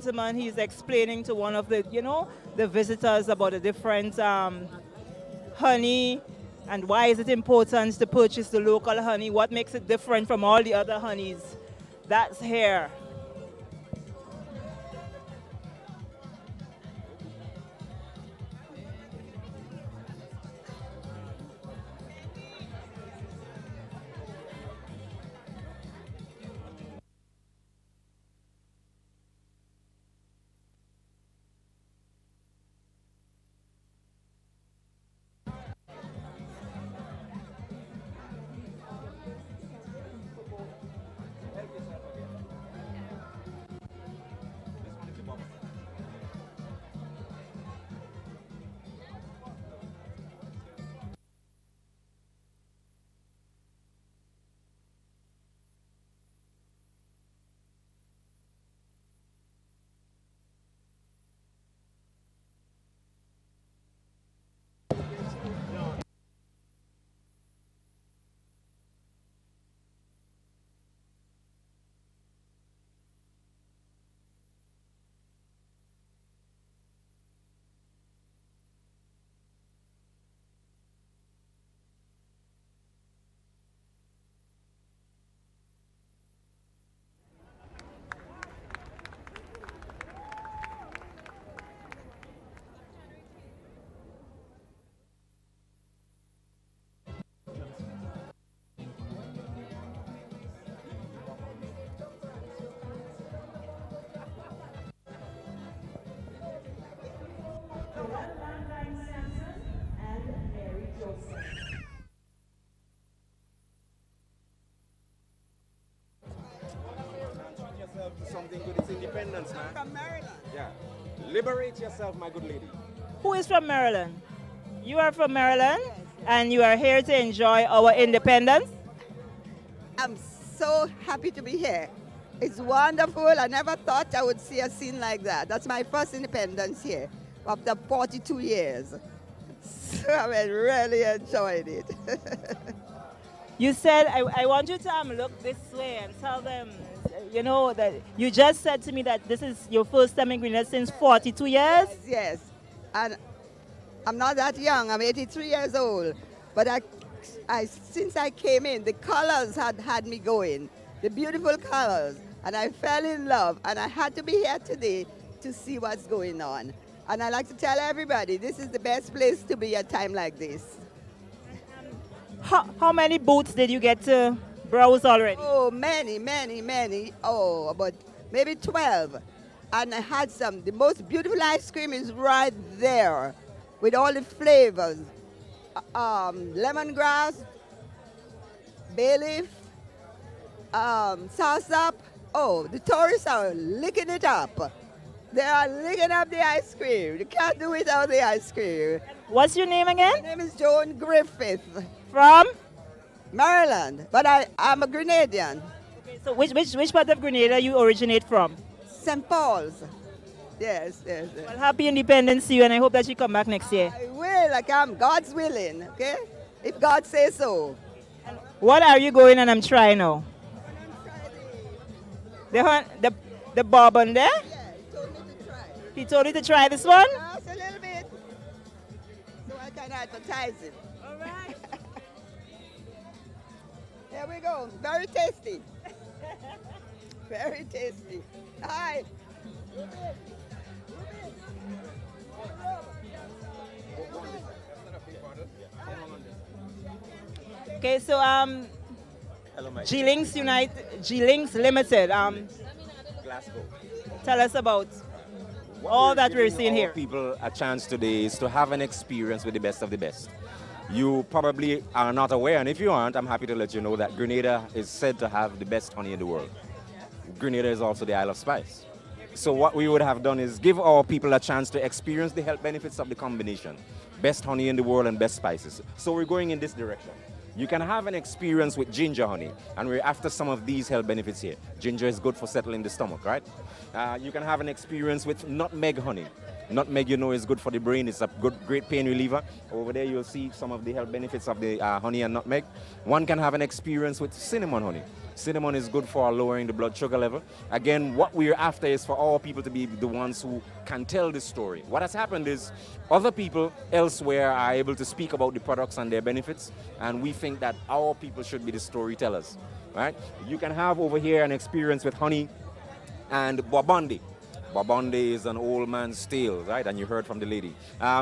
gentleman, he's explaining to one of the, the visitors about the different honey and why is it important to purchase the local honey, what makes it different from all the other honeys. That's here. Something good. It's independence, man. From Maryland. Yeah. Liberate yourself, my good lady. Who is from Maryland? You are from Maryland, and you are here to enjoy our independence? I'm so happy to be here. It's wonderful. I never thought I would see a scene like that. That's my first independence here after 42 years. So I really enjoyed it. You said, I want you to look this way and tell them, that you just said to me that this is your first time in Grenada since 42 years? Yes. And I'm not that young. I'm 83 years old. But since I came in, the colors had me going. The beautiful colors. And I fell in love. And I had to be here today to see what's going on. And I like to tell everybody, this is the best place to be at a time like this. How many booths did you get to browse already? Oh, many. Oh, about maybe 12. And I had the most beautiful ice cream is right there with all the flavors. Lemongrass, bay leaf, soursop. Oh, the tourists are licking it up. They are licking up the ice cream. You can't do without the ice cream. What's your name again? My name is Joan Griffith. From? Maryland, but I'm a Grenadian. Okay, so which part of Grenada you originate from? St. Paul's. Yes. Well, happy independence to you, and I hope that you come back next year. I will, God's willing, okay? If God says so. And what are you going and I'm trying now? The bourbon there? Yeah, he told me to try. He told you to try this one? Just a little bit. So I can advertise it. All right. There we go. Very tasty. Very tasty. Hi. Okay, so G-Links Limited. Glasgow. Tell us about all that we're seeing here. People a chance today is to have an experience with the best of the best. You probably are not aware, and if you aren't, I'm happy to let you know that Grenada is said to have the best honey in the world. Grenada is also the Isle of Spice. So what we would have done is give our people a chance to experience the health benefits of the combination. Best honey in the world and best spices. So we're going in this direction. You can have an experience with ginger honey, and we're after some of these health benefits here. Ginger is good for settling the stomach, right? You can have an experience with nutmeg honey. Nutmeg, you know, is good for the brain. It's a great pain reliever. Over there, you'll see some of the health benefits of the honey and nutmeg. One can have an experience with cinnamon honey. Cinnamon is good for lowering the blood sugar level. Again, what we're after is for our people to be the ones who can tell the story. What has happened is other people elsewhere are able to speak about the products and their benefits, and we think that our people should be the storytellers, right? You can have over here an experience with honey and Babandi. Babandi is an old man's tale, right? And you heard from the lady.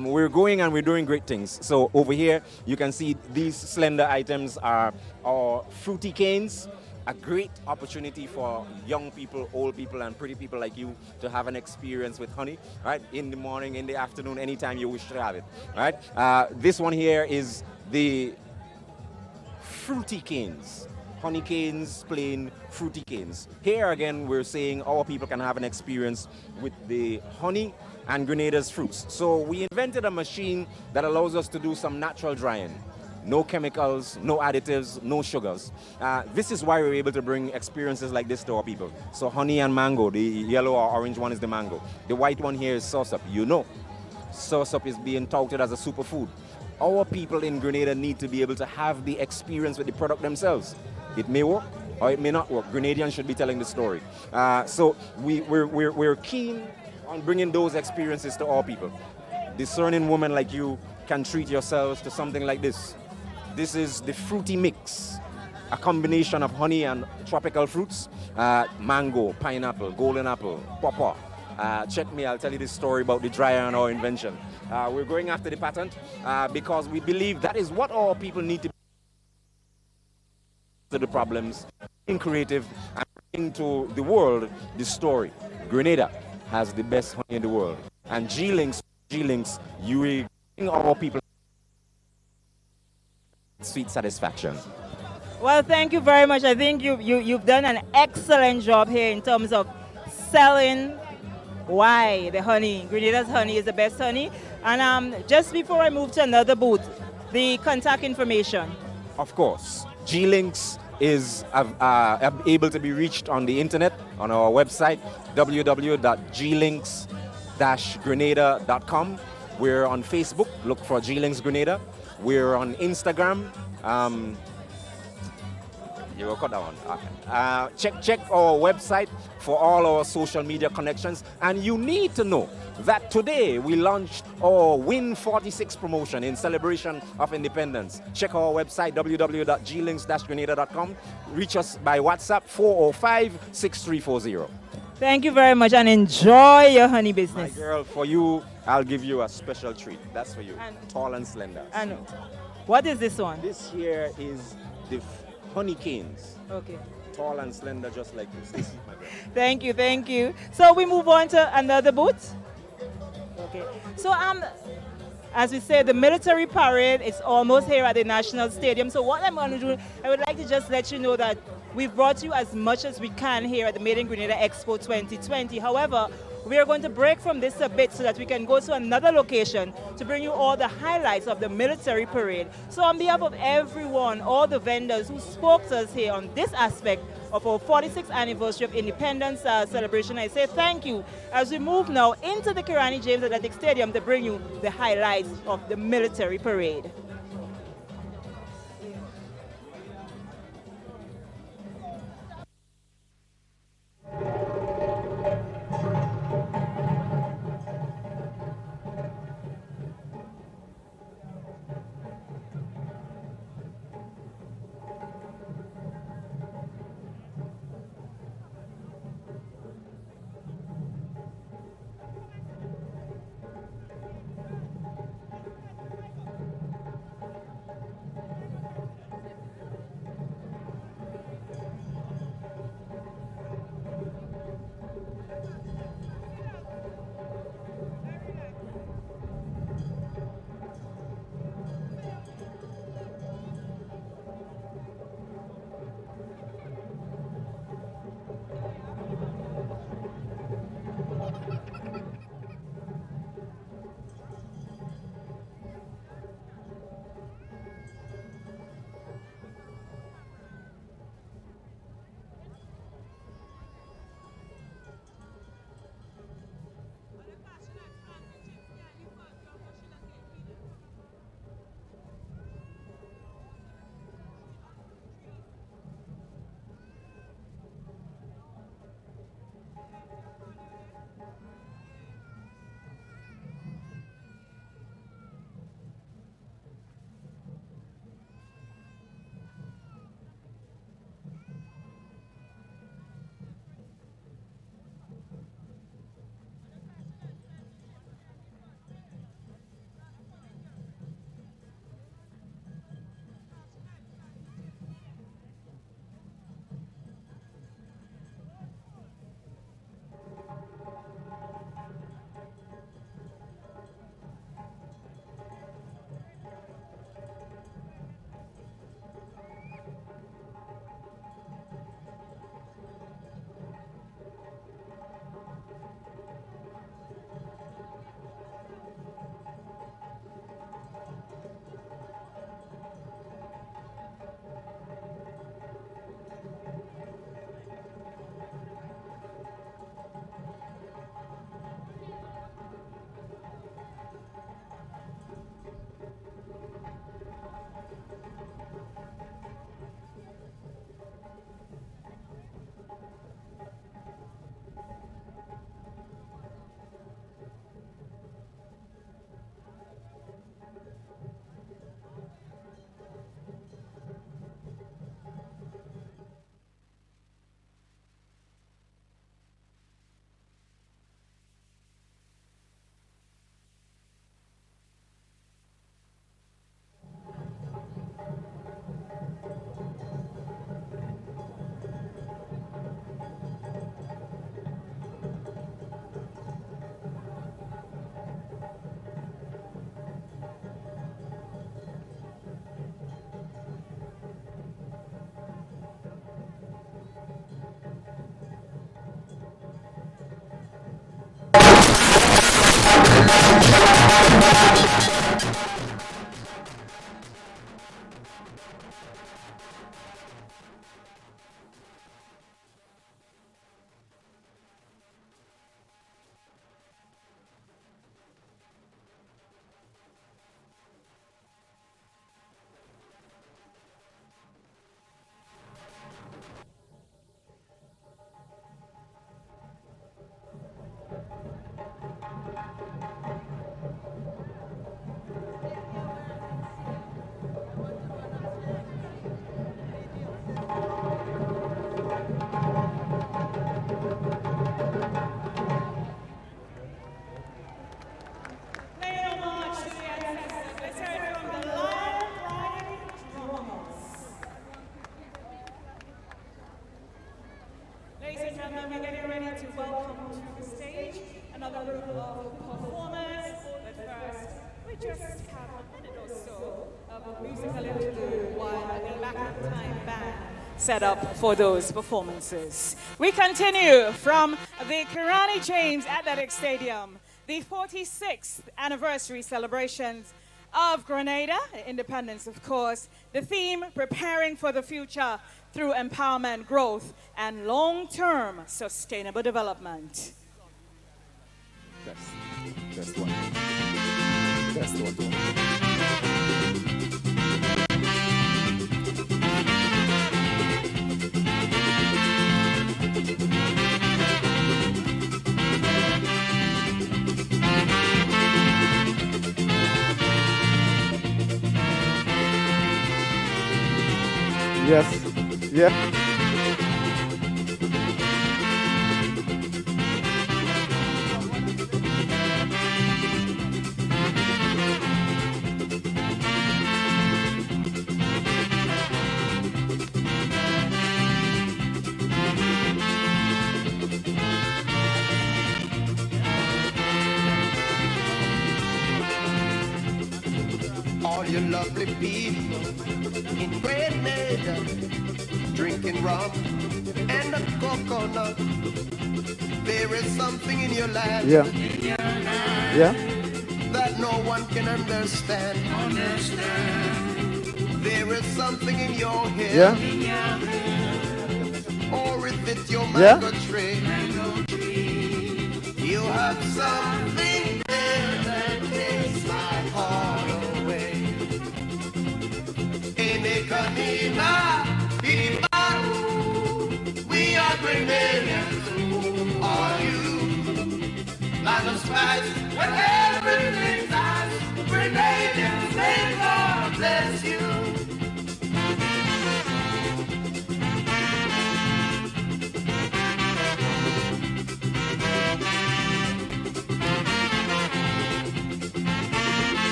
We're going and we're doing great things. So over here, you can see these slender items are our fruity canes. A great opportunity for young people, old people, and pretty people like you to have an experience with honey, right? In the morning, in the afternoon, anytime you wish to have it, right? This one here is the fruity canes. Honey canes, plain fruity canes. Here again, we're saying our people can have an experience with the honey and Grenada's fruits. So we invented a machine that allows us to do some natural drying. No chemicals, no additives, no sugars. This is why we're able to bring experiences like this to our people. So honey and mango, the yellow or orange one is the mango. The white one here is sauersup. You know, sauersup is being touted as a superfood. Our people in Grenada need to be able to have the experience with the product themselves. It may work or it may not work. Grenadians should be telling the story. So we're keen on bringing those experiences to our people. Discerning women like you can treat yourselves to something like this. This is the fruity mix, a combination of honey and tropical fruits, mango, pineapple, golden apple, pawpaw. Check me, I'll tell you this story about the dryer and our invention. We're going after the patent because we believe that is what our people need to the problems, being creative, and bring to the world the story. Grenada has the best honey in the world. And G-Links, you will bring our people sweet satisfaction. Well, thank you very much. I think you've done an excellent job here in terms of selling why the honey, Grenada's honey is the best honey. And just before I move to another booth, the contact information. Of course, G-Links is able to be reached on the internet, on our website, www.glinks-grenada.com. We're on Facebook, look for G-Links Grenada. We're on Instagram. You will cut that one. Check our website for all our social media connections. And you need to know that today we launched our Win 46 promotion in celebration of independence. Check our website, www.glinks-grenada.com. Reach us by WhatsApp, 405-6340. Thank you very much and enjoy your honey business. My girl, for you, I'll give you a special treat. That's for you. Tall and slender. And what is this one? This here is the honey canes. Okay. Tall and slender, just like this. This is my girl. Thank you, thank you. So we move on to another booth. Okay. So as we say, the military parade is almost here at the National Stadium. So what I'm going to do, I would like to just let you know that we've brought you as much as we can here at the Made in Grenada Expo 2020. However, we are going to break from this a bit so that we can go to another location to bring you all the highlights of the military parade. So on behalf of everyone, all the vendors who spoke to us here on this aspect of our 46th anniversary of independence celebration, I say thank you as we move now into the Kirani James Athletic Stadium to bring you the highlights of the military parade. of performers, but first, we just have a minute or so of musical interlude while the Back in Time band set up for those performances. We continue from the Kirani James Athletic Stadium, the 46th anniversary celebrations of Grenada, independence of course, the theme preparing for the future through empowerment, growth, and long-term sustainable development. Test one. Test one. Yes. Yeah. All you lovely people in Grenada, drinking rum and a coconut. There is something in your land, Yeah. Yeah. that no one can understand. There is something in your head, Yeah. or is it your Yeah. mango tree? You have something there that takes my heart away. In Ekanina, we are Grenadians. Are you? Land of spice, when everything's nice. Grenadians, may God bless you.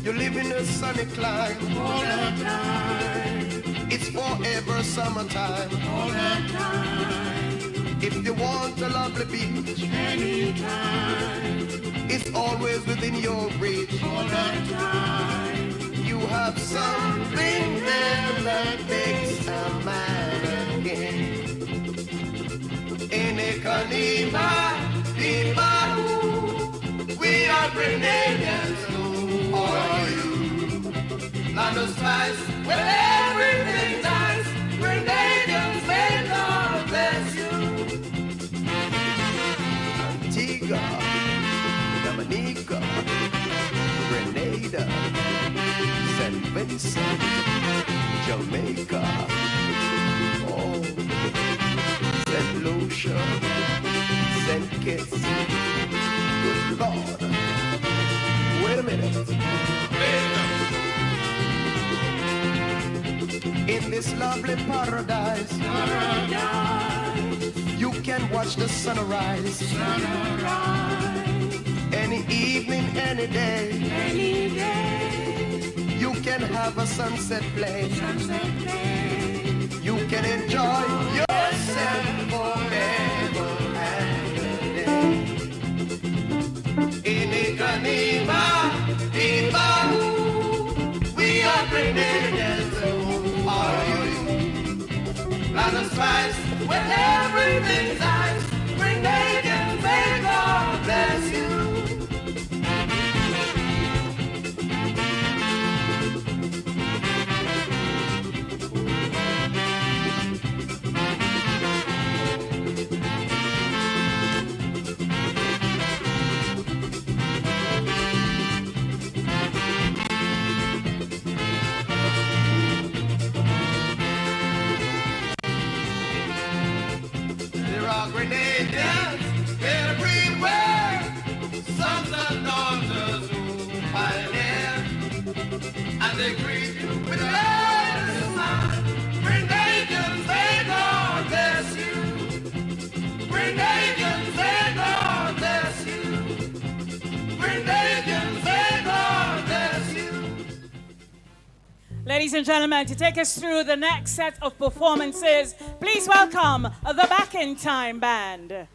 You live in a sunny climate all the time. It's forever summertime all the time. If you want a lovely beach anytime, it's always within your reach all the time. You have something there that makes a man again. In a Kanima, we are Grenadians. Are you? Land of spice, where everything's nice. Grenadians, may God bless you. Antigua, Dominica, Grenada, St. Vincent, Jamaica, oh, St. Lucia, St. Kitts. Good Lord. Wait a minute. In this lovely paradise, you can watch the sunrise. Any evening, any day. You can have a sunset play. You can enjoy yourself forever and a day. In Ikanima, we are Grenadians. Are you? Land of spice, when everything's nice. Grenadians, may God bless you. Ladies and gentlemen, to take us through the next set of performances, please welcome the Back in Time Band.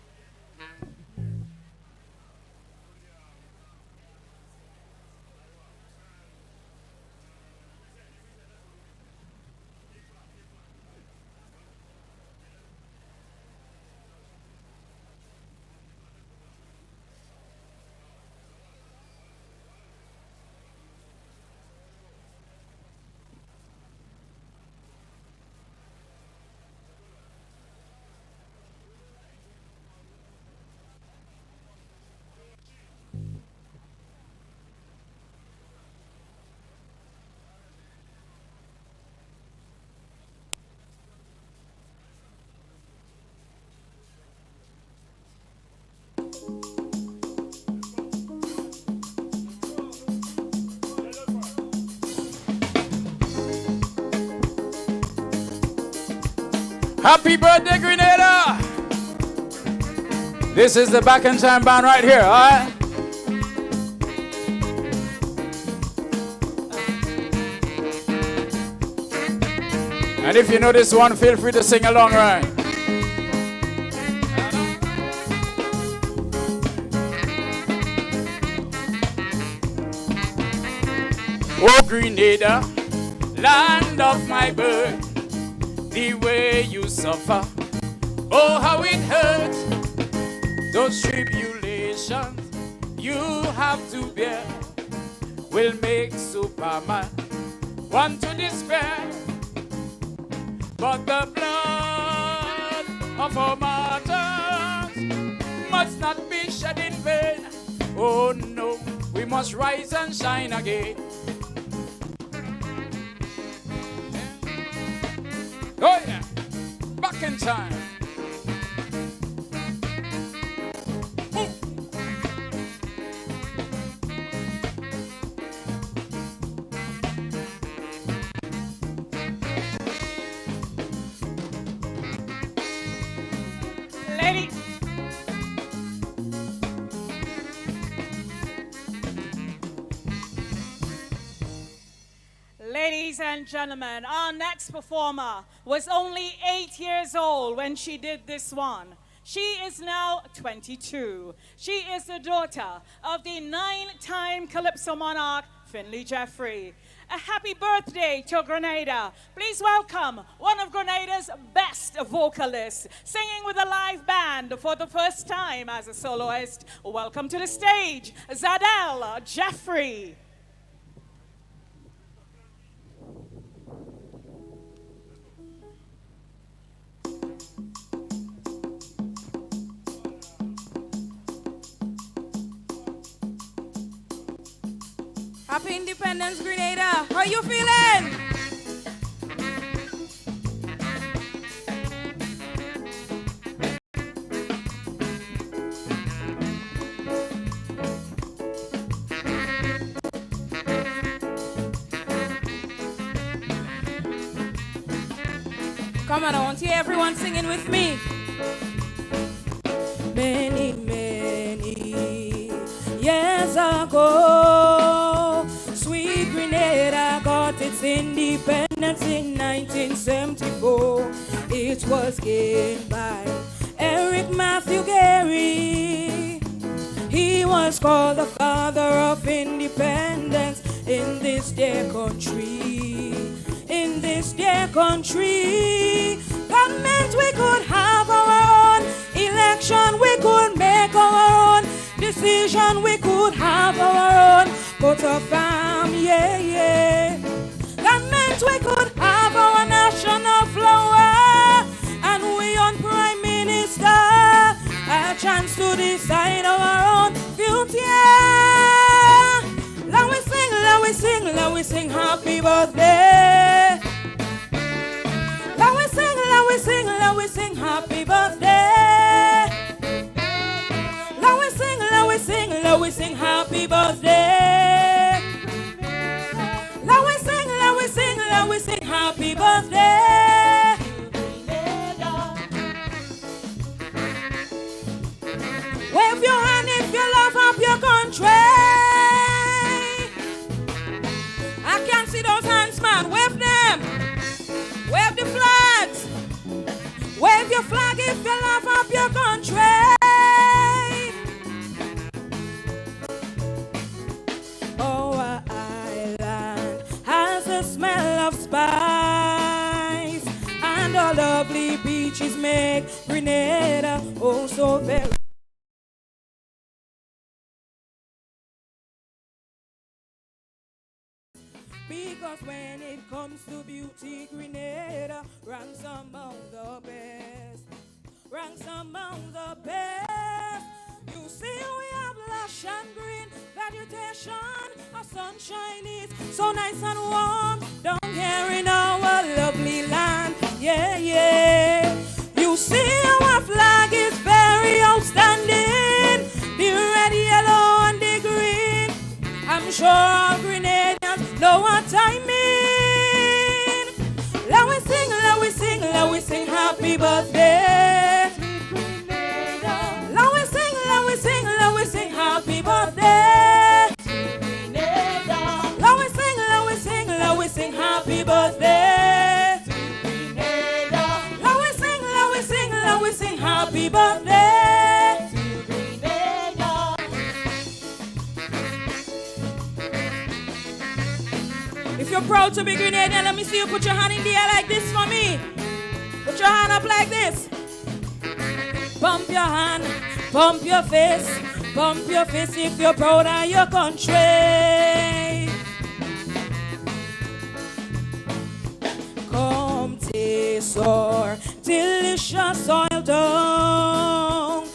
Happy birthday, Grenada! This is the Back in Time Band right here, all right? And if you know this one, feel free to sing along, right? Oh, Grenada, land of my birth, the way you suffer, oh how it hurts. Those tribulations you have to bear will make Superman want to despair. But the blood of our martyrs must not be shed in vain. Oh no, we must rise and shine again. Oh yeah, back in time. Ooh. Ladies and gentlemen, our next performer was only 8 years old when she did this one. She is now 22. She is the daughter of the 9-time Calypso monarch, Finley Jeffrey. A happy birthday to Grenada. Please welcome one of Grenada's best vocalists, singing with a live band for the first time as a soloist. Welcome to the stage, Zadel Jeffrey. Happy Independence, Grenada. How you feeling? Come on, I want to hear everyone singing with me. Many, many years ago, sweet Grenada got its independence in 1974. It was gained by Eric Matthew Gary. He was called the father of independence in this dear country. In this dear country, that meant we could have our own election, we could make our own decision, we could have our own coat of arms, yeah, yeah. That meant we could have our national flower, and we on Prime Minister, a chance to decide our own future. Let we sing, let we sing, let we sing happy birthday. Let we sing, let we sing, let we sing happy birthday. Let we sing, let we sing, let we sing happy birthday. Let we sing, let we sing, let we sing happy birthday. Wave your hand if you love up your country. I can see those hands, man. Wave smell of spice, and the lovely beaches make Grenada oh so very. Because when it comes to beauty, Grenada ranks among the best. Ranks among the best. You see, we have lush and green vegetation. Our sunshine is so nice and warm down here in our lovely land. Yeah, yeah. You see, our flag is very outstanding. The red, yellow, and the green. I'm sure our Grenadians know what I mean. Let we sing, let we sing, let we sing happy birthday. Let we sing, let we sing, let we sing happy birthday. Let we sing, let we sing, let we sing happy birthday. Let we sing, let we sing, let we sing happy birthday. If you're proud to be Grenadian, let me see you put your hand in the air like this for me. Put your hand up like this. Pump your hand, pump your face if you're proud of your country. Come taste our delicious soil down.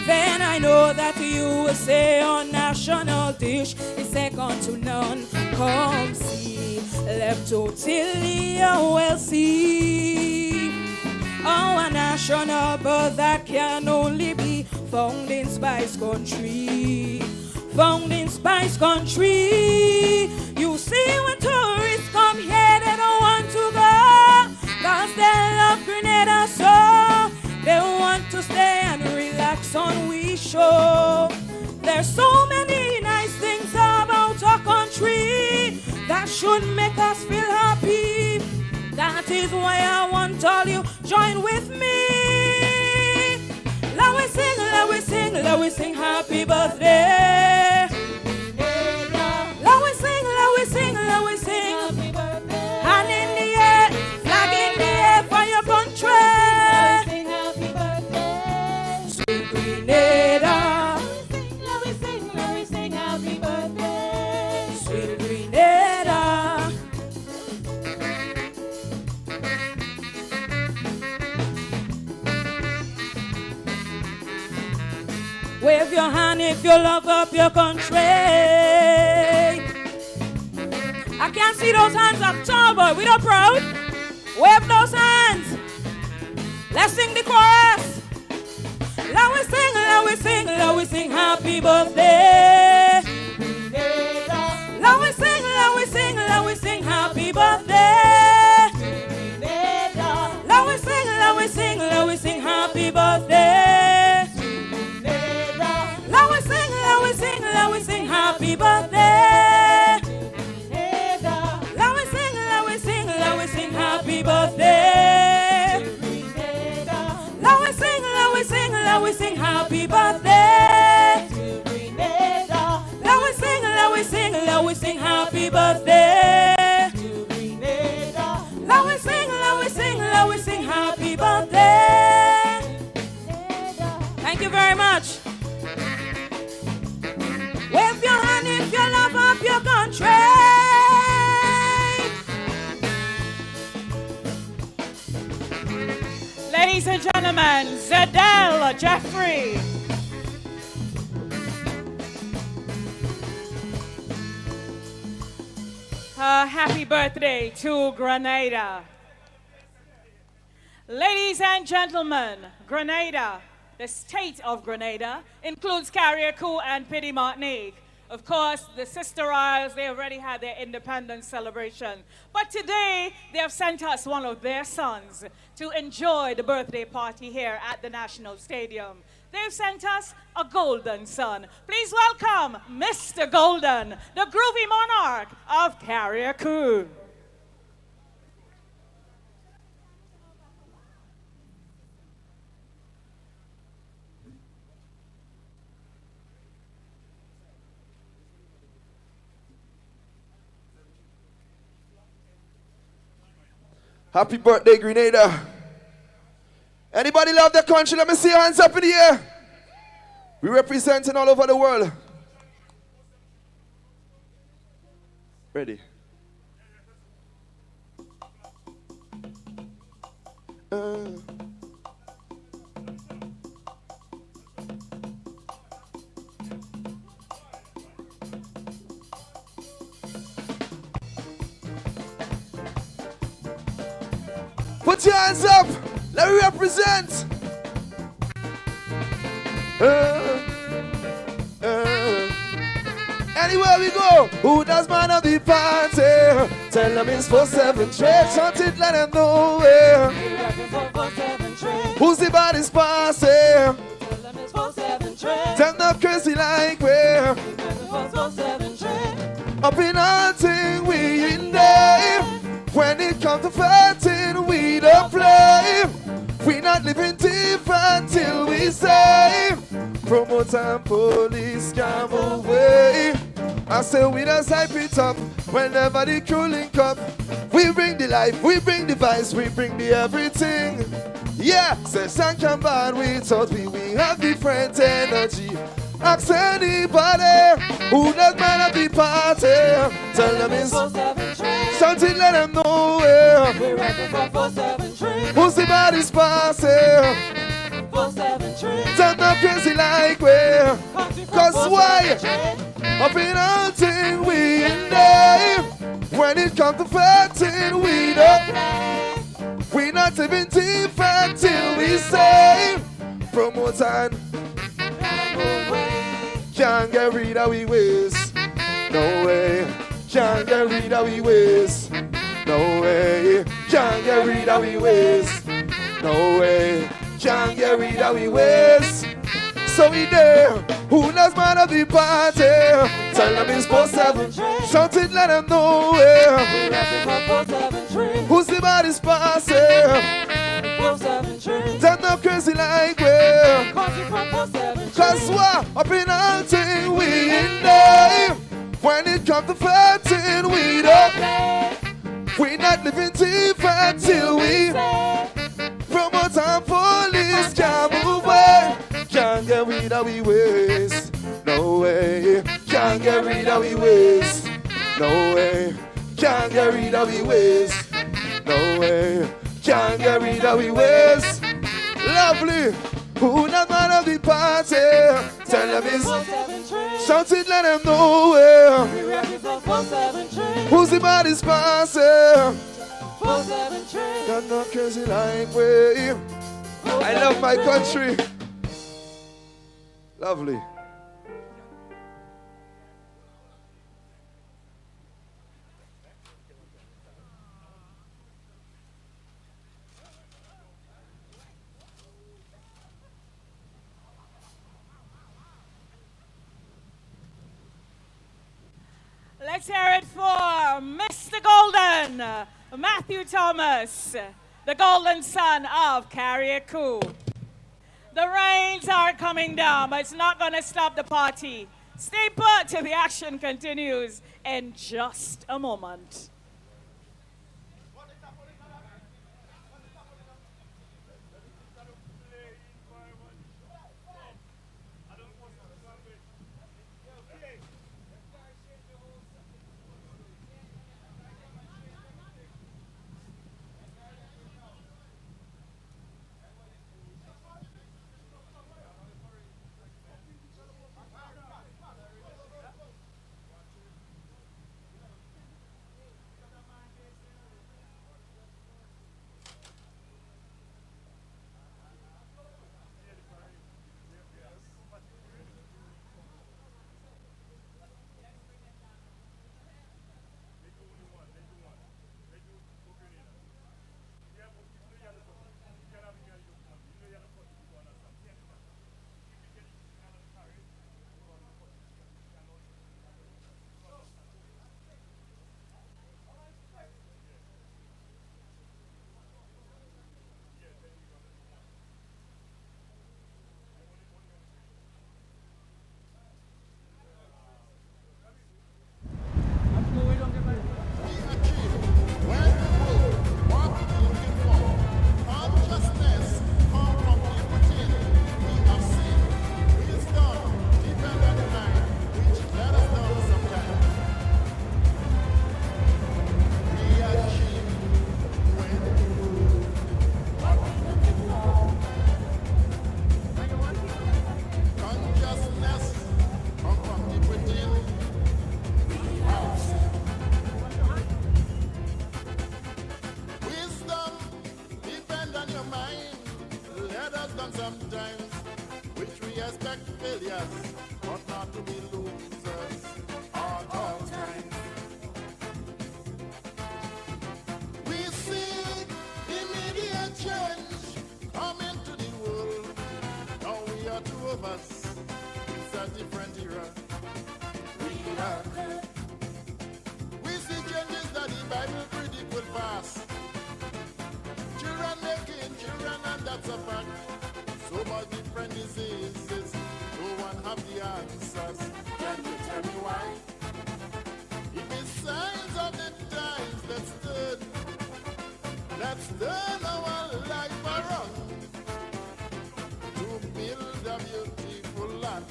Then I know that you will say our national dish is second to none. Come see, left totally well see. Our national bird that can only be found in Spice Country. Found in Spice Country. You see, when tourists come here, they don't want to go, 'cause they love Grenada so. They want to stay and relax on we show. There's so many nice things about our country that should make us feel happy. That is why I want all you join with me. Let we sing, let we sing, let we sing happy birthday. Let we sing, let we sing, let we sing happy birthday. Hand in the air, flag in the air for your country. Let we sing happy birthday. Sweet Grenada. Let we sing happy birthday. Sweet Grenada. Wave your hand if you love up your country. I can't see those hands at all, but we are proud. Wave those hands. Let's sing the chorus. Let we sing, let we sing, let we sing happy birthday. Let we sing, let we sing, let we sing happy birthday. Let we sing, let we sing, let we sing happy birthday. Let we sing, let we sing, let we sing happy birthday. Let we sing, let we sing, let we sing happy birthday. Let we sing, let we sing, let we sing happy birthday. Let we sing, let we sing, let we sing happy birthday. Let we sing, let we sing, let we sing happy birthday. Thank you very much. Wave your hand if you love up your country. Ladies and gentlemen, Zadel Jeffrey. Happy birthday to Grenada. Ladies and gentlemen, Grenada, the state of Grenada, includes Carriacou and Petite Martinique. Of course, the Sister Isles, they already had their independence celebration. But today, they have sent us one of their sons to enjoy the birthday party here at the National Stadium. They've sent us a golden son. Please welcome Mr. Golden, the groovy monarch of Carriacou. Happy birthday, Grenada. Anybody love their country? Let me see your hands up in the air. We representing all over the world. Ready? Put your hands up. Let me represent. Anywhere we go, who does man of the party? Tell them it's 4-7 trade. Shout it, let them know where. Who's the baddest party? Tell them it's 4-7 trade. Tell them crazy like where. Up in our thing, we in there. When it comes to fighting, we don't play. We not living deep until we say promoter and police come away. I say we just hype it up whenever the crew link up. We bring the life, we bring the vice, we bring the everything. Yeah, session can bad, we thought we have different energy. Ask anybody who does man of the party. Tell them it's shout it, let them know where. Who's the baddest party? Tell them crazy like where. Cause why? Up in our thing, we in there. When it comes to fighting, we don't. We not even deep until we say promote and can't get rid of we ways. No way. Can't get rid of we ways. No way. Can't get rid of we ways. No way. Can't get rid of we ways. So we there. Who knows man of the party? Tell them it's 4-7. Shout it, let them know where. Who's the baddest party? Them not crazy like where. Cause what? Up in our thing, we in there. When it comes to fighting, we don't. We not living deep until we promote and police can't move away. Can't get rid of we ways. No way. Can't get rid of we ways. No way. Can't get rid of we ways. No way. Can't get rid of we ways. Lovely. Who not man of the party? Tell them it's shout it, let them know where. Who's the baddest party? Got not crazy like way. I love my country. Lovely. Let's hear it for Mr. Golden, Matthew Thomas, the golden son of Carriacou. The rains are coming down, but it's not going to stop the party. Stay put till the action continues in just a moment. warriors, but not to be losers at all times. We see immediate change come into the world. Now we are two of us. It's a different era. We are good. We see changes that the Bible predict will pass. Children making children, and that's a fact. So much different diseases, no one have the answers. Can you tell me why? It is signs of the times. Let's turn our life around to build a beautiful land.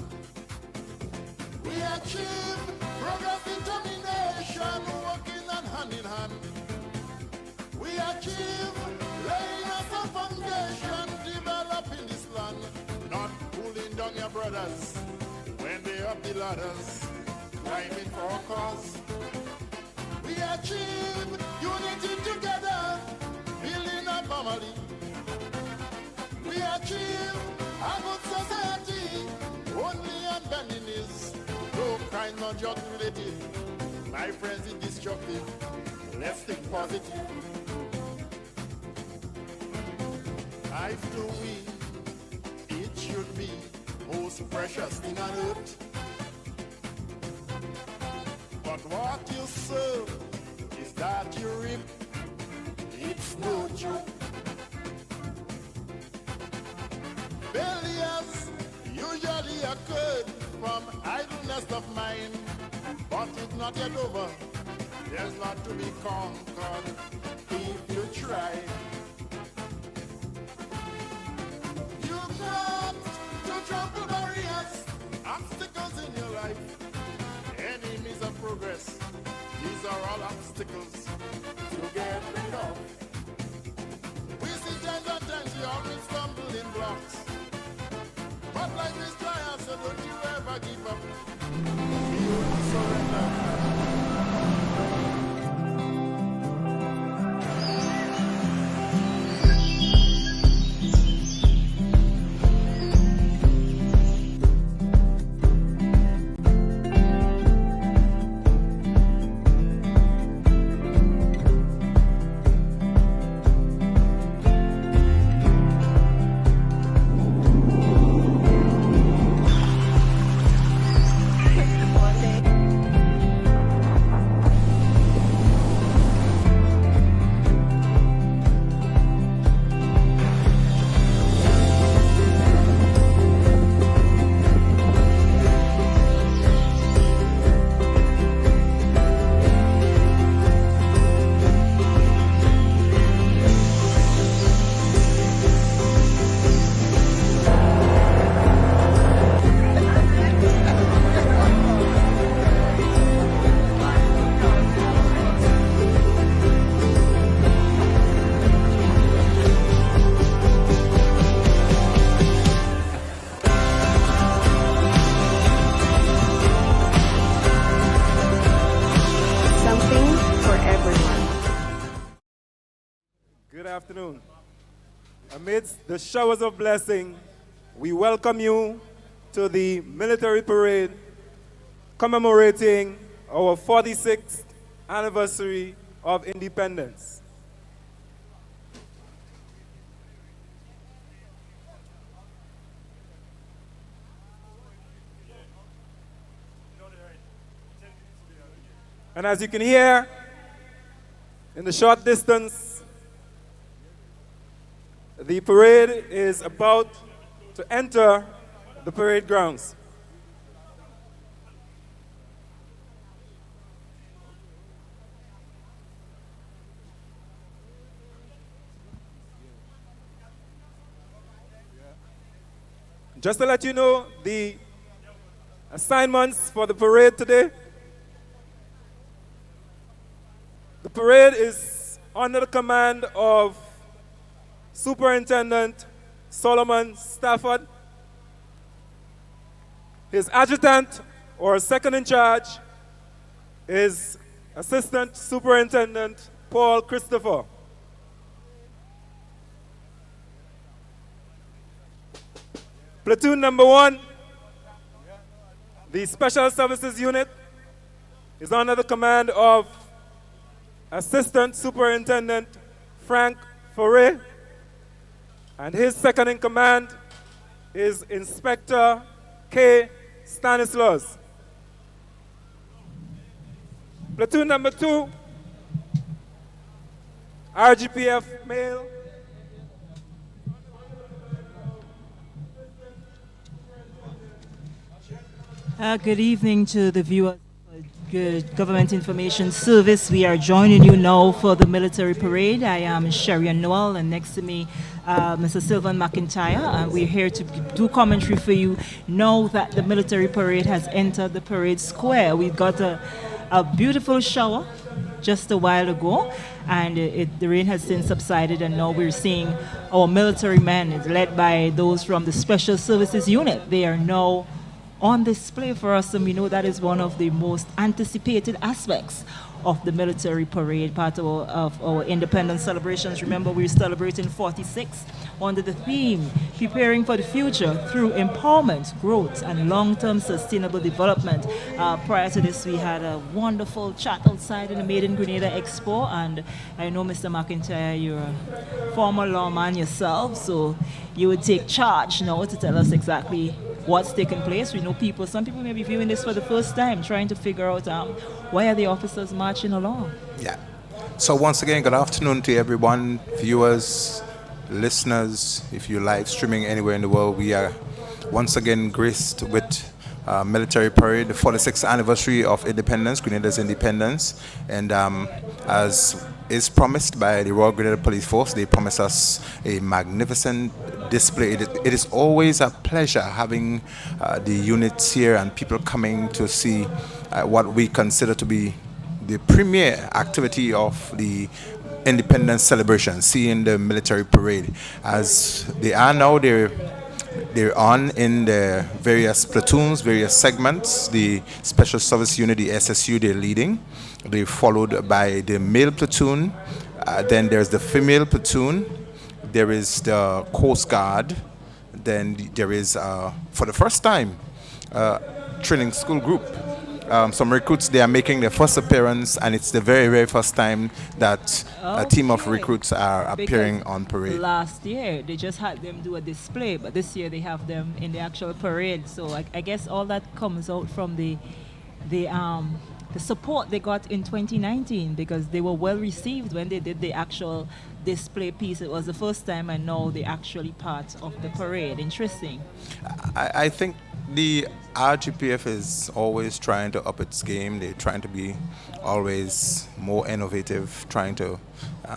We achieve progress, determination, working on hand in hand. We achieve laying us a foundation, developing this land, not pulling down your brothers when they up the ladders, climbing for a cause. We achieve unity together, building a family. We achieve a good society, only on bending knees. No crime, not just relative. My friends, it's destructive. Let's think positive. Life to we, it should be most precious thing on earth. But what you sow is that you reap. It's no joke. Failures usually occurred from idleness of mind, but it's not yet over. There's lot to be conquered if you try. You've got to trample barriers, obstacles in your life, enemies of progress. These are all obstacles to get rid of. We see times and times you always stumble in blocks, but life is trial, so don't you ever give up. You surrender. Good afternoon. Amidst the showers of blessing, we welcome you to the military parade commemorating our 46th anniversary of independence. And as you can hear, in the short distance, the parade is about to enter the parade grounds. Just to let you know, the assignments for the parade today. The parade is under the command of Superintendent Solomon Stafford. His adjutant, or second in charge, is Assistant Superintendent Paul Christopher. Platoon number 1 The Special Services Unit is under the command of Assistant Superintendent Frank Foray, and his second in command is Inspector K. Stanislaus. Platoon number 2, RGPF male. Good evening to the viewers of Good Government Information Service. We are joining you now for the military parade. I am Sherian Noel, and next to me, Mr. Sylvan McIntyre, and we're here to do commentary for you now that the military parade has entered the parade square. We've got a beautiful shower just a while ago, and the rain has since subsided, and now we're seeing our military men, led by those from the Special Services Unit. They are now on display for us, and we know that is one of the most anticipated aspects of the military parade, part of our independence celebrations. Remember, we're celebrating 46 under the theme, preparing for the future through empowerment, growth, and long-term sustainable development. Prior to this, we had a wonderful chat outside in the Made in Grenada Expo, and I know, Mr. McIntyre, you're a former lawman yourself, so you would take charge now to tell us exactly what's taking place. We know some people may be viewing this for the first time, trying to figure out why are the officers marching along. Yeah. So once again, good afternoon to everyone, viewers, listeners. If you're live streaming anywhere in the world, we are once again graced with military parade, the 46th anniversary of independence, Grenada's independence. And as is promised by the Royal Grenada Police Force, they promise us a magnificent display. It is always a pleasure having the units here and people coming to see what we consider to be the premier activity of the independence celebration, seeing the military parade. As they are now, they're on in the various platoons, various segments. The Special Service Unit, the SSU, they're leading. They're followed by the male platoon. Then there's the female platoon. There is the Coast Guard. Then there is, for the first time, training school group. Some recruits, they are making their first appearance, and it's the very, very first time that a team of recruits are appearing on parade. Last year, they just had them do a display, but this year they have them in the actual parade. So I guess all that comes out from the support they got in 2019, because they were well received when they did the actual display piece. It was the first time, and now they're actually part of the parade. Interesting. I think the RGPF is always trying to up its game. They're trying to be always more innovative, trying to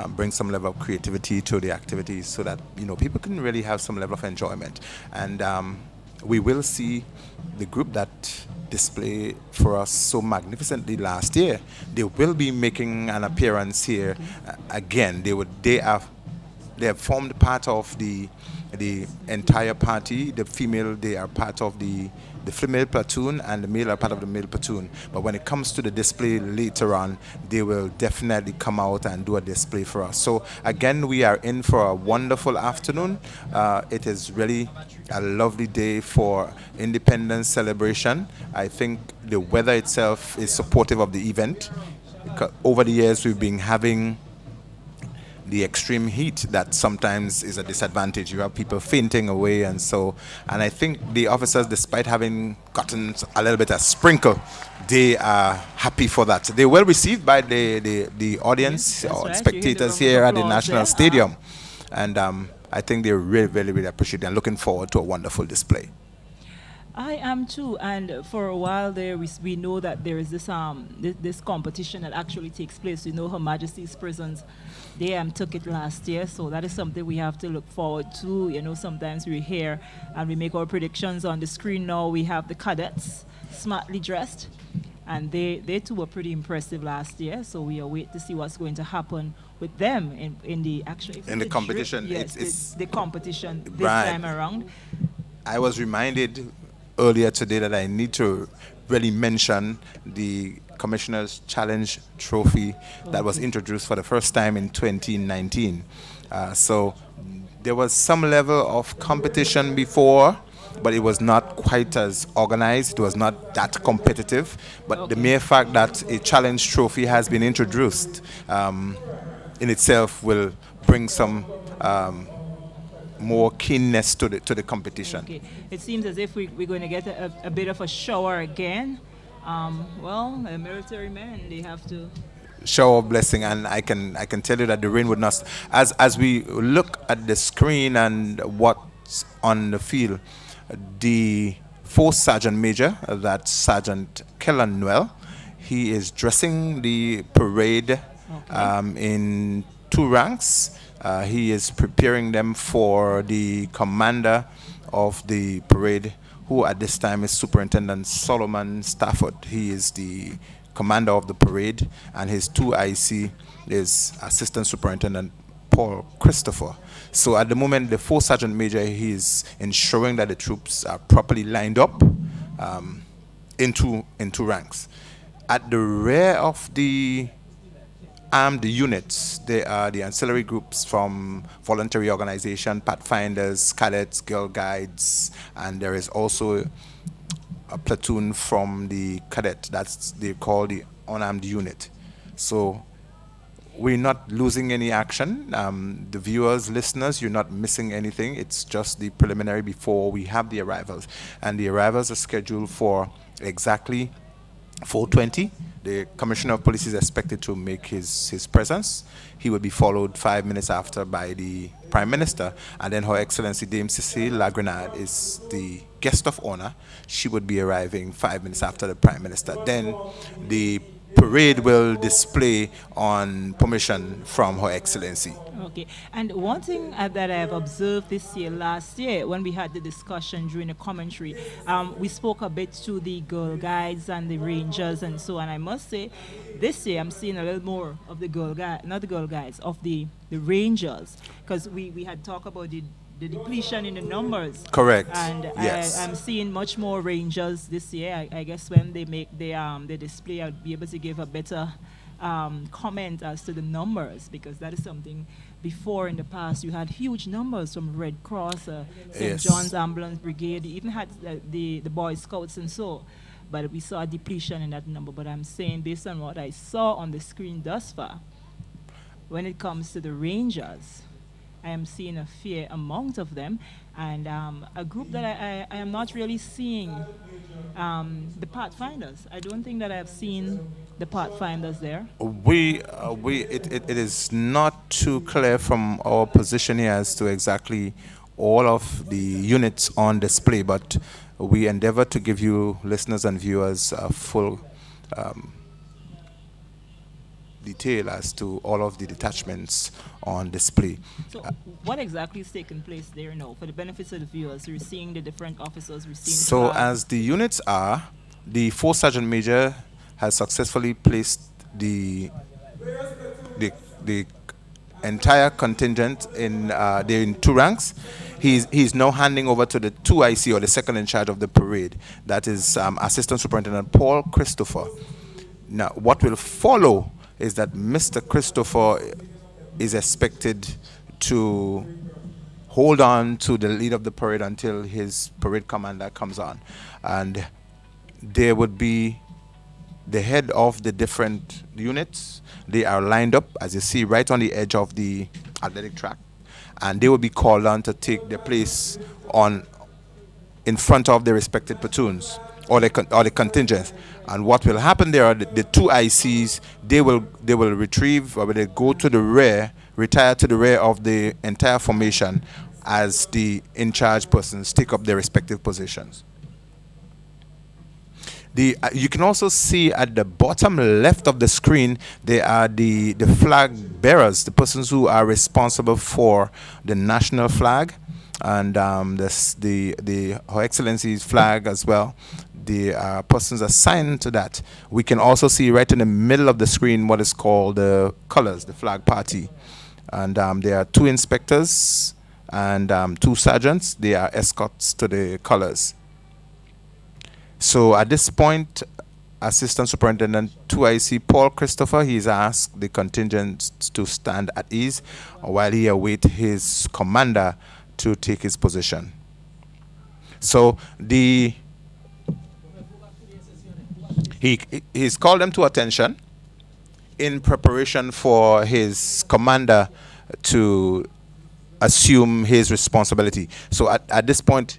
bring some level of creativity to the activities so that people can really have some level of enjoyment. And we will see the group that displayed for us so magnificently last year. They will be making an appearance here again. They have formed part of the entire party. The female, they are part of the female platoon, and the male are part of the male platoon. But when it comes to the display later on, they will definitely come out and do a display for us. So again, we are in for a wonderful afternoon. It is really a lovely day for independence celebration. I think the weather itself is supportive of the event. Over the years, we've been having the extreme heat that sometimes is a disadvantage. You have people fainting away, and I think the officers, despite having gotten a little bit of sprinkle, they are happy for that. They're well received by the audience or spectators here at the National Stadium, and I think they really, really, really appreciate it and looking forward to a wonderful display. I am too, and for a while there, we know that there is this competition that actually takes place. We know Her Majesty's Prisons, they took it last year, so that is something we have to look forward to. Sometimes we're here and we make our predictions on the screen. Now we have the cadets smartly dressed, and they too were pretty impressive last year. So we await to see what's going to happen with them in the actual competition. Yes, it's the competition this right. time around. I was reminded earlier today that I need to really mention the Commissioner's Challenge Trophy that was introduced for the first time in 2019. So there was some level of competition before, but it was not quite as organized. It was not that competitive. But the mere fact that a challenge trophy has been introduced in itself will bring some more keenness to the competition. Okay. It seems as if we're going to get a bit of a shower again. Well, the military men, they have to Shower of blessing, and I can tell you that the rain would not. As we look at the screen and what's on the field, the 4th Sergeant Major, that's Sergeant Kellan Noel, he is dressing the parade in 2 ranks. He is preparing them for the commander of the parade, who at this time is Superintendent Solomon Stafford. He is the commander of the parade, and his 2 IC is Assistant Superintendent Paul Christopher. So at the moment, the 4th Sergeant Major, he is ensuring that the troops are properly lined up in two ranks. At the rear of the armed units, there are the ancillary groups from voluntary organization, pathfinders, cadets, girl guides, and there is also a platoon from the cadet. That's they call the unarmed unit. So we're not losing any action. The viewers, listeners, you're not missing anything. It's just the preliminary before we have the arrivals, and the arrivals are scheduled for exactly 4:20. The Commissioner of Police is expected to make his presence. He will be followed 5 minutes after by the Prime Minister, and then Her Excellency Dame Cecile La Grenade is the guest of honor. She would be arriving 5 minutes after the Prime Minister. Then the parade will display on permission from Her Excellency. Okay, and one thing that I've observed this year, last year, when we had the discussion during the commentary, we spoke a bit to the Girl Guides and the Rangers and so on. I must say, this year I'm seeing a little more of the Girl Guides, not the Girl Guides, of the Rangers, because we had talked about the depletion in the numbers. Correct. And yes. I'm seeing much more Rangers this year. I guess when they make the display, I'll be able to give a better comment as to the numbers, because that is something before in the past you had huge numbers from Red Cross, St. Yes. John's Ambulance Brigade, you even had the Boy Scouts and so, but we saw a depletion in that number. But I'm saying, based on what I saw on the screen thus far, when it comes to the Rangers, I am seeing a fair amount of them, and a group that I am not really seeing, the Pathfinders. I don't think that I have seen the Pathfinders there. It is not too clear from our position here as to exactly all of the units on display, but we endeavor to give you listeners and viewers a full detail as to all of the detachments on display. So what exactly is taking place there now for the benefits of the viewers? We're seeing the different officers, we're seeing so as the units are, the 4th Sergeant Major has successfully placed the entire contingent in they're in 2 ranks. He's now handing over to the 2 IC, or the second in charge of the parade. That is Assistant Superintendent Paul Christopher. Now, what will follow is that Mr. Christopher is expected to hold on to the lead of the parade until his parade commander comes on. And there would be the head of the different units. They are lined up, as you see, right on the edge of the athletic track. And they will be called on to take their place in front of their respective platoons or the contingents. And what will happen there are the 2 ICs, they will retrieve, or they go to the rear, retire to the rear of the entire formation as the in-charge persons take up their respective positions. You can also see at the bottom left of the screen, there are the flag bearers, the persons who are responsible for the national flag, and the Her Excellency's flag as well. The persons assigned to that. We can also see right in the middle of the screen what is called the colors, the flag party. And there are 2 inspectors and 2 sergeants. They are escorts to the colors. So at this point, Assistant Superintendent 2IC Paul Christopher, he's asked the contingent to stand at ease while he awaits his commander to take his position. So he's called them to attention in preparation for his commander to assume his responsibility. So at this point,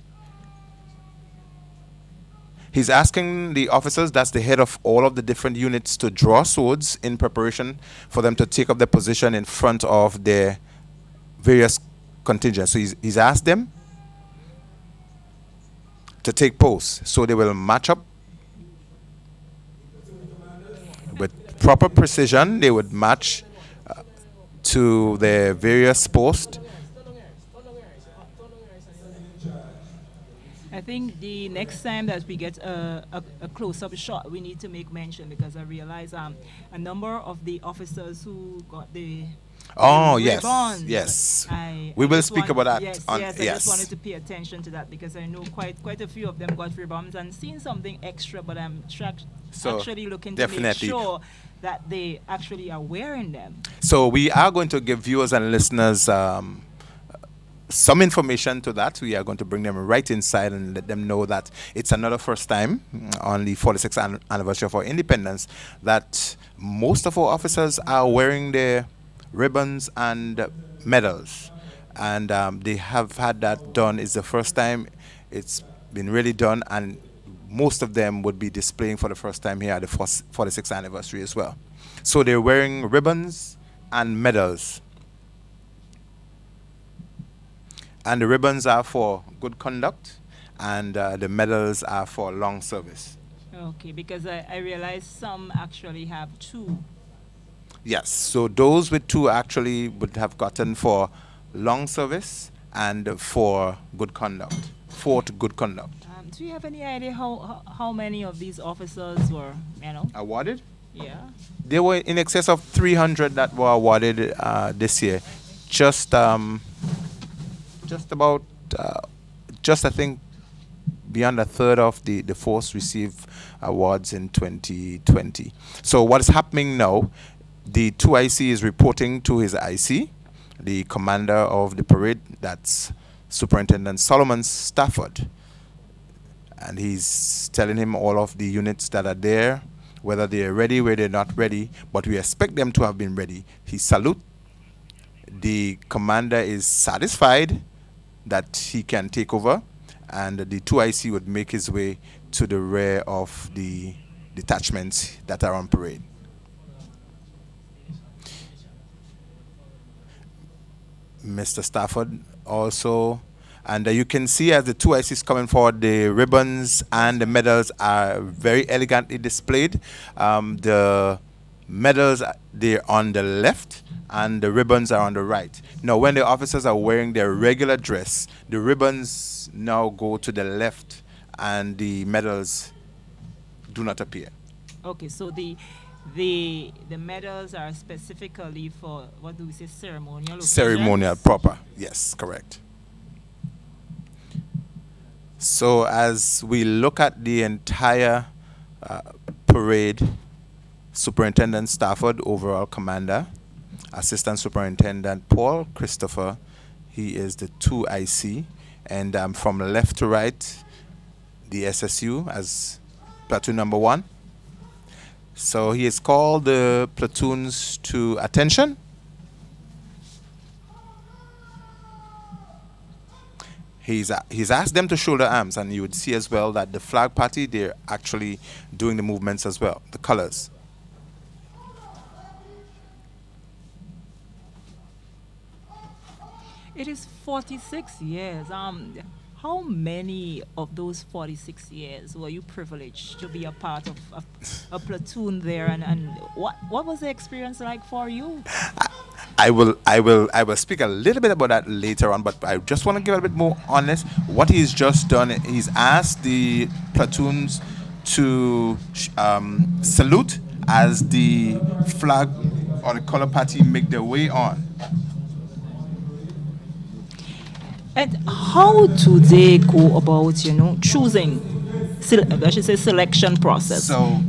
he's asking the officers, that's the head of all of the different units, to draw swords in preparation for them to take up their position in front of their various contingents. So he's asked them to take posts. So they will match up with proper precision. They would match to their various posts. I think the next time that we get a close-up shot, we need to make mention, because I realize a number of the officers who got the ribbons, yes. We will speak about that. Yes, I just wanted to pay attention to that, because I know quite a few of them got ribbons and seen something extra, but I'm actually looking to make sure that they actually are wearing them. So we are going to give viewers and listeners some information to that. We are going to bring them right inside and let them know that it's another first time on the 46th anniversary of our independence that most of our officers are wearing their ribbons and medals, and they have had that done. It's the first time it's been really done, and most of them would be displaying for the first time here at the 46th anniversary as well. So they're wearing ribbons and medals. And the ribbons are for good conduct, and the medals are for long service. Okay, because I realize some actually have two. Yes, so those with two actually would have gotten for long service and for good conduct, good conduct. Do you have any idea how many of these officers were, awarded? Yeah. There were in excess of 300 that were awarded this year. I think beyond a third of the force received awards in 2020. So what is happening now, the 2IC is reporting to his IC, the commander of the parade, that's Superintendent Solomon Stafford. And he's telling him all of the units that are there, whether they're ready, whether they're not ready, but we expect them to have been ready. He salutes. The commander is satisfied that he can take over, and the 2IC would make his way to the rear of the detachments that are on parade. Mr. Stafford also, and you can see as the 2IC is coming forward, the ribbons and the medals are very elegantly displayed. The medals, they're on the left, and the ribbons are on the right. Now, when the officers are wearing their regular dress, the ribbons now go to the left, and the medals do not appear. Okay, so the medals are specifically for, what do we say, ceremonial? Ceremonial, proper. Yes, correct. So as we look at the entire parade, Superintendent Stafford, overall commander, Assistant Superintendent Paul Christopher, he is the 2IC, and from left to right, the SSU as platoon number 1. So he has called the platoons to attention. He's asked them to shoulder arms, and you would see as well that the flag party, they're actually doing the movements as well, the colors. It is 46 years. How many of those 46 years were you privileged to be a part of a platoon there, and what was the experience like for you? I will speak a little bit about that later on, but I just want to give a bit more honest. What he's just done, he's asked the platoons to salute as the flag or the color party make their way on. And how do they go about, choosing, I should say, selection process? So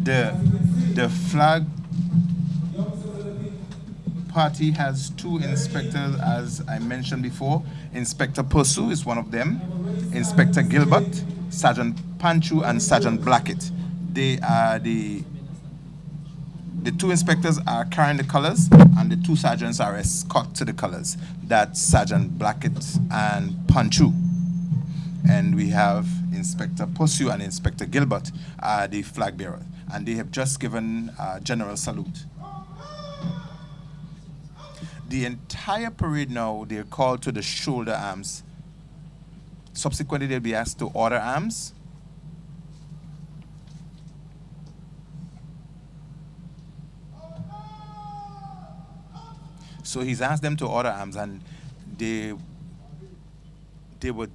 the flag party has 2 inspectors, as I mentioned before. Inspector Persu is one of them. Inspector Gilbert, Sergeant Panchu, and Sergeant Blackett. They are the two inspectors are carrying the colors, and the two sergeants are escort to the colors. That's Sergeant Blackett and Panchu. And we have Inspector Posu and Inspector Gilbert, the flag bearers. And they have just given general salute. The entire parade now, they're called to the shoulder arms. Subsequently, they'll be asked to order arms. So he's asked them to order arms, and they would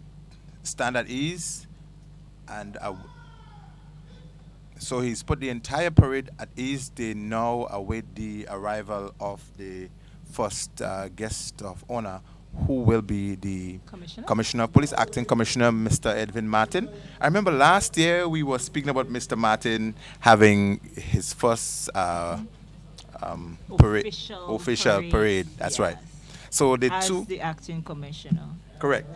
stand at ease, and so he's put the entire parade at ease. They now await the arrival of the first guest of honor, who will be the Commissioner of Police, Acting Commissioner, Mr. Edwin Martin. I remember last year we were speaking about Mr. Martin having his first official parade. That's right. So the As two, the Acting Commissioner. correct.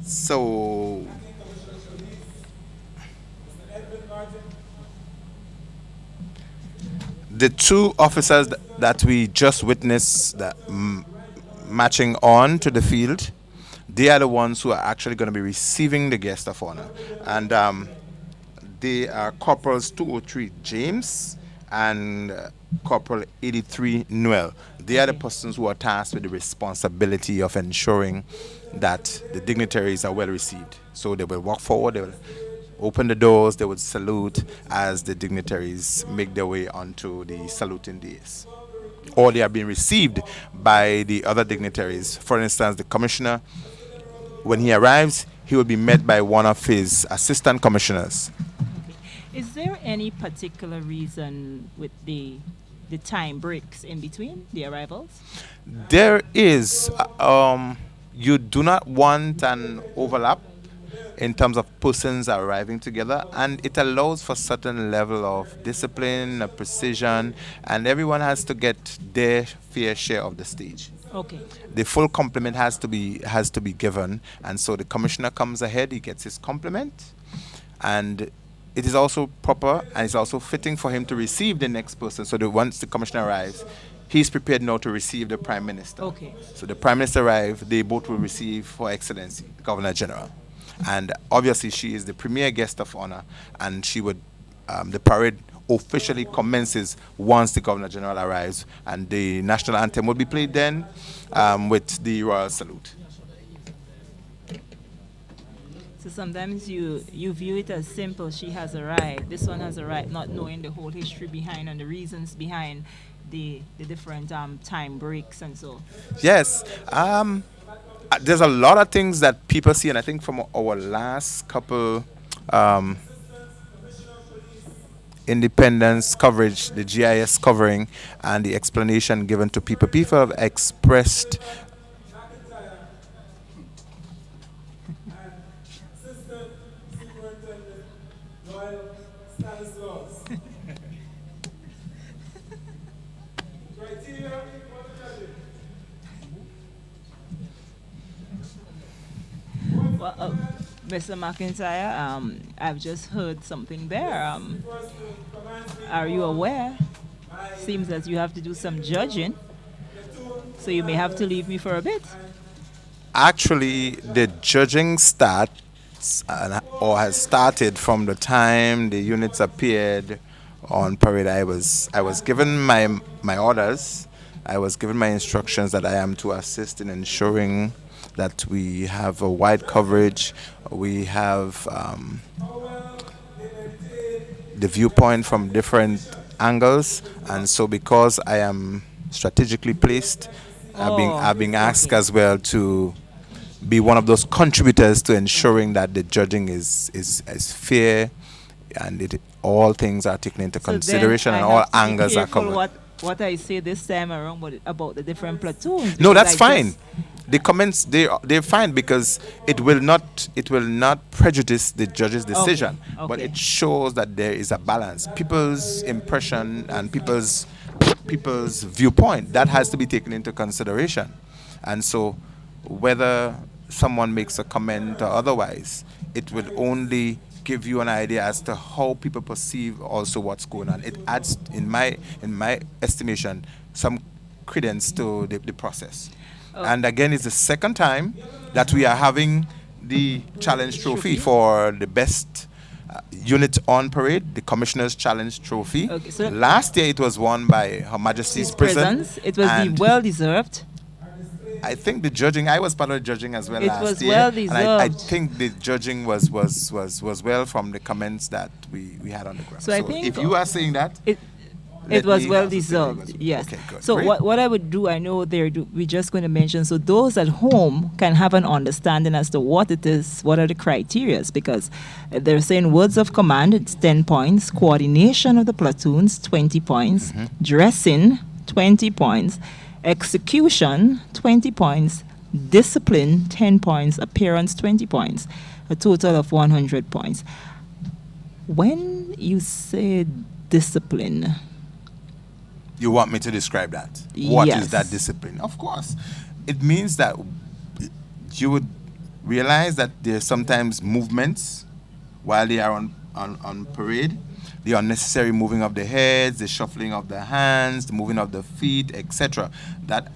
So the two officers that we just witnessed that marching on to the field, they are the ones who are actually going to be receiving the guest of honor. And they are Corporals 203 James and Corporal 83 Noel. They are the persons who are tasked with the responsibility of ensuring that the dignitaries are well received. So they will walk forward, they will open the doors, they would salute as the dignitaries make their way onto the saluting dais. Or they are being received by the other dignitaries. For instance, the commissioner, when he arrives, he will be met by one of his assistant commissioners. Okay. Is there any particular reason with the time breaks in between the arrivals? There is. You do not want an overlap in terms of persons arriving together, and it allows for certain level of discipline, precision, and everyone has to get their fair share of the stage. Okay. The full compliment has to be given, and so the commissioner comes ahead, he gets his compliment, and it is also proper and it's also fitting for him to receive the next person. So that once the commissioner arrives, he's prepared now to receive the Prime Minister. Okay. So the Prime Minister arrives, they both will receive Her Excellency, the Governor General. And obviously she is the premier guest of honor, and she would, the parade officially commences once the Governor General arrives, and the national anthem will be played then with the royal salute. So sometimes you view it as simple, she has arrived, this one has arrived, not knowing the whole history behind and the reasons behind the different time breaks and so. Yes. There's a lot of things that people see, and I think from our last couple independence coverage, the GIS covering, and the explanation given to people have expressed Well, Mr. McIntyre, I've just heard something there. Are you aware? Seems that you have to do some judging, so you may have to leave me for a bit. actually the judging starts or has started from the time the units appeared on parade. I was given my orders. I was given my instructions that I am to assist in ensuring that we have a wide coverage. We have the viewpoint from different angles, and so because I am strategically placed, I've been asked as well to be one of those contributors to ensuring that the judging is fair, and all things are taken into consideration and all angles are covered. What I say this time around about the different platoons. No, that's fine. The comments they're fine because it will not prejudice the judge's decision, but it shows that there is a balance. People's impression and people's people's viewpoint. That has to be taken into consideration. And so whether someone makes a comment or otherwise, it will only give you an idea as to how people perceive also what's going on. It adds, in my estimation, some credence to the process. And again, it's the second time that we are having the Challenge Trophy for the best unit on parade, the Commissioner's Challenge Trophy. Okay, so last year it was won by Her Majesty's Presence. It was the well-deserved. I think the judging, I was part of the judging as well last year. Well deserved. And I think the judging was well from the comments that we had on the ground. So I think if you are saying that, it was well deserved. Yes. Okay, good. So Great. what I would do, I know we're just going to mention, so those at home can have an understanding as to what it is, what are the criteria, because they're saying words of command, it's 10 points, coordination of the platoons, 20 points, dressing, 20 points, execution, 20 points, discipline, 10 points, appearance, 20 points, a total of 100 points. When you say discipline, you want me to describe that? What Yes. is that discipline? Of course. It means that you would realize that there's sometimes movements while they are on parade. The unnecessary moving of the heads, the shuffling of the hands, the moving of the feet, etc. That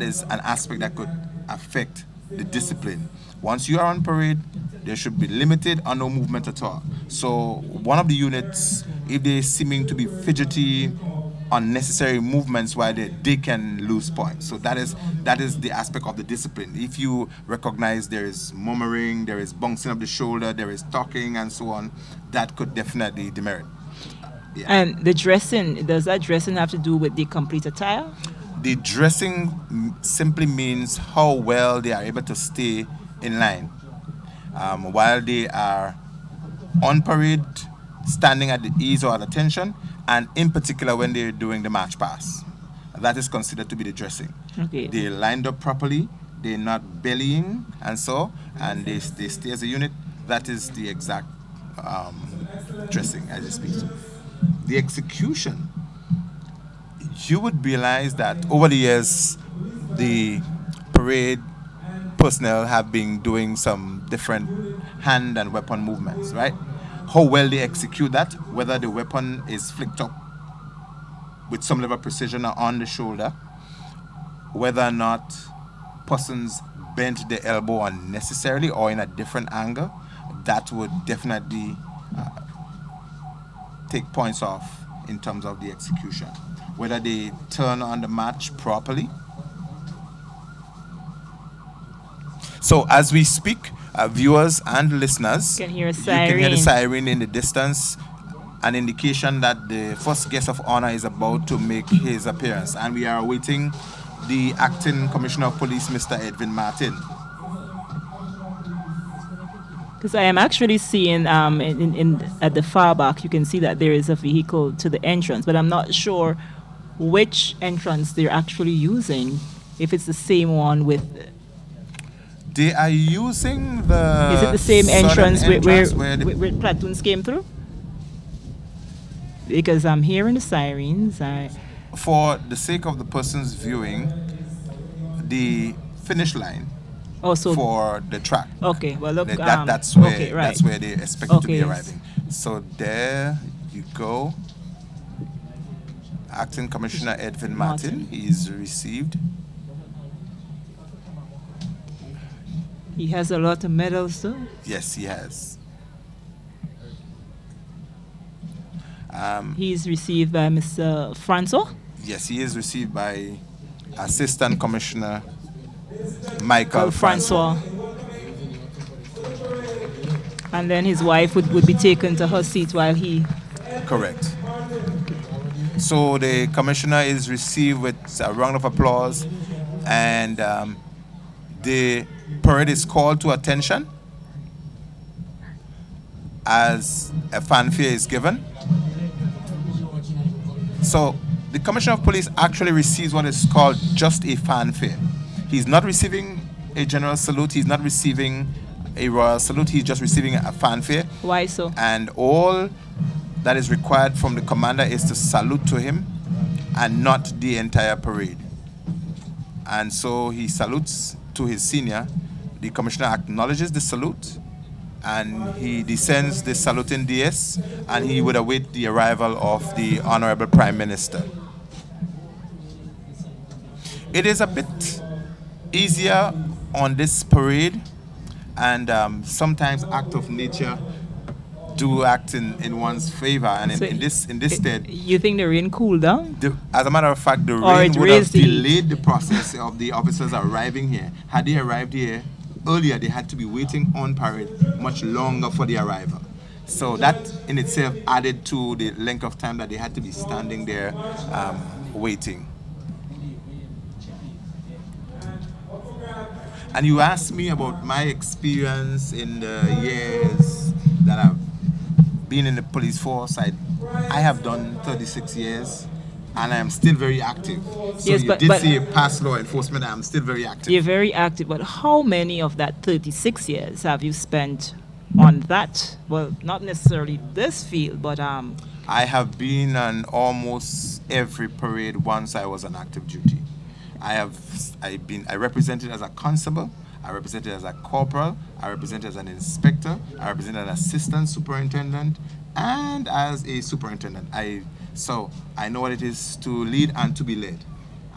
is an aspect that could affect the discipline. Once you are on parade, there should be limited or no movement at all. So one of the units, if they're seeming to be fidgety, unnecessary movements while they can lose points. So that is the aspect of the discipline. If you recognize there is murmuring, there is bouncing of the shoulder, there is talking and so on, that could definitely demerit. Yeah. and the dressing, does that dressing have to do with the complete attire? The dressing simply means how well they are able to stay in line while they are on parade, standing at the ease or at attention, and in particular when they're doing the march pass. That is considered to be the dressing. Okay. They're lined up properly, they're not bellying and they stay as a unit. That is the exact dressing as you speak. The execution, you would realize that over the years, the parade personnel have been doing some different hand and weapon movements, right? How well they execute that, whether the weapon is flicked up with some level of precision or on the shoulder, whether or not persons bent the elbow unnecessarily or in a different angle, that would definitely take points off in terms of the execution. Whether they turn on the march properly. So as we speak, viewers and listeners, You can hear a you can hear the siren. siren in the distance, an indication that the first guest of honor is about to make his appearance, and we are awaiting the acting Commissioner of Police, Mr. Edwin Martin. Because I am actually seeing at the far back, you can see that there is a vehicle to the entrance, but I'm not sure which entrance they're actually using. If it's the same one with. They are using the. Is it the same southern entrance where platoons came through? Because I'm hearing the sirens. For the sake of the person's viewing, the finish line. Also for the track. Okay, well look, that's where okay, right. that's where they expect to be Okay. arriving. So there you go. Acting Commissioner Edwin Martin, he's received. He has a lot of medals too. Yes, he has. He's received by Mr. Francois. Yes, he is received by Assistant Commissioner Michael Francois. And then his wife would be taken to her seat while he. Correct. So the commissioner is received with a round of applause, and the parade is called to attention as a fanfare is given. So the Commissioner of Police actually receives what is called just a fanfare. He's not receiving a general salute, he's not receiving a royal salute, he's just receiving a fanfare. Why so? And all that is required from the commander is to salute to him and not the entire parade. And so he salutes to his senior. The commissioner acknowledges the salute, and he descends the saluting dais, and he would await the arrival of the Honorable Prime Minister. It is a bit easier on this parade, and sometimes act of nature do act in one's favor, and So in this stead, You think the rain cooled down? as a matter of fact, the Or rain it would have raised the heat. delayed the process of the officers arriving here. Had they arrived here earlier, they had to be waiting on parade much longer for the arrival. So that in itself added to the length of time that they had to be standing there waiting. And you asked me about my experience in the years that I've been in the police force. I have done 36 years, and I am still very active. So Yes, you but- did but- see past law enforcement. I'm still very active. You're very active, but how many of that 36 years have you spent on that? Well, not necessarily this field, but I have been on almost every parade once I was on active duty. I represented as a constable, I represented as a corporal, I represented as an inspector, I represented as an assistant superintendent, and as a superintendent. So I know what it is to lead and to be led.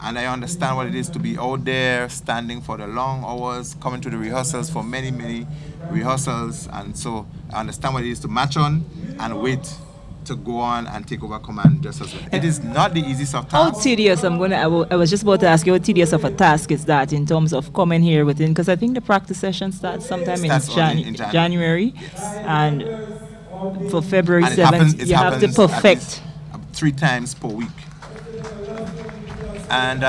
And I understand what it is to be out there, standing for the long hours, coming to the rehearsals for many, many rehearsals. And so I understand what it is to march on and wait to go on and take over command just as well. It is not the easiest of how tasks. tedious, I was just about to ask you, how tedious of a task is that in terms of coming here within, because I think the practice session starts sometime in, Starts only in January, and for February And 7th, you have to at perfect. least 3 times per week. And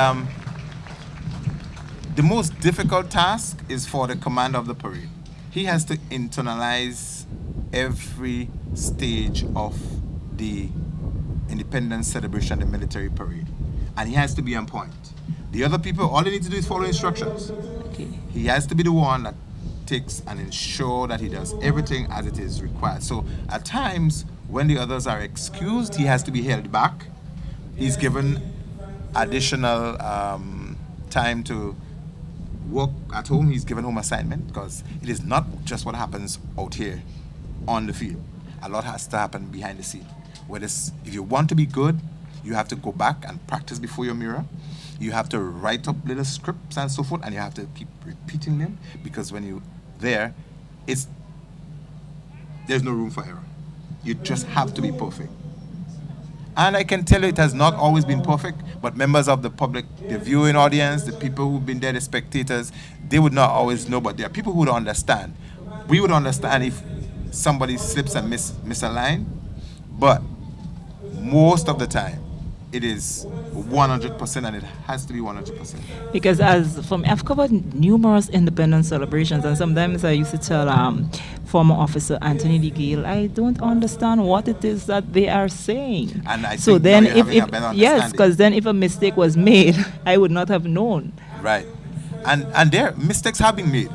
the most difficult task is for the commander of the parade. He has to internalize every stage of the independence celebration, the military parade. And he has to be on point. The other people, all they need to do is follow instructions. Okay. He has to be the one that takes and ensure that he does everything as it is required. So at times, when the others are excused, he has to be held back. He's given additional time to work at home. He's given home assignment, because it is not just what happens out here on the field. A lot has to happen behind the scene. If you want to be good, you have to go back and practice before your mirror. You have to write up little scripts and so forth, and you have to keep repeating them, because when you're there, there's no room for error. You just have to be perfect. And I can tell you it has not always been perfect, but members of the public, the viewing audience, the people who've been there, the spectators, they would not always know, but there are people who would understand. We would understand if somebody slips and miss a line, but most of the time, it is 100%, and it has to be 100%. Because I've covered numerous independence celebrations, and sometimes I used to tell former officer Anthony D. Gale, I don't understand what it is that they are saying. And I so think then, now you're having a better yes, understanding. because then if a mistake was made, I would not have known. Right. And there, mistakes have been made.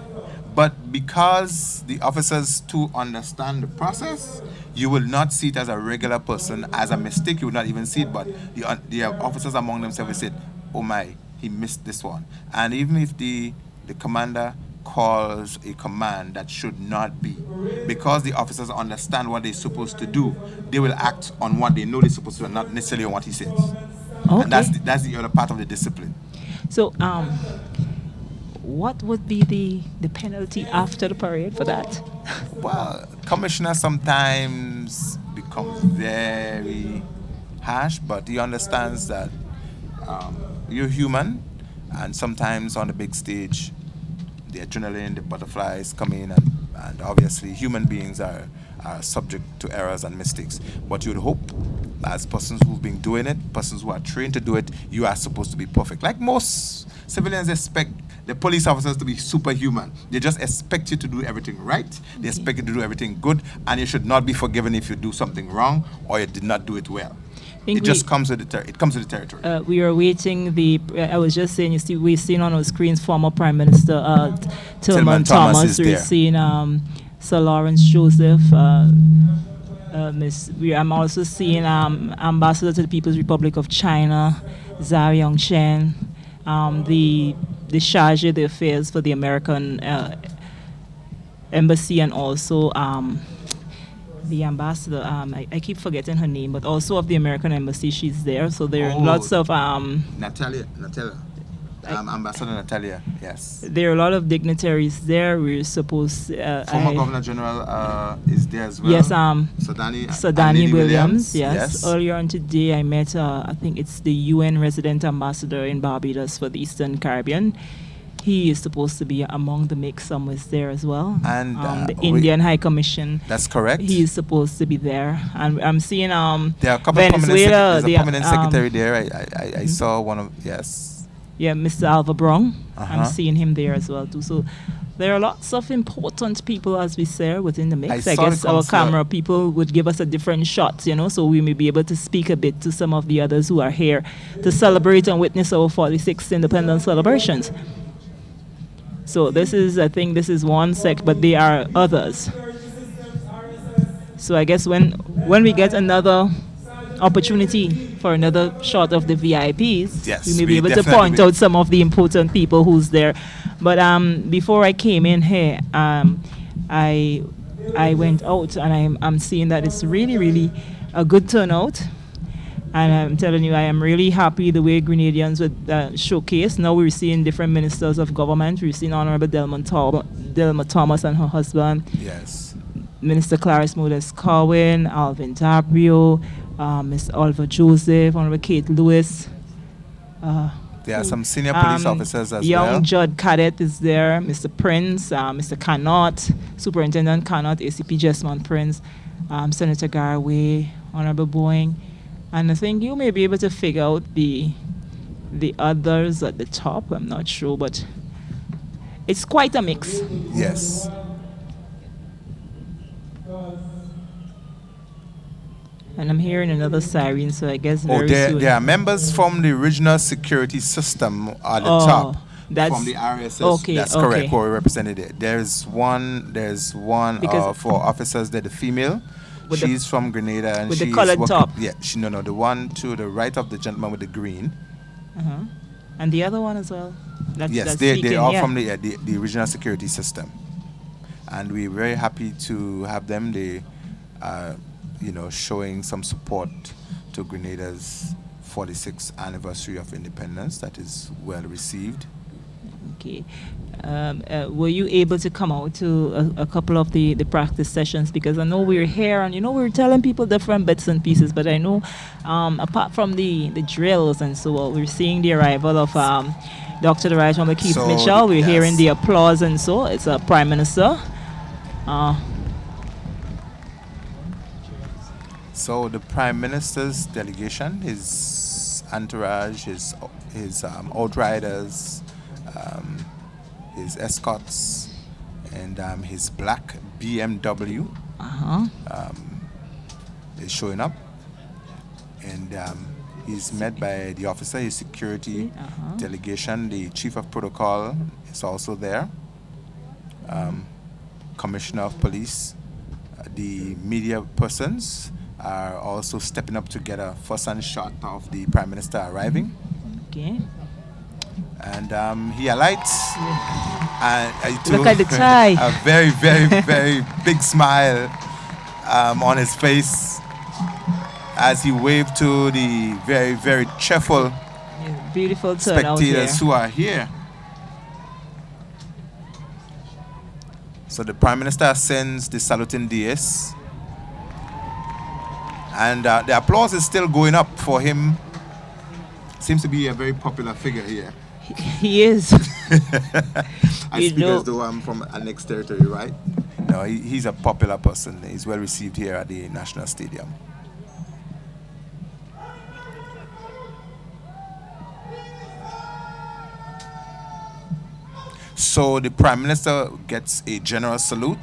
But because the officers too understand the process, you will not see it as a regular person as a mistake. You will not even see it, but the officers among themselves will say, oh my, he missed this one. And even if the commander calls a command that should not be, because the officers understand what they're supposed to do, they will act on what they know they're supposed to do, and not necessarily on what he says. Okay. And that's the other part of the discipline. So, what would be the penalty after the parade for that? Well, commissioner sometimes becomes very harsh, but he understands that you're human, and sometimes on the big stage, the adrenaline, the butterflies come in, and obviously human beings are subject to errors and mistakes. But you'd hope, as persons who've been doing it, persons who are trained to do it, you are supposed to be perfect. Like most civilians expect the police officers to be superhuman. They just expect you to do everything right. They expect you to do everything good, and you should not be forgiven if you do something wrong or you did not do it well. It just comes with the territory. We are waiting I was just saying, you see, we've seen on our screens former Prime Minister Tillman Thomas. We've seen Sir Lawrence Joseph, I'm also seeing Ambassador to the People's Republic of China, Zhao Yongchen, the charge d'affaires for the American embassy, and also the ambassador. I keep forgetting her name, but also of the American embassy, she's there. So there are lots of Natalia. Ambassador Natalia, yes. There are a lot of dignitaries there. We're supposed former Governor General is there as well. Yes, Sodani Williams. Yes. Earlier on today, I met I think it's the UN resident ambassador in Barbados for the Eastern Caribbean. He is supposed to be among the mix. Somewhere there as well. And the Indian High Commission. That's correct. He is supposed to be there. And I'm seeing there are a couple Venezuela. There's a permanent secretary there. I saw one of Yeah, Mr. Alva Brown. Uh-huh. I'm seeing him there as well too. So there are lots of important people, as we say, within the mix. I guess our camera people would give us a different shot, so we may be able to speak a bit to some of the others who are here to celebrate and witness our 46th independence celebrations. So I think this is one sect, but there are others. So I guess when we get another opportunity for another shot of the VIPs, we may be able to point out some of the important people who's there. But before I came in here, I went out and I'm seeing that it's really, really a good turnout. And I'm telling you, I am really happy the way Grenadians would showcase. Now we're seeing different ministers of government. We're seeing Honorable Delma Thomas and her husband. Yes. Minister Clarice Modes Corwin, Alvin Dabrio, Ms. Oliver Joseph, Honorable Kate Lewis. There are some senior police officers as well. Young Judd Cadet is there, Mr. Prince, Mr. Cannot, Superintendent Cannot, ACP Jesmond Prince, Senator Garway, Honorable Boeing. And I think you may be able to figure out the others at the top. I'm not sure, but it's quite a mix. Yes. And I'm hearing another siren, so I guess very soon. There are members from the regional security system at the top. That's from the RSS. Okay, that's correct. Who are represented there. There's one for officers there, the female. She's from Grenada and with she's the colored top. Yeah, the one to the right of the gentleman with the green. And the other one as well. They are from the regional security system, and we're very happy to have them. They are, showing some support to Grenada's 46th anniversary of independence. That is well received. Okay. Were you able to come out to a couple of the practice sessions? Because I know we're here and, we're telling people different bits and pieces, but I know apart from the drills and so on, we're seeing the arrival of Dr. the Right Honorable Keith Mitchell. We're hearing the applause and so. It's a Prime Minister. So the Prime Minister's delegation, his entourage, his outriders, his escorts, and his black BMW is showing up, and he's met by the officer, his security delegation. The chief of protocol is also there, commissioner of police. The media persons are also stepping up to get a first-hand shot of the Prime Minister arriving. Okay. And he alights. And look at the tie. A very, very, very big smile on his face as he waved to the very, very cheerful beautiful spectators who are here. So the Prime Minister sends the saluting DS. And the applause is still going up for him. Seems to be a very popular figure here. He is. I speak as though I'm from a next territory, right? No, he's a popular person. He's well received here at the National Stadium. So the Prime Minister gets a general salute.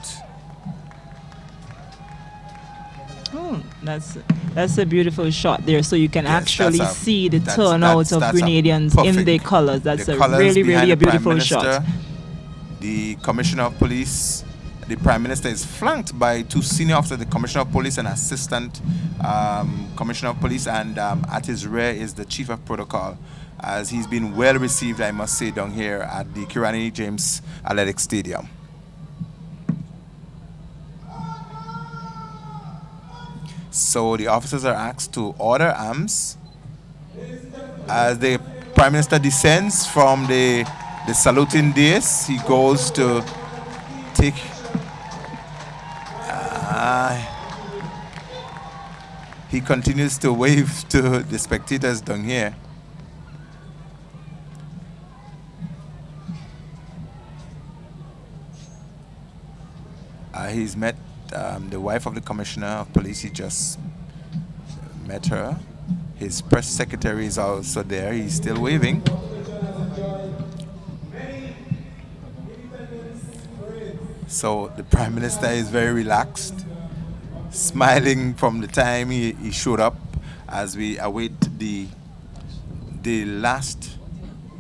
That's a beautiful shot there, so you can actually see the turnout of Grenadians in their colors. That's a really, really a beautiful shot. The Commissioner of Police, the Prime Minister is flanked by 2 senior officers, the Commissioner of Police and Assistant Commissioner of Police, and at his rear is the Chief of Protocol, as he's been well received, I must say, down here at the Kirani James Athletic Stadium. So the officers are asked to order arms as the Prime Minister descends from the saluting dais. He goes to take he continues to wave to the spectators down here. He's met the wife of the Commissioner of Police. He just met her. His press secretary is also there. He's still waving. So the Prime Minister is very relaxed, smiling from the time he showed up, as we await the last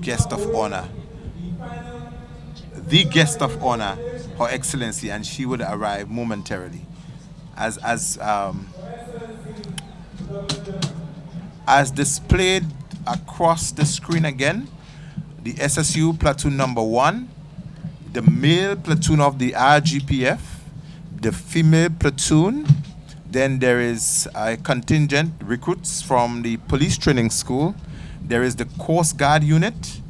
guest of honor. The guest of honor, Her Excellency, and she would arrive momentarily. As displayed across the screen again, the SSU platoon number 1, the male platoon of the RGPF, the female platoon, then there is a contingent recruits from the police training school, there is the Coast Guard unit,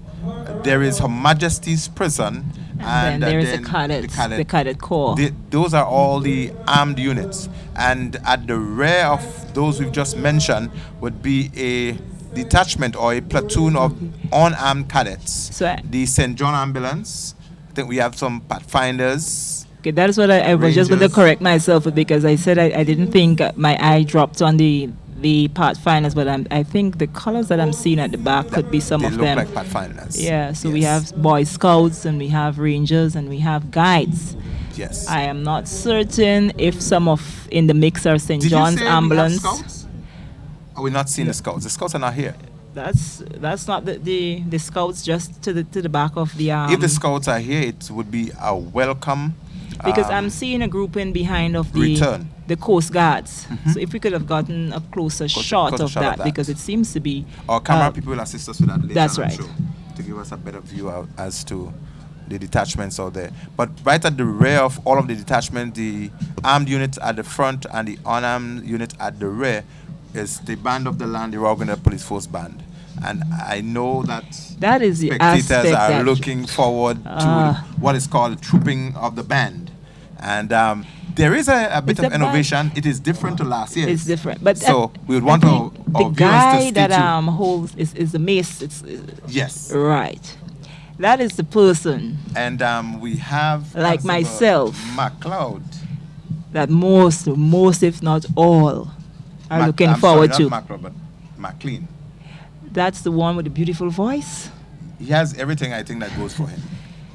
there is Her Majesty's prison, and then there is the cadet corps. Those are all the armed units. And at the rear of those we've just mentioned would be a detachment or a platoon of unarmed cadets. So the St. John ambulance. I think we have some pathfinders. Okay, that's what I was just going to correct myself because I said I didn't think my eye dropped on the pathfinders, but I think the colors that I'm seeing at the back could be some of them. They look like pathfinders. Yeah, so we have Boy Scouts and we have Rangers and we have guides. Yes. I am not certain if some of in the mix are St. John's ambulance. Scouts? Are we not seeing the Scouts? The Scouts are not here. That's not the Scouts, just to the back of the if the Scouts are here, it would be a welcome. Because I'm seeing a group in behind of the Coast Guards. Mm-hmm. So if we could have gotten a closer shot of that, because it seems to be. Our camera people will assist us with that later. That's right. Show, to give us a better view as to the detachments out there. But right at the rear of all of the detachments, the armed units at the front and the unarmed unit at the rear is the Band of the Land, the Royal Grenada Police Force Band. And I know that is the spectators are looking forward to what is called trooping of the band. And there is a bit of innovation. It is different to last year. It's different. But so we would want our viewers to stay tuned. The guy that holds is the mace. Yes. Right. That is the person. And we have like myself, MacLeod, that most if not all are looking forward to. Not MacLeod, but MacLean. That's the one with the beautiful voice. He has everything I think that goes for him.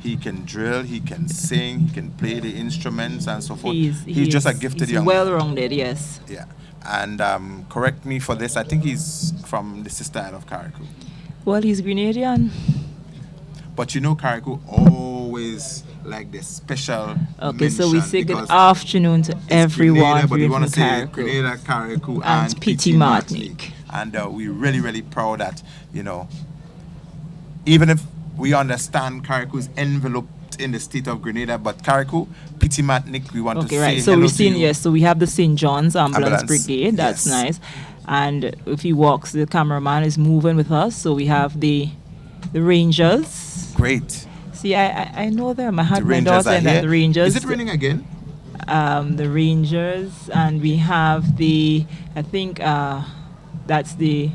He can drill, he can sing, he can play the instruments and so forth. He's just a gifted young man. Well-rounded, yes. Yeah. And correct me for this, I think he's from the sister isle of Carriacou. Well, he's Grenadian. But you know Carriacou always like this special Okay, so we say good afternoon to everyone. Grenada, but we want to say Grenada, Carriacou, and Petit Martinique. And we're really, really proud that, even if we understand Carriacou's enveloped in the state of Grenada, but Carriacou, Petit Martinique, we want to say right. So we've seen, so we have the St. John's Ambulance Brigade. That's nice. And if he walks, the cameraman is moving with us. So we have the Rangers. Great. See, I know them. I had my daughter in the Rangers. Is it raining again? The Rangers, and we have that's the.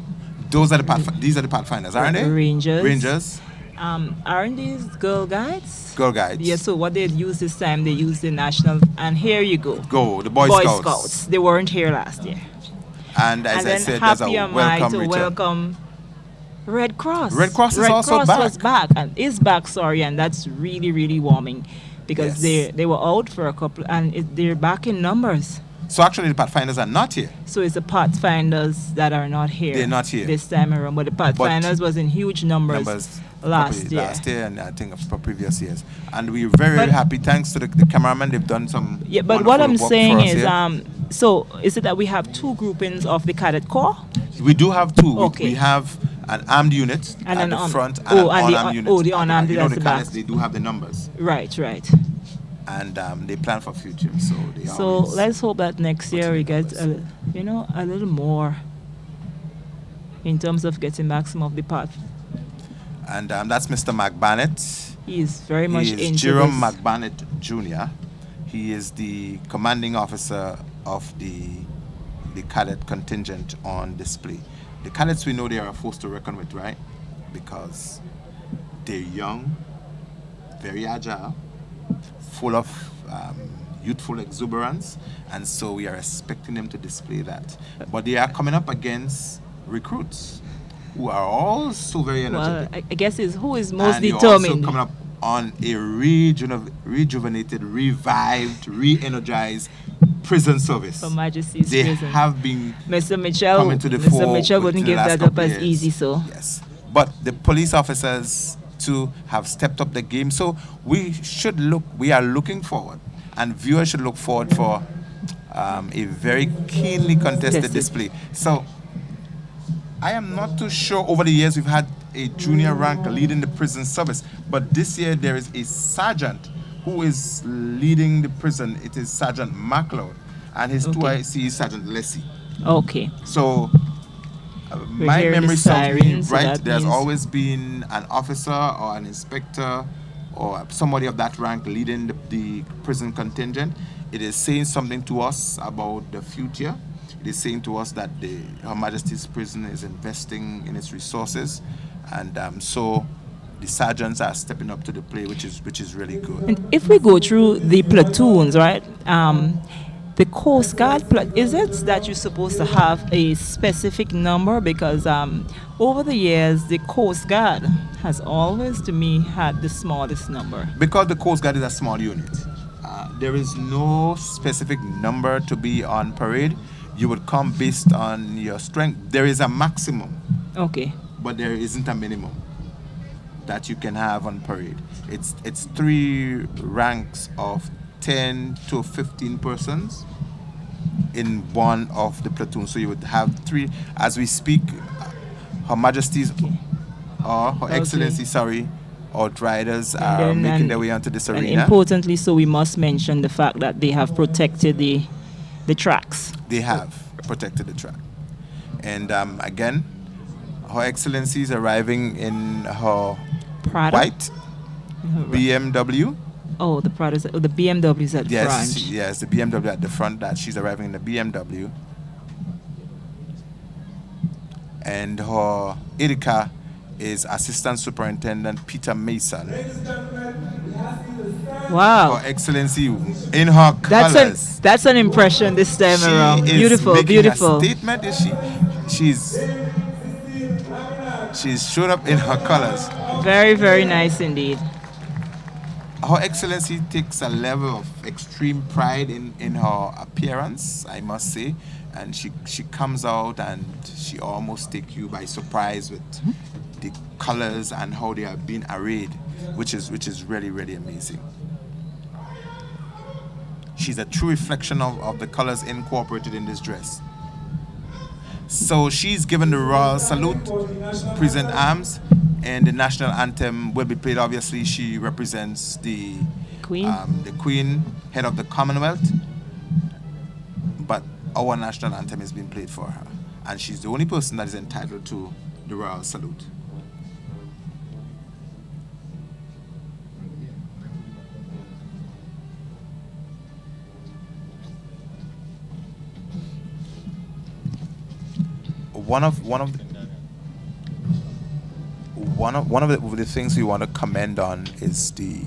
These are the pathfinders, aren't they? Rangers. Aren't these Girl Guides? Girl Guides. Yeah, so what they used this time, they used the national, and here you go. The Boy Scouts. They weren't here last year. And as I said, there's a welcome return. Welcome Red Cross. Red Cross is also back. Red Cross was back, and is back, and that's really, really warming, because they were out for a couple, and they're back in numbers. So actually, the Pathfinders are not here. So it's the Pathfinders that are not here. They're not here this time around, but the Pathfinders was in huge numbers last year, and I think for previous years. And we're very, very happy. Thanks to the cameraman, they've done some. Yeah, but what I'm saying is, so is it that we have two groupings of the Cadet Corps? We do have two. Okay. We have an armed unit and at the front, and an unarmed unit. Oh, the unarmed unit at the back. Cadets, they do have the numbers. Right. And they plan for future, so let's hope that next year we get a little more in terms of getting back some of the path. And that's Mr. McBannett. He is very much into Jerome this. McBannett Jr. He is the commanding officer of the cadet contingent on display. The cadets, we know they are a force to reckon with, right? Because they're young, very agile, full of youthful exuberance, and so we are expecting them to display that. But they are coming up against recruits who are also very energetic. Well, I guess is who is most and determined. They're also coming up on a rejuvenated, revived, re-energized prison service. For Majesty's they prison. Have been Mr. Mitchell, coming to the Mr. fore Mitchell wouldn't give that up as easy, so. Yes. But the police officers too have stepped up the game. So we are looking forward, and viewers should look forward for a very keenly contested display. So I am not too sure. Over the years, we've had a junior rank leading the prison service, but this year there is a sergeant who is leading the prison. It is Sergeant MacLeod, and his 2IC is Sergeant Leslie. Okay. So my memory serves me right. There's always been an officer or an inspector or somebody of that rank leading the prison contingent. It is saying something to us about the future. It is saying to us that Her Majesty's prison is investing in its resources, and so the sergeants are stepping up to the plate, which is really good. And if we go through the platoons, right? The Coast Guard, is it that you're supposed to have a specific number? Because over the years, the Coast Guard has always, to me, had the smallest number. Because the Coast Guard is a small unit, there is no specific number to be on parade. You would come based on your strength. There is a maximum. Okay. But there isn't a minimum that you can have on parade. It's 3 ranks of 10 to 15 persons in one of the platoons. So you would have 3. As we speak, Her Majesty's or Her Excellency, outriders are making their way onto this arena. And importantly, so we must mention the fact that they have protected the tracks. They have protected the track. And again, Her Excellency is arriving in her Prada? white BMW. Oh, the Prada, the BMW's at the front. Yes, the BMW at the front. That she's arriving in the BMW. And her aide-de-camp is Assistant Superintendent Peter Mason. Wow. Her Excellency in her colors. That's an impression this time around. Beautiful. A statement. She's showed up in her colors. Very, very nice indeed. Her Excellency takes a level of extreme pride in her appearance, I must say, and she comes out and she almost takes you by surprise with the colors and how they are being arrayed, which is really, really amazing. She's a true reflection of the colors incorporated in this dress. So she's given the royal salute, present arms, and the national anthem will be played. Obviously, she represents the Queen, head of the Commonwealth. But our national anthem is being played for her, and she's the only person that is entitled to the royal salute. One of the things we want to commend on is the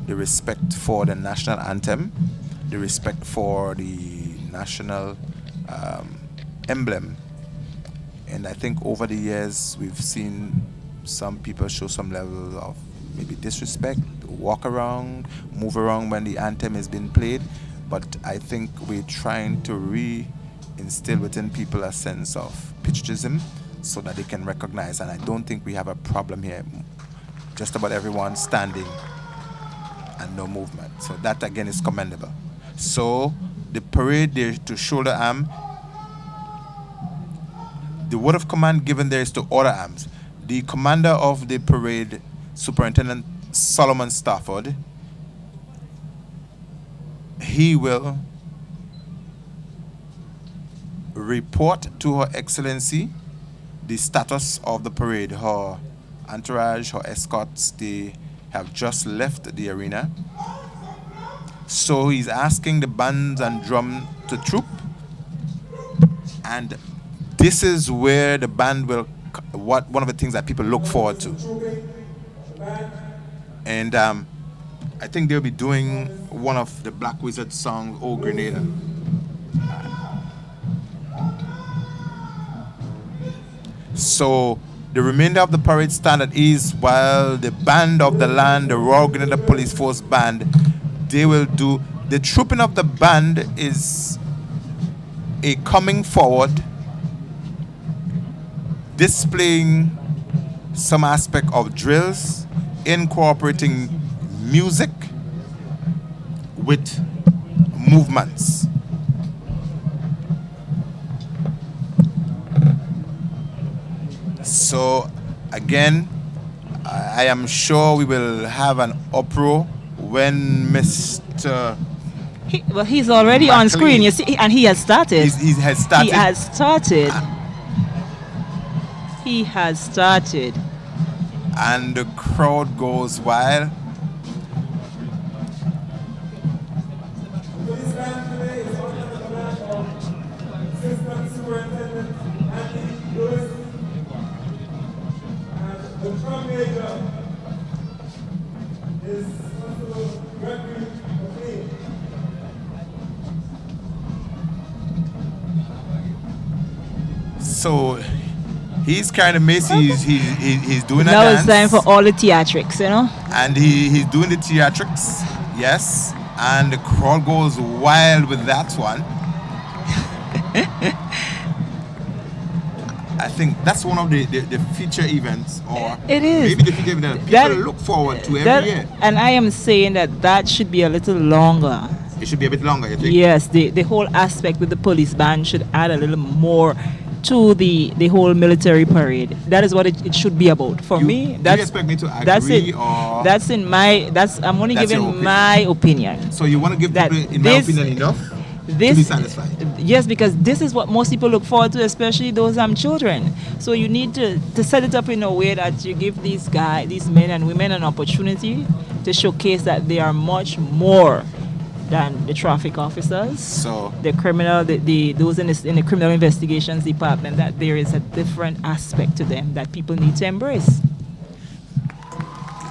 respect for the national anthem, the respect for the national emblem. And I think over the years we've seen some people show some level of maybe disrespect, walk around, move around when the anthem is being played. but I think we're trying to instill within people a sense of patriotism so that they can recognize, and I don't think we have a problem here. Just about everyone standing and no movement. So that again is commendable. So the parade there to shoulder arm, the word of command given there is to order arms. The commander of the parade, Superintendent Solomon Stafford, he will report to Her Excellency the status of the parade. Her entourage, her escorts, they have just left the arena. So he's asking the bands and drum to troop. And this is where the band will, one of the things that people look forward to. And I think they'll be doing one of the Black Wizard songs, Oh Grenada. So the remainder of the parade stand at ease while the band of the land, the Royal Grenada Police Force Band, they will do, the trooping of the band is a coming forward, displaying some aspect of drills, incorporating music with movements. So again, I am sure we will have an uproar when Mr. He's already on screen, you see, and he has started. He has started. He has started. He has started. And the crowd goes wild. So he's kind of messy. He's doing a now dance. Now it's time for all the theatrics, you know. And he's doing the theatrics, yes. And the crowd goes wild with that one. I think that's one of the feature events, or it is. Maybe the feature event that people look forward to every year. And I am saying that should be a little longer. It should be a bit longer, you think? Yes, the whole aspect with the police band should add a little more to the whole military parade. That is what it should be about. For me, do you expect me to agree, that's it. Or I'm only giving my opinion. So you want to give people, in my opinion, enough to be satisfied? Yes, because this is what most people look forward to, especially those children. So you need to set it up in a way that you give these men and women an opportunity to showcase that they are much more than the traffic officers, so the criminal, those in the criminal investigations department, that there is a different aspect to them that people need to embrace.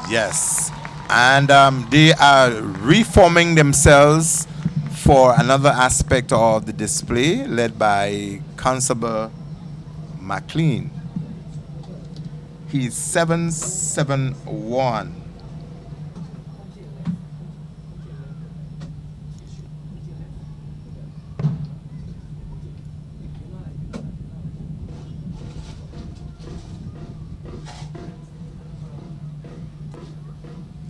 Yes, and they are reforming themselves for another aspect of the display, led by Constable McLean. He's 771.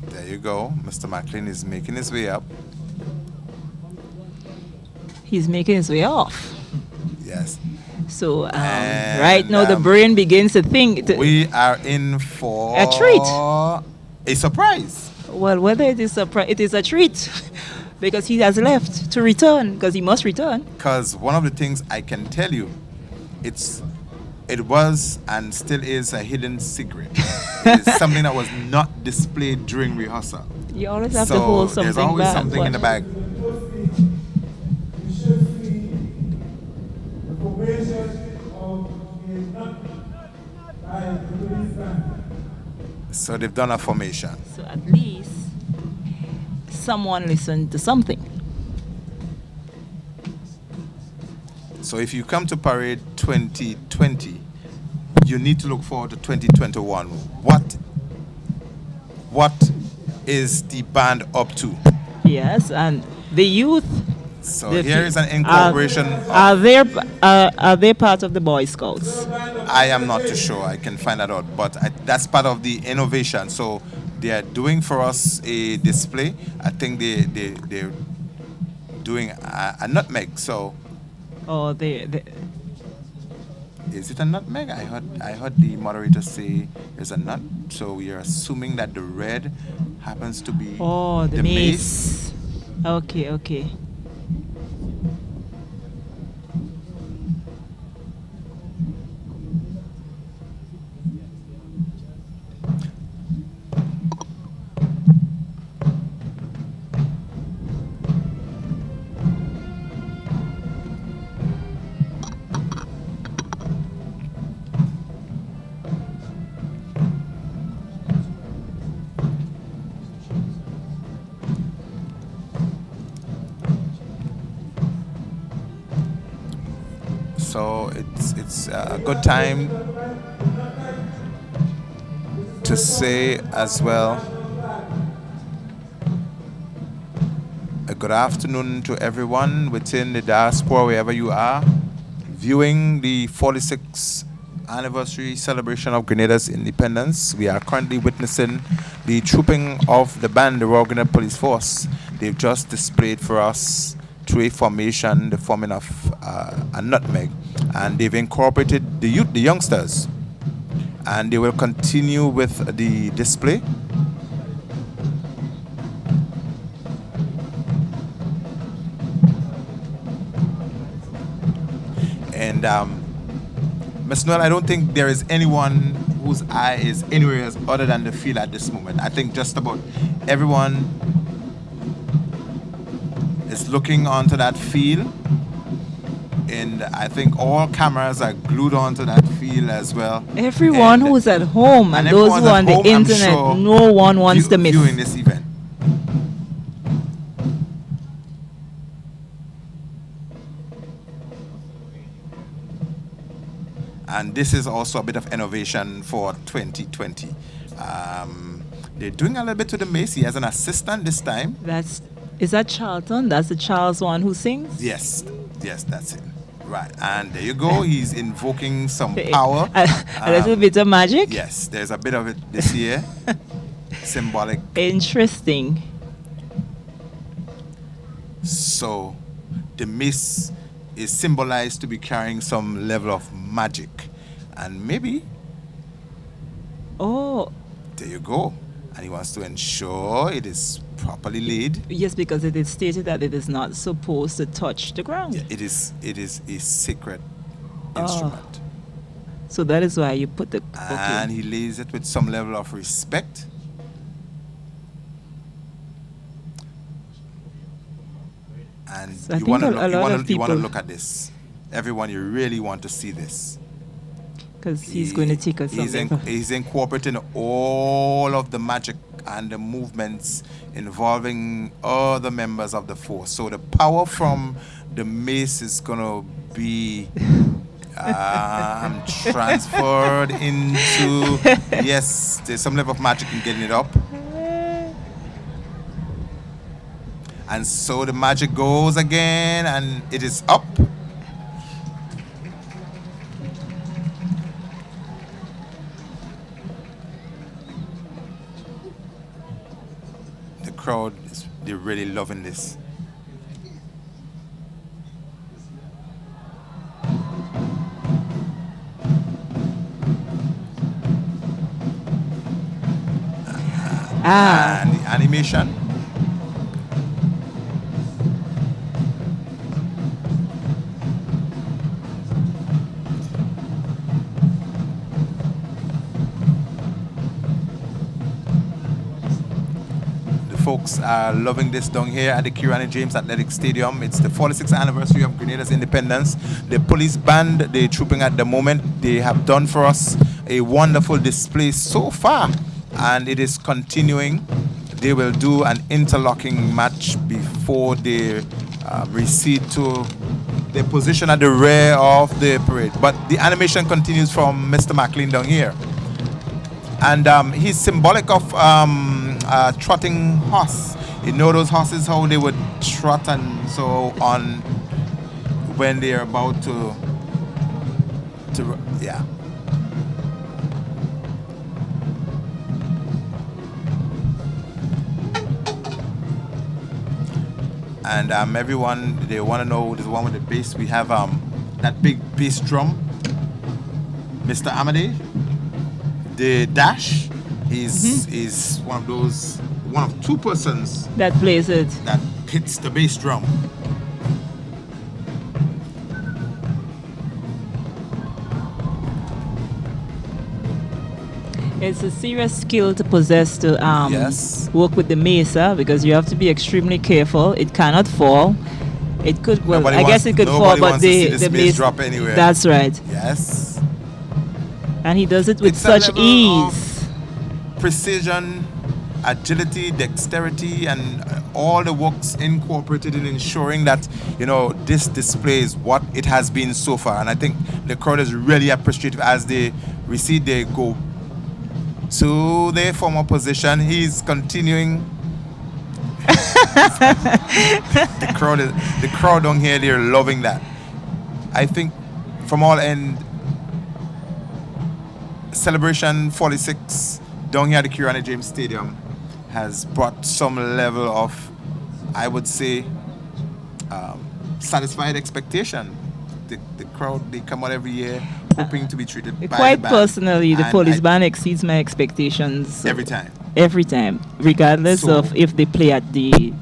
There you go. Mr. McLean is making his way up. He's making his way off. Yes. So right now the brain begins to think. We are in for a treat. A surprise. Well, whether it is a treat because he has left to return, because he must return. Because one of the things I can tell you, it was and still is a hidden secret. It is something that was not displayed during rehearsal. You always have to hold something back. There's always something in the bag. So they've done a formation. So at least someone listened to something. So if you come to Parade 2020, you need to look forward to 2021. What is the band up to? Yes, and the youth So The here fe- is an incorporation. Are they part of the Boy Scouts? I am not too sure. I can find that out, but that's part of the innovation. So they are doing for us a display. I think they're doing a nutmeg. So Or they is it a nutmeg? I heard the moderator say there's a nut. So we are assuming that the red happens to be the mace. Okay. So it's a good time to say as well a good afternoon to everyone within the diaspora, wherever you are, viewing the 46th anniversary celebration of Grenada's independence. We are currently witnessing the trooping of the band, the Royal Grenada Police Force. They've just displayed for us through a formation, the forming of a nutmeg, and they've incorporated the youth, the youngsters, and they will continue with the display. And Ms. Noel, I don't think there is anyone whose eye is anywhere else other than the field at this moment. I think just about everyone is looking onto that field, and I think all cameras are glued onto that field as well. Everyone who's at home and those who are on the internet, sure, no one wants to miss viewing this event. And this is also a bit of innovation for 2020. They're doing a little bit to the Macy as an assistant this time. Is that Charlton? That's the Charles one who sings? Yes, that's it. Right, and there you go. He's invoking some power. A little bit of magic? Yes, there's a bit of it this year. Symbolic. Interesting. So the mace is symbolized to be carrying some level of magic. And maybe... Oh. There you go. And he wants to ensure it is properly laid. Yes, because it is stated that it is not supposed to touch the ground. Yeah, it is a sacred instrument. So that is why you put the... And he lays it with some level of respect. And So you want to look at this. Everyone, you really want to see this. Because he's going to take us He's incorporating all of the magic and the movements involving other members of the force. So the power from the mace is going to be transferred into... Yes, there's some level of magic in getting it up. And so the magic goes again, and it is up. The crowd, they're really loving this. And the animation. Folks are loving this down here at the Kirani James Athletic Stadium. It's the 46th anniversary of Grenada's independence. The police band, they're trooping at the moment. They have done for us a wonderful display so far, and it is continuing. They will do an interlocking match before they recede to their position at the rear of the parade. But the animation continues from Mr. McLean down here. And he's symbolic of a trotting horse. You know those horses, how they would trot and so on when they're about to yeah. And everyone, they want to know the one with the bass. We have that big bass drum, Mr. Amade. The dash is one of two persons that plays it, that hits the bass drum. It's a serious skill to possess to work with the mesa, because you have to be extremely careful. It cannot fall. It could, well, I guess it could fall, but the mace drop anywhere. That's right. Yes. And he does it with such ease. Precision, agility, dexterity, and all the works incorporated in ensuring that, you know, this displays what it has been so far. And I think the crowd is really appreciative as they recede, they go to their former position. He's continuing. the crowd down here, they're loving that. I think from all end, Celebration 46 down here at the Kirani James Stadium has brought some level of, I would say, satisfied expectation. The crowd, they come out every year hoping to be treated by quite the band. Personally, the police band exceeds my expectations every time. Every time, regardless of if they play at the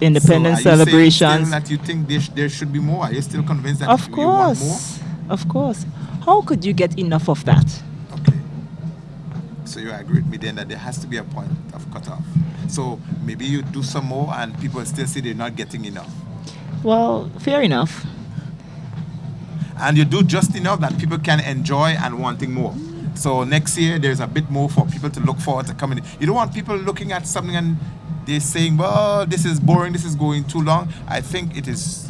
independent so are celebrations. You that you think there should be more? Are you still convinced that of you want more? Of course. How could you get enough of that? Okay. So you agree with me then that there has to be a point of cutoff. So maybe you do some more and people still say they're not getting enough. Well, fair enough. And you do just enough that people can enjoy and wanting more. So next year there's a bit more for people to look forward to coming. You don't want people looking at something and they're saying, well, this is boring, this is going too long. I think it is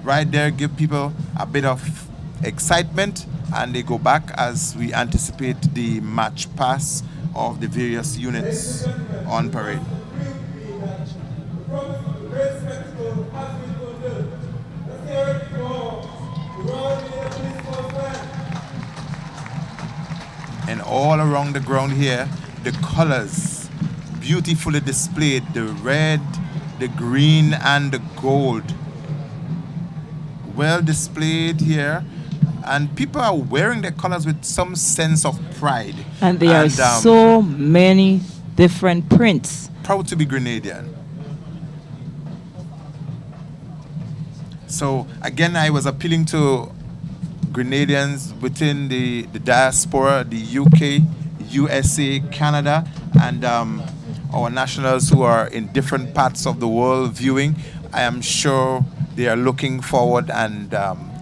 right there, give people a bit of excitement, and they go back as we anticipate the match pass of the various units on parade. And all around the ground here, the colors beautifully displayed, the red, the green, and the gold. Well displayed here. And people are wearing their colors with some sense of pride. And there are so many different prints. Proud to be Grenadian. So again, I was appealing to Grenadians within the diaspora, the UK, USA, Canada, and our nationals who are in different parts of the world viewing. I am sure they are looking forward and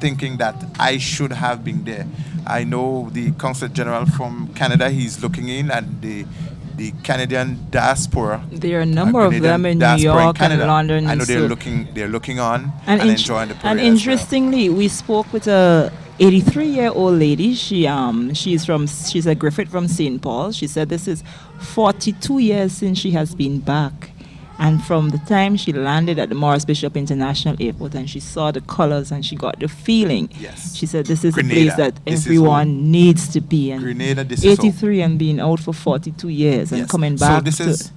thinking that I should have been there. I know the Consul General from Canada, he's looking in, and the Canadian diaspora. There are a number of them in New York and London. I know they're looking on and enjoying the parade. And interestingly, we spoke with a 83-year-old lady. She's a Griffith from St. Paul. She said this is 42 years since she has been back. And from the time she landed at the Morris Bishop International Airport and she saw the colors and she got the feeling, she said this is Grenada. a place that everyone needs to be. And Grenada, this 83 and being out for 42 years and coming back. So this is,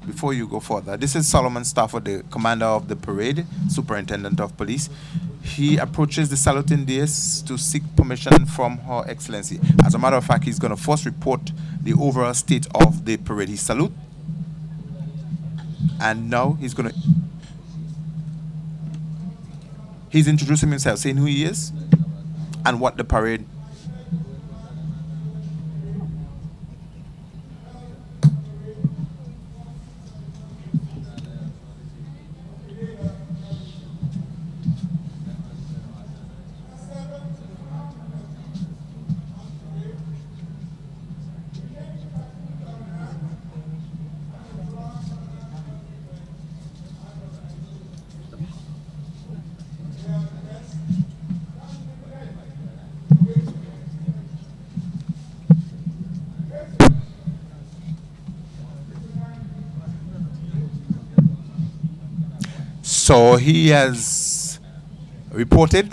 before you go further, this is Solomon Stafford, the commander of the parade, superintendent of police. He approaches the saluting dais to seek permission from Her Excellency. As a matter of fact, he's going to first report the overall state of the parade. He salutes. And now he's introducing himself, saying who he is and what the parade. So he has reported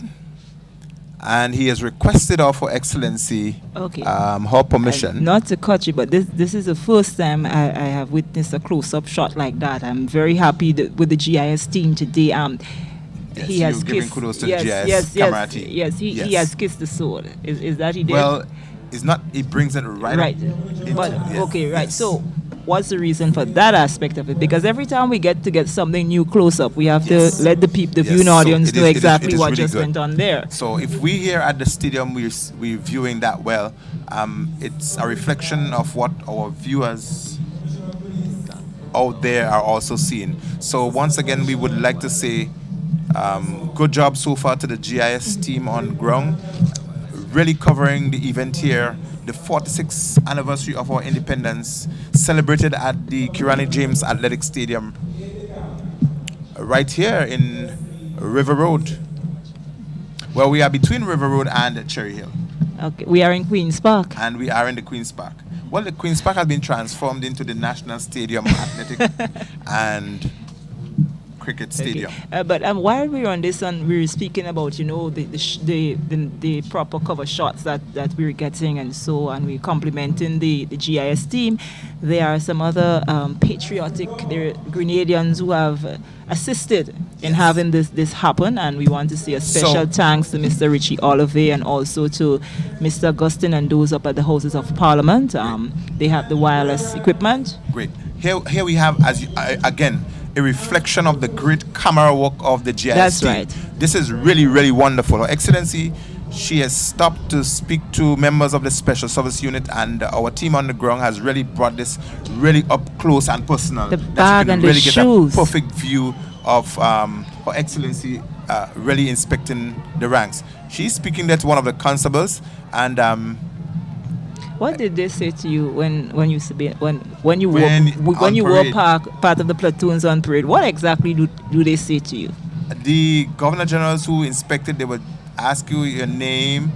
and he has requested of Her Excellency her permission. Not to cut you, but this is the first time I have witnessed a close-up shot like that. I'm very happy with the GIS team today. Yes, he has giving kissed. kudos to the GIS camera team. Yes, he has kissed the sword. Is that he did? Well, it's not. He brings it right. But okay, right. So, what's the reason for that aspect of it? Because every time we get something new close up, we have to let the viewing audience know exactly what just went on there. So, if we here at the stadium we're viewing that well, it's a reflection of what our viewers out there are also seeing. So, once again, we would like to say, good job so far to the GIS team on ground. Really covering the event here, the 46th anniversary of our independence, celebrated at the Kirani James Athletic Stadium, right here in River Road. Well, we are between River Road and Cherry Hill. Okay, we are in Queen's Park. And we are in the Queen's Park. Well, the Queen's Park has been transformed into the National Stadium Athletic and Cricket Stadium. Okay. But while we were on this, and we were speaking about the proper cover shots that we were getting, and so, and we're complimenting the GIS team. There are some other patriotic Grenadians who have assisted in having this happen, and we want to say a special thanks to Mr. Richie Oliver and also to Mr. Augustine and those up at the Houses of Parliament. They have the wireless equipment. Great. Here we have, again, a reflection of the great camera work of the GIS That's team. right. This is really, really wonderful. Her Excellency, she has stopped to speak to members of the Special Service Unit, and our team on the ground has really brought this really up close and personal. The bag and really the get shoes. a perfect view of Her Excellency really inspecting the ranks. She's speaking there to one of the constables, and what did they say to you when you were part of the platoons on parade? What exactly do they say to you? The Governor Generals who inspected, they would ask you your name,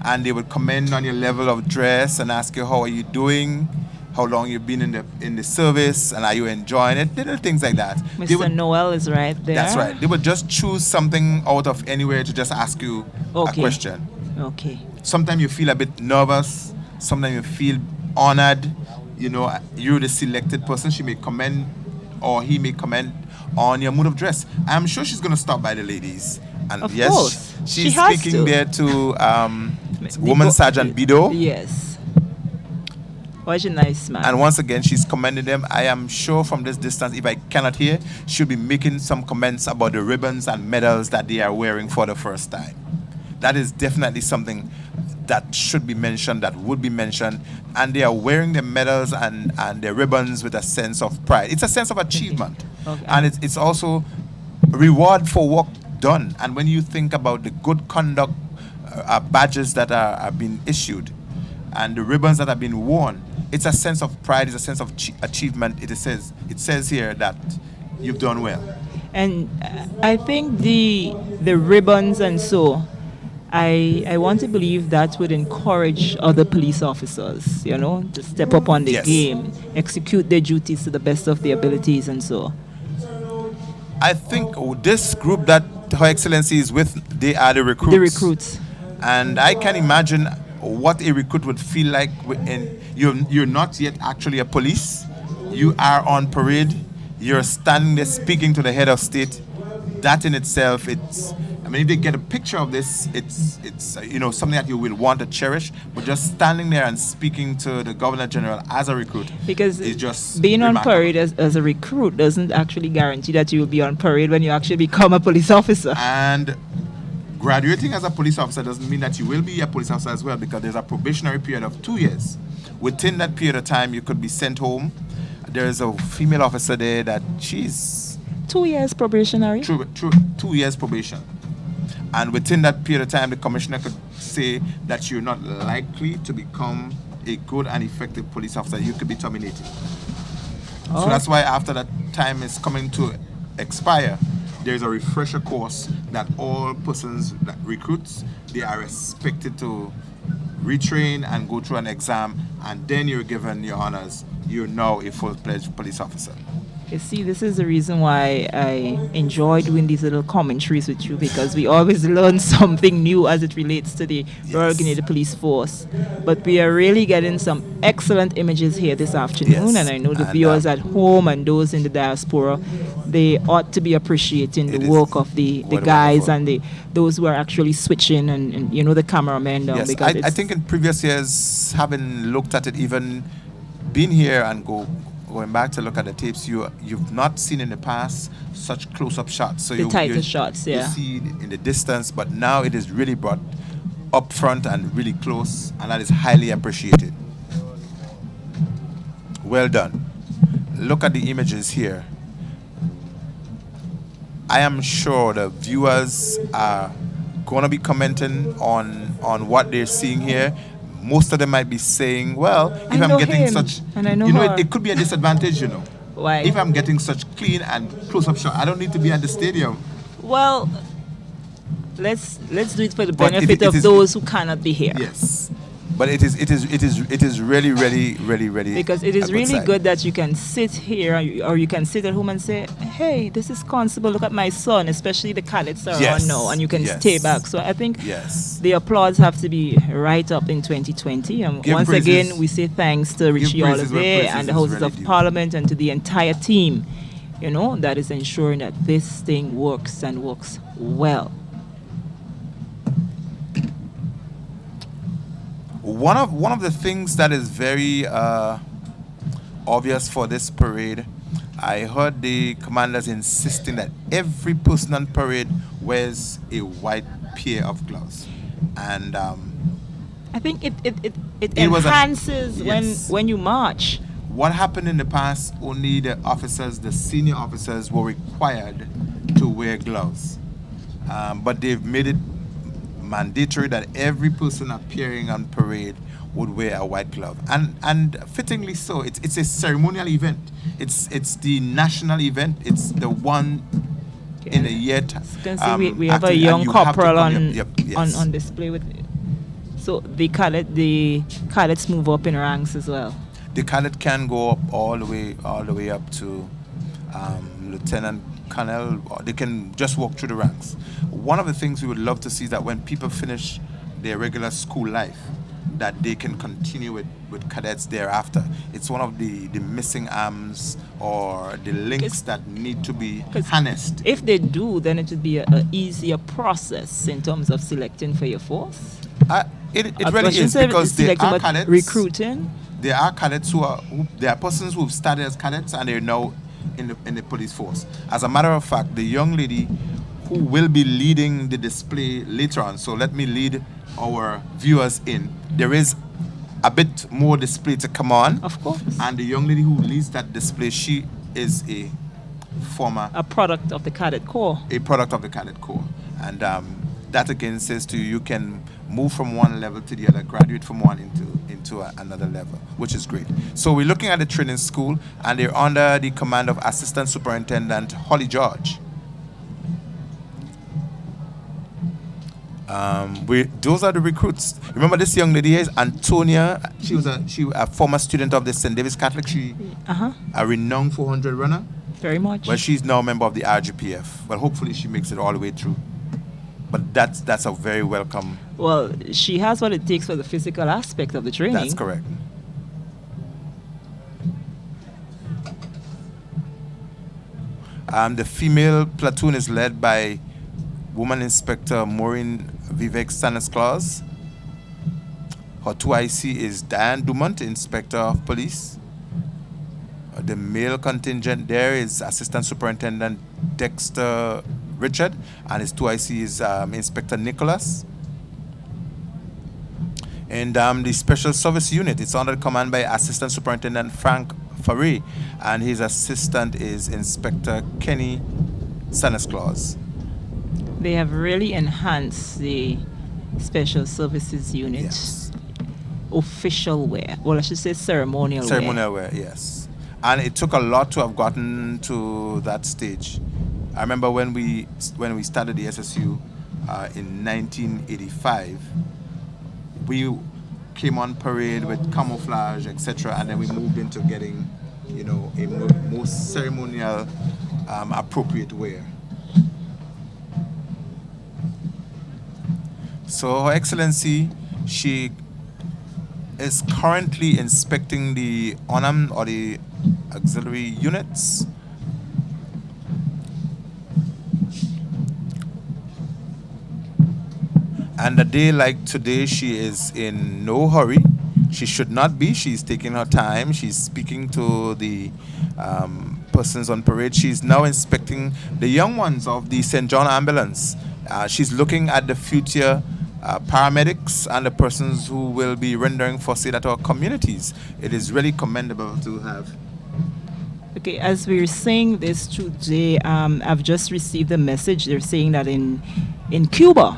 and they would comment on your level of dress and ask you how are you doing, how long you've been in the service, and are you enjoying it? Little things like that. Mr. Noel is right there. That's right. They would just choose something out of anywhere to just ask you a question. Okay. Sometimes you feel a bit nervous. Sometimes you feel honored. You know, you're the selected person. She may comment, or he may comment on your mood of dress. I'm sure she's going to stop by the ladies. And of yes, course. she's speaking there to Woman Sergeant Bido. Yes. What a nice man. And once again, she's commending them. I am sure from this distance, if I cannot hear, she'll be making some comments about the ribbons and medals that they are wearing for the first time. That is definitely something that should be mentioned, that would be mentioned. And they are wearing their medals and their ribbons with a sense of pride. It's a sense of achievement. Okay. And it's also reward for work done. And when you think about the good conduct badges that are being issued and the ribbons that have been worn, it's a sense of pride, it's a sense of achievement. It says here that you've done well. And I think the ribbons and so, I want to believe that would encourage other police officers, to step up on the game, execute their duties to the best of their abilities and so. I think this group that Her Excellency is with, they are the recruits. The recruits. And I can imagine what a recruit would feel like you're not yet actually a police. You are on parade. You're standing there speaking to the head of state. That in itself, if they get a picture of this, it's something that you will want to cherish. But just standing there and speaking to the Governor General as a recruit, because is just being remarkable. on parade as a recruit doesn't actually guarantee that you will be on parade when you actually become a police officer. And graduating as a police officer doesn't mean that you will be a police officer as well, because there's a probationary period of 2 years. Within that period of time, you could be sent home. There's a female officer there that she's 2 years probationary. True, 2 years probation. And within that period of time, the commissioner could say that you're not likely to become a good and effective police officer. You could be terminated. So that's why after that time is coming to expire, there's a refresher course that all persons that recruits, they are expected to retrain and go through an exam, and then you're given your honors. You're now a full-fledged police officer. You see, this is the reason why I enjoy doing these little commentaries with you, because we always learn something new as it relates to the Royal Grenada Police Force. But we are really getting some excellent images here this afternoon, and I know the viewers at home and those in the diaspora, they ought to be appreciating the work of the guys and those who are actually switching and the cameramen down. Yes, Because I think in previous years, having looked at it, even been here and going back to look at the tapes, you've not seen in the past such close-up shots. So the tighter shots, you see it in the distance, but now it is really brought up front and really close, and that is highly appreciated. Well done. Look at the images here. I am sure the viewers are going to be commenting on what they're seeing here. Most of them might be saying, well, if I'm getting such, and I know it could be a disadvantage, Why? If I'm getting such clean and close-up shot, I don't need to be at the stadium. Well, let's do it for the benefit of those who cannot be here. Yes. But it is really because it is really sight. good that you can sit here or you can sit at home and say, hey, this is Constable, look at my son, especially the cadets are on now, and you can stay back. So I think the applause have to be right up in 2020. And once again, we say thanks to Richie Oliver and the Houses of Parliament and to the entire team, that is ensuring that this thing works and works well. One of the things that is very obvious for this parade, I heard the commanders insisting that every person on parade wears a white pair of gloves, and I think it enhances when you march. What happened in the past? Only the officers, the senior officers, were required to wear gloves, but they've made it mandatory that every person appearing on parade would wear a white glove, and fittingly so. It's a ceremonial event. It's the national event. It's the one in a year. We have a young corporal on display with. So the cadets move up in ranks as well. The cadet can go up all the way up to lieutenant colonel, or they can just walk through the ranks. One of the things we would love to see is that when people finish their regular school life, that they can continue with cadets thereafter. It's one of the missing arms or the links that need to be harnessed. If they do, then it would be an easier process in terms of selecting for your force. It really is, because there are cadets recruiting. There are cadets there are persons who have started as cadets and they're now in the police force. As a matter of fact, the young lady who will be leading the display later on, so let me lead our viewers in. There is a bit more display to come on. Of course. And the young lady who leads that display, she is a product of the Cadet Corps. A product of the Cadet Corps. And that again says to you can move from one level to the other, graduate from one into another level, which is great. So we're looking at the training school, and they're under the command of Assistant Superintendent Holly George. Those are the recruits. Remember, this young lady here is Antonia. She was a former student of the St. David's Catholic. She a renowned 400 runner. Very much. Well, she's now a member of the RGPF. Well, hopefully she makes it all the way through. But that's a very welcome. Well, she has what it takes for the physical aspect of the training. That's correct. The female platoon is led by Woman Inspector Maureen Vivek Stanislaus. Her 2IC is Diane Dumont, Inspector of Police. The male contingent there is Assistant Superintendent Dexter Richard, and his 2IC is Inspector Nicholas. And the Special Service Unit, it's under command by Assistant Superintendent Frank Faree, and his assistant is Inspector Kenny Stanislaus. They have really enhanced the Special Services Unit. Yes. Official wear. Well, I should say ceremonial wear. Ceremonial wear, yes. And it took a lot to have gotten to that stage. I remember when we started the SSU in 1985, we came on parade with camouflage, etc., and then we moved into getting a most ceremonial, appropriate way. So, Her Excellency, she is currently inspecting the ONAM or the auxiliary units. And a day like today, she is in no hurry. She should not be. She's taking her time. She's speaking to the persons on parade. She's now inspecting the young ones of the St. John ambulance. She's looking at the future paramedics and the persons who will be rendering first aid at our communities. It is really commendable to have. Okay, as we're saying this today, I've just received a message. They're saying that in Cuba,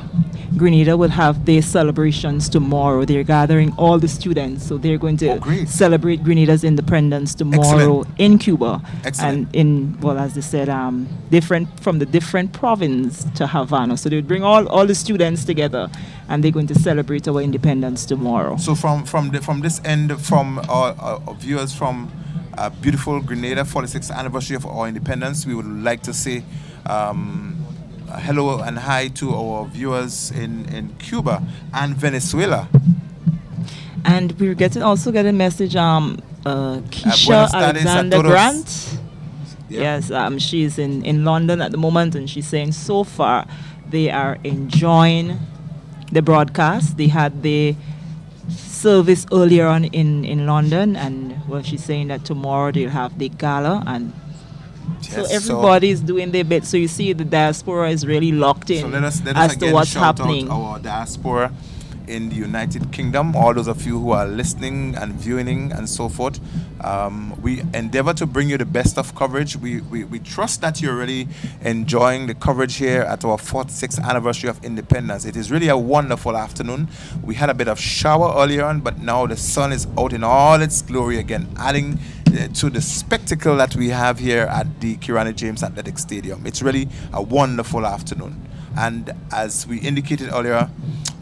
Grenada will have their celebrations tomorrow. They're gathering all the students, so they're going to celebrate Grenada's independence tomorrow in Cuba. Excellent. And as they said, different from the different province to Havana. So they would bring all the students together, and they're going to celebrate our independence tomorrow. So from this end, from our viewers from beautiful Grenada, 46th anniversary of our independence, we would like to say hello and hi to our viewers in Cuba and Venezuela. And we're also getting a message, Keisha Alexander Grant. Yeah. Yes, she's in London at the moment, and she's saying so far they are enjoying the broadcast. They had the service earlier on in London, and she's saying that tomorrow they'll have the gala, and so everybody's doing their bit. So you see, the diaspora is really locked in so let us as to what's shout happening. Out our diaspora in the United Kingdom, all those of you who are listening and viewing and so forth. We endeavor to bring you the best of coverage. We trust that you're really enjoying the coverage here at our 46th anniversary of independence. It is really a wonderful afternoon. We had a bit of shower earlier on, but now the sun is out in all its glory again, adding to the spectacle that we have here at the Kirani James Athletic Stadium. It's really a wonderful afternoon. And as we indicated earlier,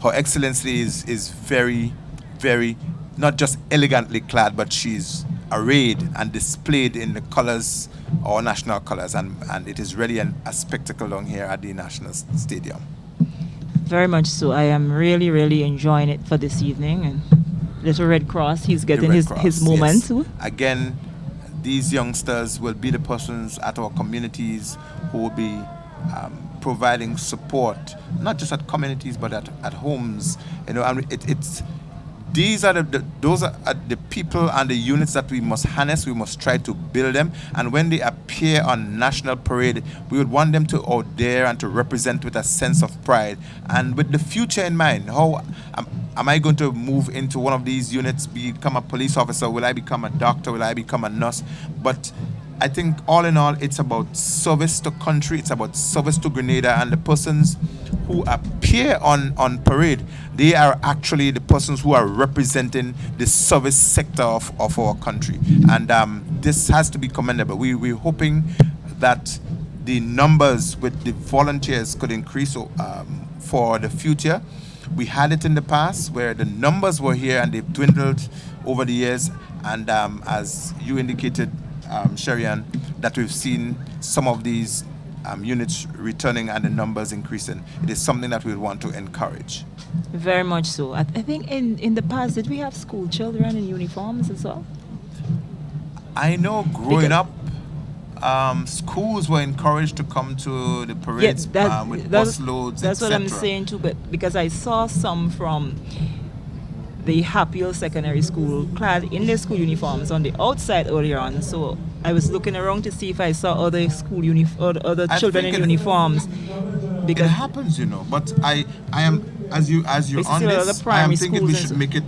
Her Excellency is very, very, not just elegantly clad, but she's arrayed and displayed in the colors, our national colors, and it is really a spectacle down here at the National Stadium. Very much so. I am really, really enjoying it for this evening. And Little Red Cross, he's getting his moment. Yes. Again, these youngsters will be the persons at our communities who will be providing support, not just at communities but at homes. And these are those are the people and the units that we must harness. We must try to build them, and when they appear on national parade, we would want them to out there and to represent with a sense of pride and with the future in mind. How am I going to move into one of these units, become a police officer? Will I become a doctor? Will I become a nurse? But I think all in all, it's about service to country, it's about service to Grenada, and the persons who appear on parade, they are actually the persons who are representing the service sector of our country. And this has to be commendable. We're hoping that the numbers with the volunteers could increase for the future. We had it in the past where the numbers were here and they've dwindled over the years. And as you indicated, Sherian, that we've seen some of these units returning and the numbers increasing. It is something that we want to encourage. Very much so. I think in the past, did we have school children in uniforms as well? I know growing up, schools were encouraged to come to the parades with bus loads, That's what I'm saying too, but because I saw some from the Happy Secondary School clad in their school uniforms on the outside earlier on. So I was looking around to see if I saw other school other children in uniforms. Because it happens, But I am as you're on this. I am thinking we should make it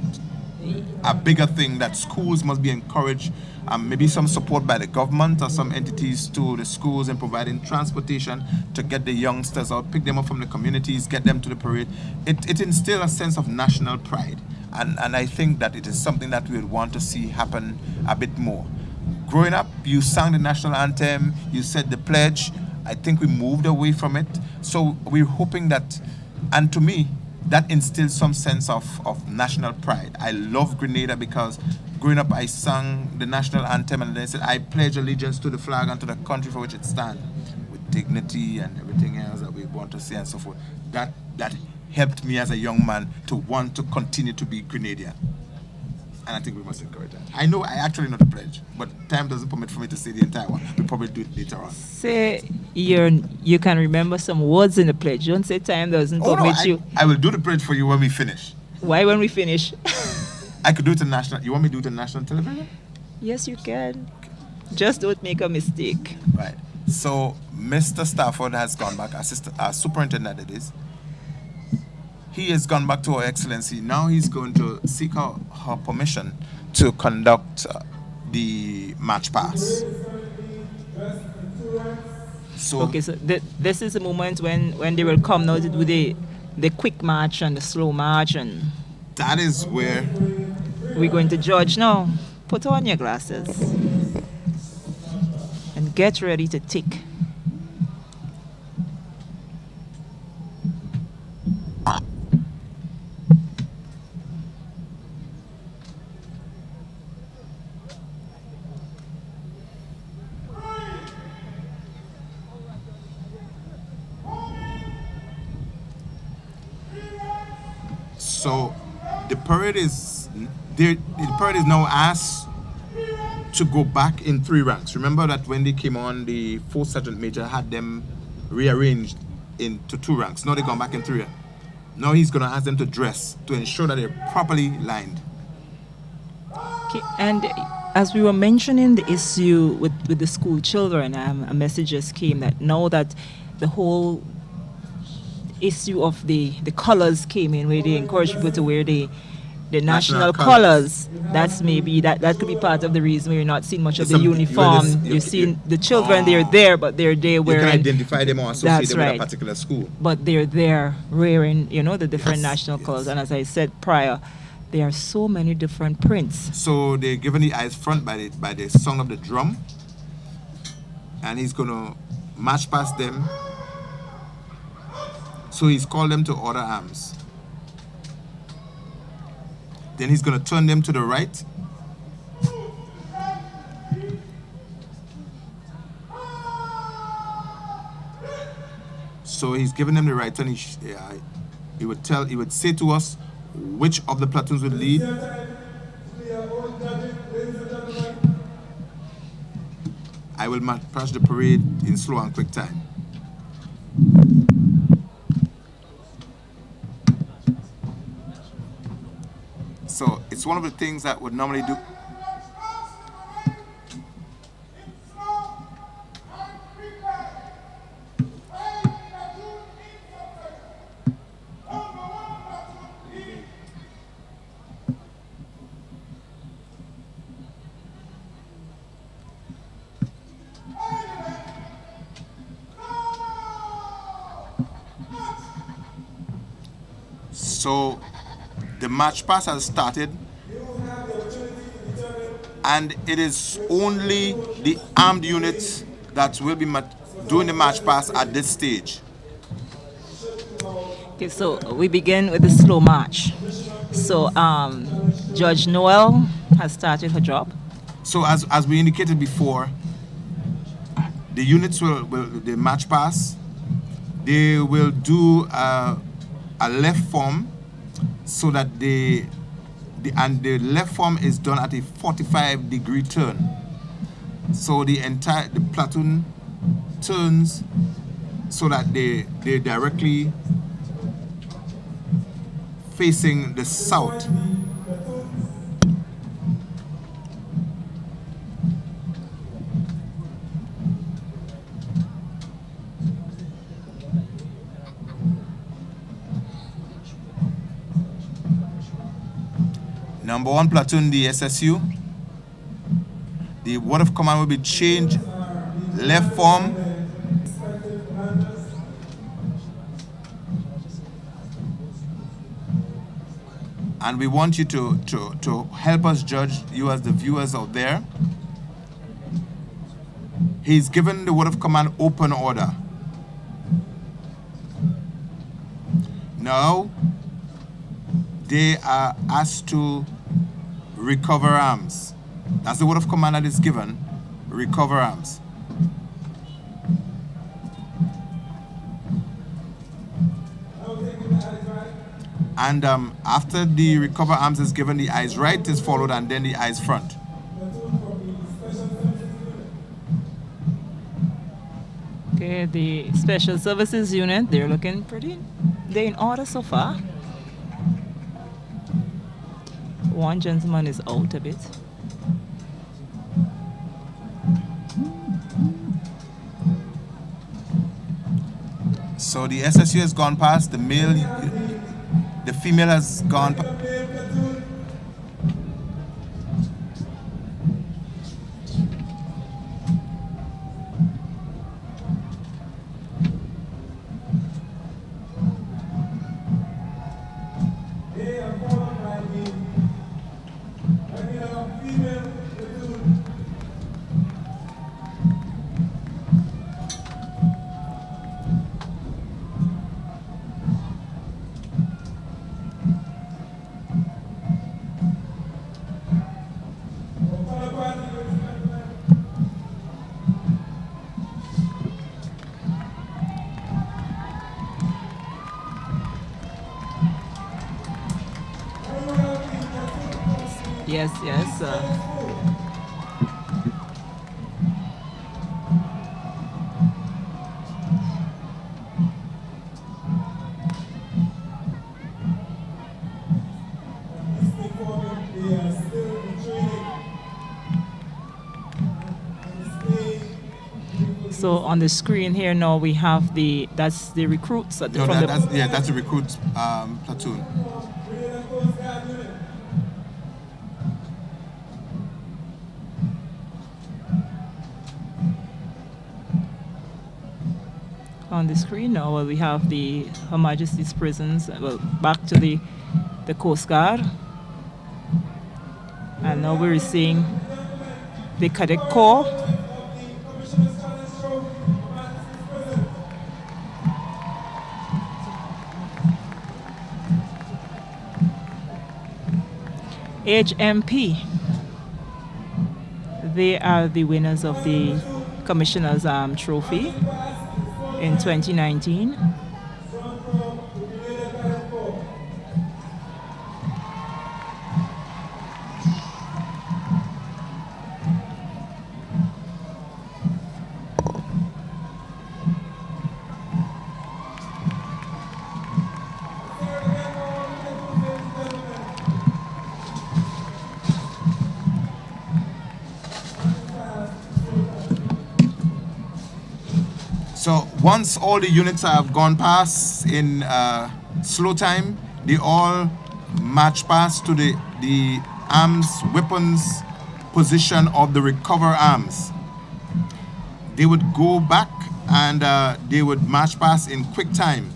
a bigger thing that schools must be encouraged. Maybe some support by the government or some entities to the schools in providing transportation to get the youngsters out, pick them up from the communities, get them to the parade. It instills a sense of national pride. And I think that it is something that we would want to see happen a bit more. Growing up, you sang the national anthem, you said the pledge. I think we moved away from it. So we're hoping that, and to me, that instills some sense of national pride. I love Grenada because growing up I sang the national anthem and they said I pledge allegiance to the flag and to the country for which it stands, with dignity and everything else that we want to say and so forth. That helped me as a young man to want to continue to be Grenadian. And I think we must encourage that. I know I actually know the pledge, but time doesn't permit for me to say the entire one. We'll probably do it later on. Say you can remember some words in the pledge. Don't say time doesn't permit you. I will do the pledge for you when we finish. Why when we finish? I could do it on national. You want me to do it on national television? Yes, you can. Just don't make a mistake. Right. So Mr. Stafford has gone back, superintendent it is. He has gone back to Her Excellency. Now he's going to seek her permission to conduct the match pass. So okay, so this is the moment when they will come now to do the quick march and the slow march, and that is where we're going to judge now. Put on your glasses and get ready to tick. So the parade is now asked to go back in 3 ranks. Remember that when they came on, the 4th Sergeant Major had them rearranged into 2 ranks. Now they've gone back in 3. Now he's going to ask them to dress to ensure that they're properly lined. Okay, and as we were mentioning the issue with the school children, a message just came that now that the whole issue of the colors came in, where they encourage people to wear the national colors. That's maybe that could be part of the reason why you're not seeing much of the uniform. You're seeing the children, they're there, but they're there wearing. You can identify them or associate them with a particular school. But they're there wearing, the different national colors. And as I said prior, there are so many different prints. So they're given the eyes front by the sound of the drum, and he's gonna march past them. So he's called them to order arms. Then he's going to turn them to the right. So he's giving them the right turn. He would say to us which of the platoons would lead. I will march the parade in slow and quick time. So it's one of the things that would normally do. So the march past has started, and it is only the armed units that will be doing the march past at this stage. Okay, so we begin with the slow march. So Judge Noel has started her job. So as we indicated before, the units will the march past. They will do a left form, so that the left form is done at a 45-degree turn. So the platoon turns so that they're directly facing the south. Number 1 platoon, the SSU. The word of command will be changed, left form. And we want you to help us judge, you as the viewers out there. He's given the word of command, open order. Now, they are asked to recover arms. That's the word of command that is given, recover arms. And after the recover arms is given, the eyes right is followed, and then the eyes front. Okay, the Special Services Unit, they're looking they're in order so far. One gentleman is out a bit. So the SSU has gone past, the female has gone past. Yes, yes. So on the screen here now we have that's the recruits. That's the recruits platoon. On the screen now we have Her Majesty's prisons, back to the Coast Guard. And now we're seeing the Cadet Corps. HMP. They are the winners of the Commissioner's Trophy in 2019. So once all the units have gone past in slow time, they all march past to the arms, weapons position of the recover arms. They would go back and they would march past in quick time.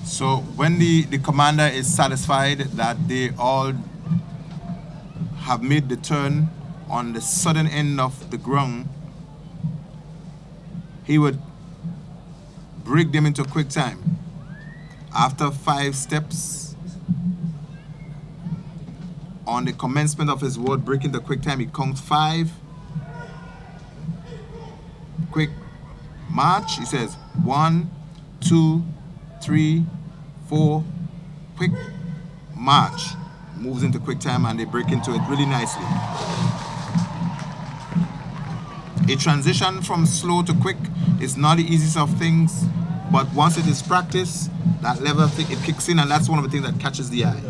So when the commander is satisfied that they all have made the turn on the southern end of the ground, he would break them into quick time. After 5 steps, on the commencement of his word, breaking the quick time, he counts 5. Quick, march. He says 1, 2, 3, 4, quick, march. Moves into quick time and they break into it really nicely. A transition from slow to quick is not the easiest of things, but once it is practiced, that level of thing, it kicks in, and that's one of the things that catches the eye.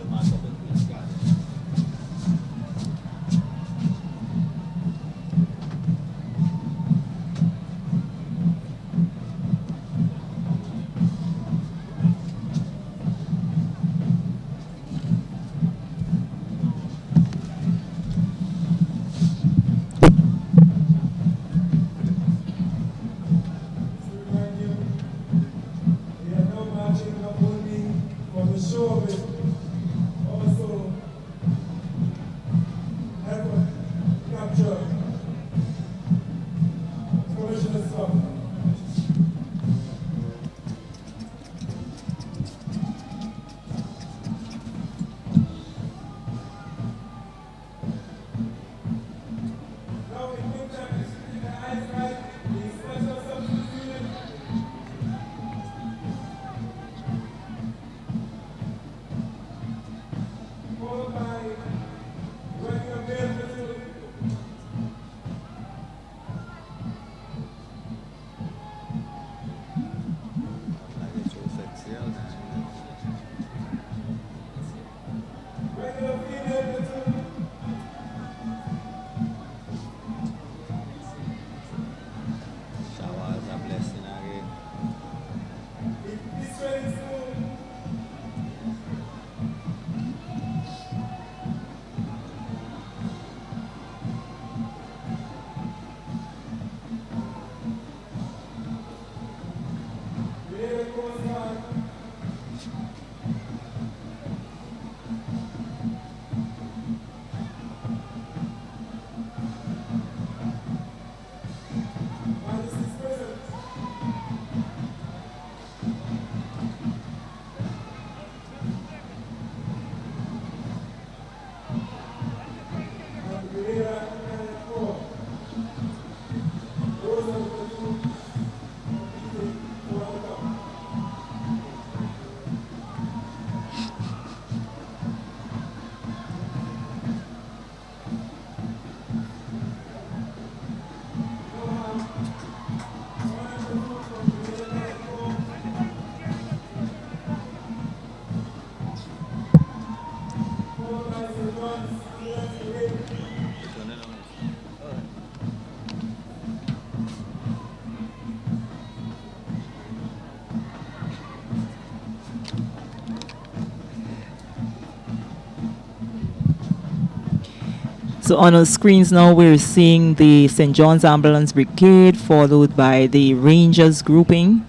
So on our screens now, we're seeing the St. John's Ambulance Brigade, followed by the Rangers grouping.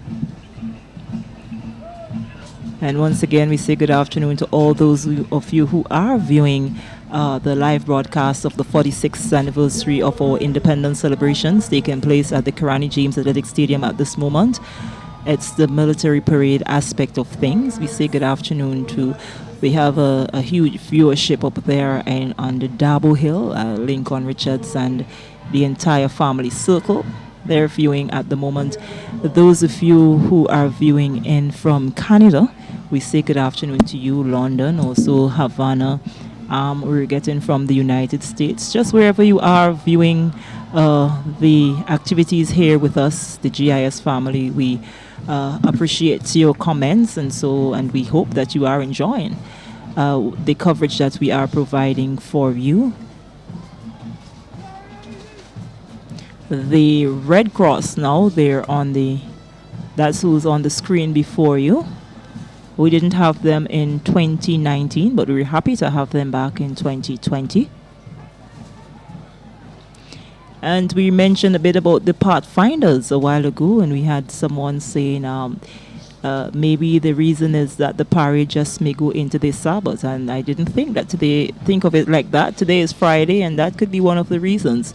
And once again, we say good afternoon to all those of you who are viewing the live broadcast of the 46th anniversary of our independence celebrations taking place at the Kirani James Athletic Stadium at this moment. It's the military parade aspect of things. We say good afternoon to, we have a huge viewership up there and on the Dabo Hill, Lincoln Richards and the entire family circle. They're viewing at the moment. Those of you who are viewing in from Canada, we say good afternoon to you, London, also Havana. We're getting from the United States. Just wherever you are viewing the activities here with us, the GIS family, we appreciate your comments, and we hope that you are enjoying the coverage that we are providing for you. The Red Cross now, that's who's on the screen before you. We didn't have them in 2019, but we're happy to have them back in 2020. And we mentioned a bit about the Pathfinders a while ago, and we had someone saying maybe the reason is that the parade just may go into the Sabbath, and I didn't think of it like that. Today is Friday, and that could be one of the reasons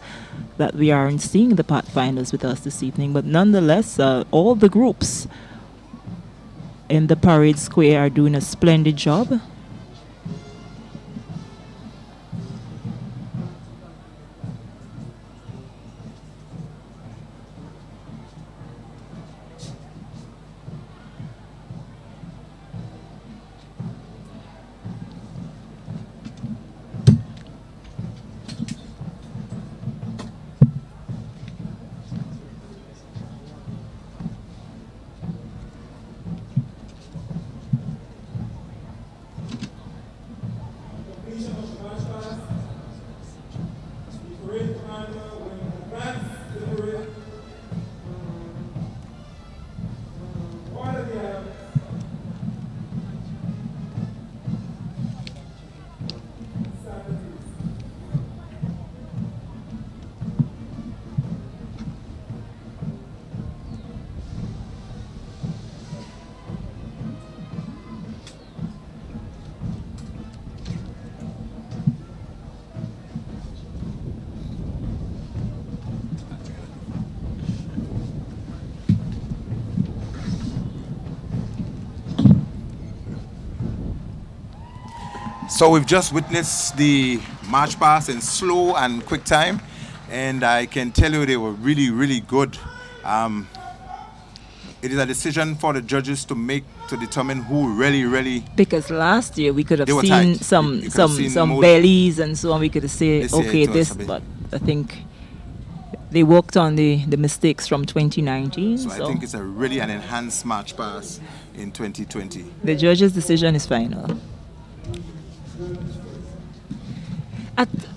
that we aren't seeing the Pathfinders with us this evening. But nonetheless, all the groups in the parade square are doing a splendid job. So we've just witnessed the march past in slow and quick time, and I can tell you they were really, really good. It is a decision for the judges to make to determine who really. Because last year we could have They were seen tight. some You could have seen some most- bellies and so on. We could have said, This year okay, it was this, a bit- but I think they worked on the mistakes from 2019. So I think it's a really an enhanced march pass in 2020. The judge's decision is final.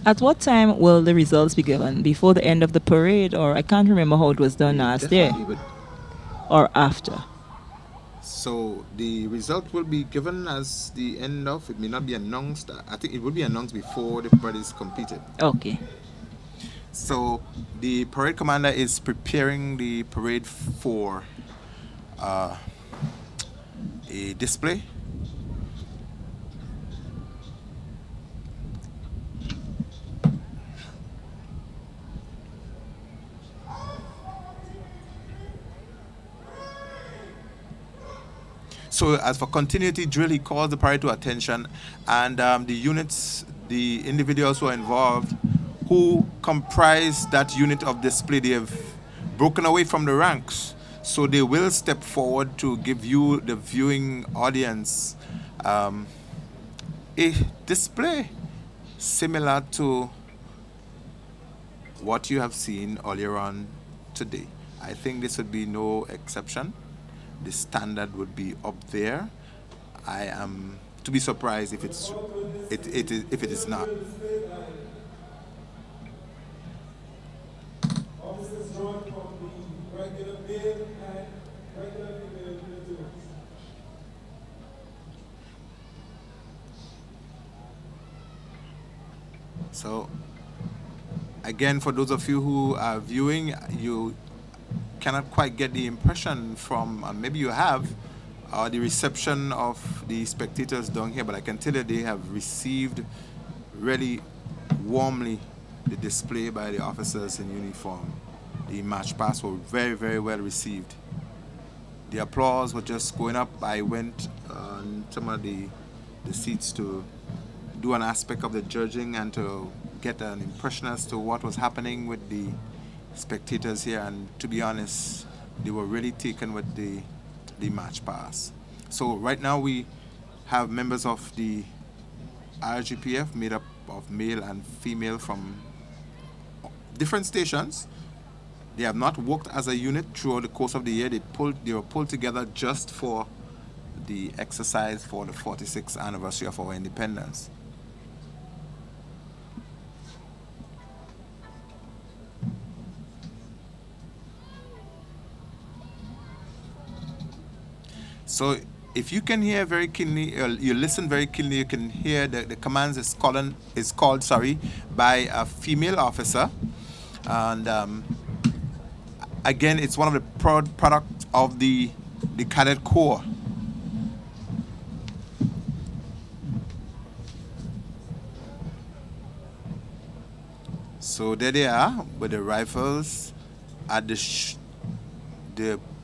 At what time will the results be given? Before the end of the parade, or I can't remember how it was done last year, Definitely, or after? So the result will be given as the end of. It may not be announced. I think it will be announced before the parade is completed. Okay. So the parade commander is preparing the parade for a display. So as for continuity drill, he calls the parade to attention, and the units, the individuals who are involved, who comprise that unit of display, they have broken away from the ranks. So they will step forward to give you, the viewing audience, a display similar to what you have seen earlier on today. I think this would be no exception. The standard would be up there. I am to be surprised if if it is not. So again, for those of you who are viewing, you cannot quite get the impression from, maybe you have, the reception of the spectators down here, but I can tell you they have received really warmly the display by the officers in uniform. The march past were very, very well received. The applause was just going up. I went on some of the seats to do an aspect of the judging and to get an impression as to what was happening with the spectators here, and to be honest, they were really taken with the march pass. So right now we have members of the RGPF made up of male and female from different stations. They have not worked as a unit throughout the course of the year. They were pulled together just for the exercise for the 46th anniversary of our independence. So if you can hear very keenly, you listen very keenly, you can hear the commands is called by a female officer. And again, it's one of the proud products of the Cadet Corps. So there they are with the rifles at the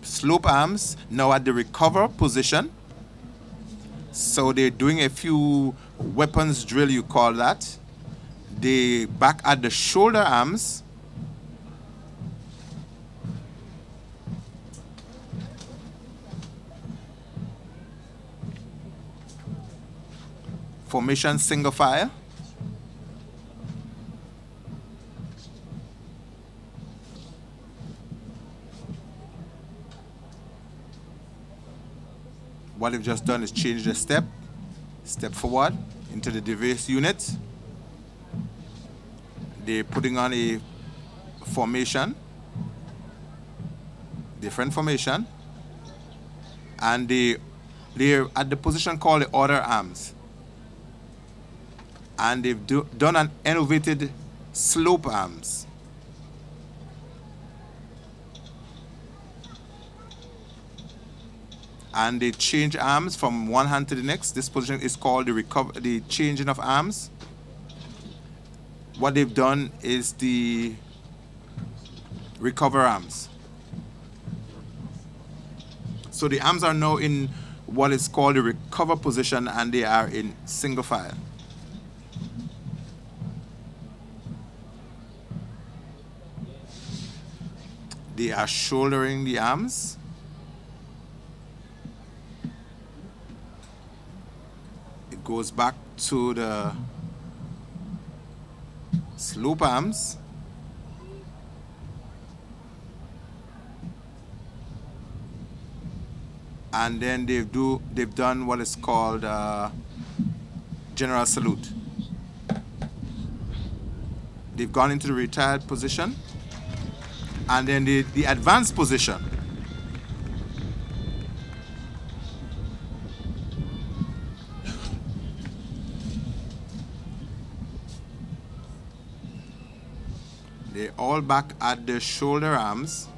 slope arms, now at the recover position. So they're doing a few weapons drill, you call that. They back at the shoulder arms. Formation single file. What they've just done is change the step forward into the diverse unit. They're putting on a formation, different formation, and they're at the position called the order arms. And they've done an innovated slope arms. And they change arms from one hand to the next. This position is called the changing of arms. What they've done is the recover arms. So the arms are now in what is called the recover position, and they are in single file. They are shouldering the arms. It goes back to the slope arms. And then they've done what is called general salute. They've gone into the retired position, and then the advanced position. They're all back at the shoulder arms.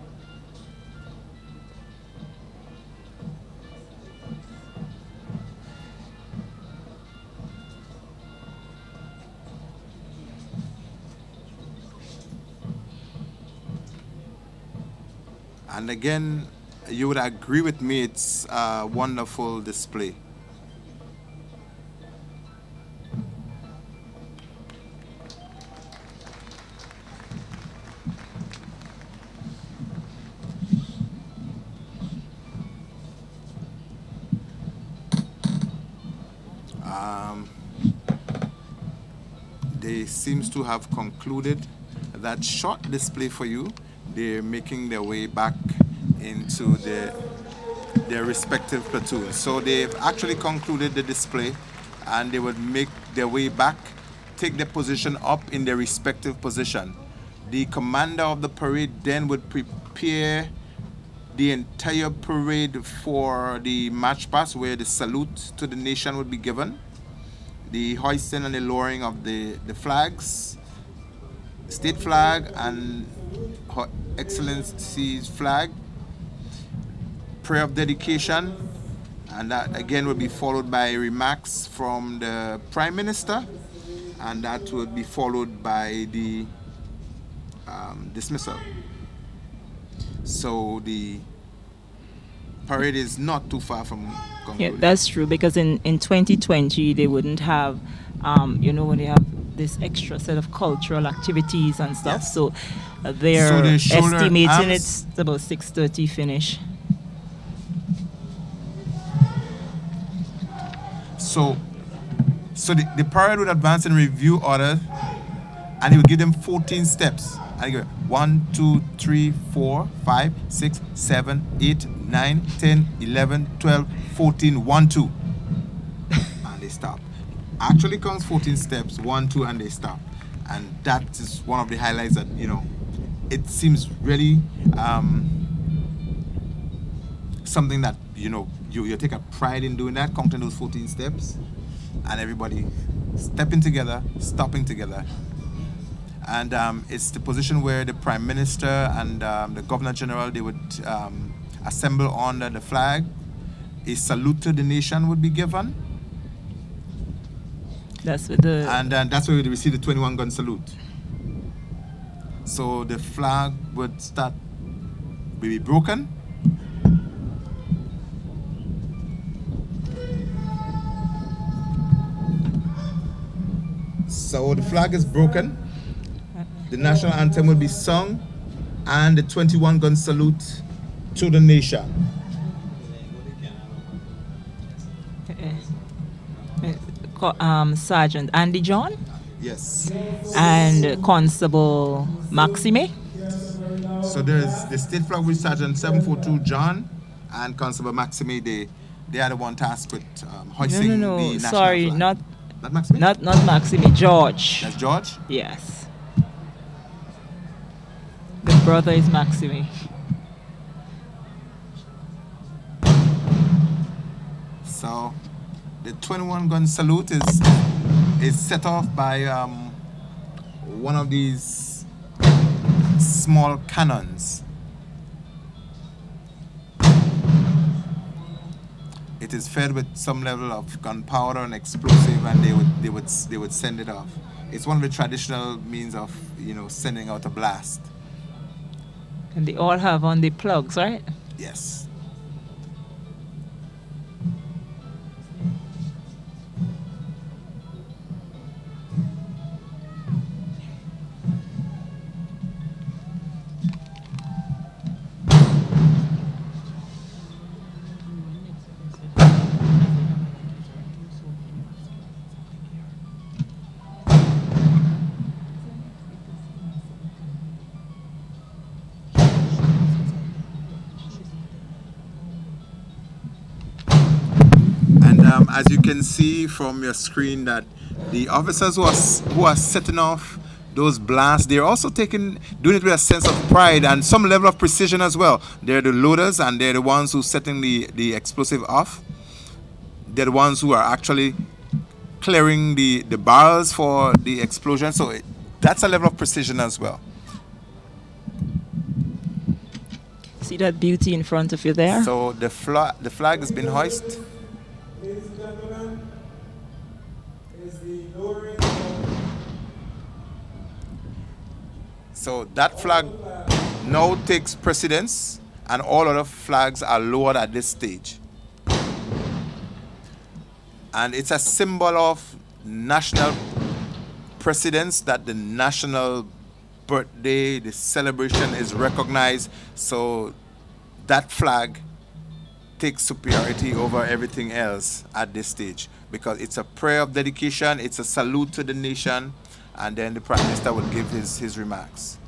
And again, you would agree with me, it's a wonderful display. They seems to have concluded that short display for you. They're making their way back into their respective platoons. So they've actually concluded the display, and they would make their way back, take their position up in their respective position. The commander of the parade then would prepare the entire parade for the march past, where the salute to the nation would be given, the hoisting and the lowering of the flags, state flag and Her Excellency's flag, prayer of dedication, and that again will be followed by remarks from the Prime Minister, and that will be followed by the dismissal. So the parade is not too far from concluding. Yeah, that's true, because in 2020 they wouldn't have, when they have this extra set of cultural activities and stuff. Yes. So they're So the shoulder estimating arms- it's about 6:30 finish. So the parade would advance in review order, and he would give them 14 steps. And he go 1, 2, 3, 4, 5, 6, 7, 8, 9, 10, 11, 12, 14, 1, 2. And they stop. Actually comes 14 steps, 1, 2, and they stop. And that is one of the highlights that, it seems really something that, you take a pride in doing that, counting those 14 steps, and everybody stepping together, stopping together. And it's the position where the Prime Minister and the Governor General, they would assemble under the flag. A salute to the nation would be given. That's with the And that's where we receive the 21-gun salute. So the flag would be broken. So the flag is broken. The national anthem will be sung, and the 21-gun salute to the nation. Sergeant Andy John Yes. and Constable Maxime. So there's the state flag with Sergeant 742 John and Constable Maxime. They are the one tasked with hoisting No. the national Sorry, flag. not Maxime? Not Maxime. George. That's George? Yes. The brother is Maxime. So the 21-gun salute is set off by one of these small cannons. It is fed with some level of gunpowder and explosive, and they would send it off. It's one of the traditional means of sending out a blast. And they all have on the plugs, right? Yes. as you can see from your screen, that the officers who are setting off those blasts, they're also doing it with a sense of pride and some level of precision as well. They're the loaders, and they're the ones who setting the explosive off. They're the ones who are actually clearing the barrels for the explosion. So that's a level of precision as well. See that beauty in front of you there? So the flag has been hoisted. Ladies and gentlemen, is the lowering. So that flag now takes precedence, and all other flags are lowered at this stage. And it's a symbol of national precedence, that the national birthday, the celebration is recognized. So that flag takes superiority over everything else at this stage, because it's a prayer of dedication, it's a salute to the nation, and then the Prime Minister will give his remarks.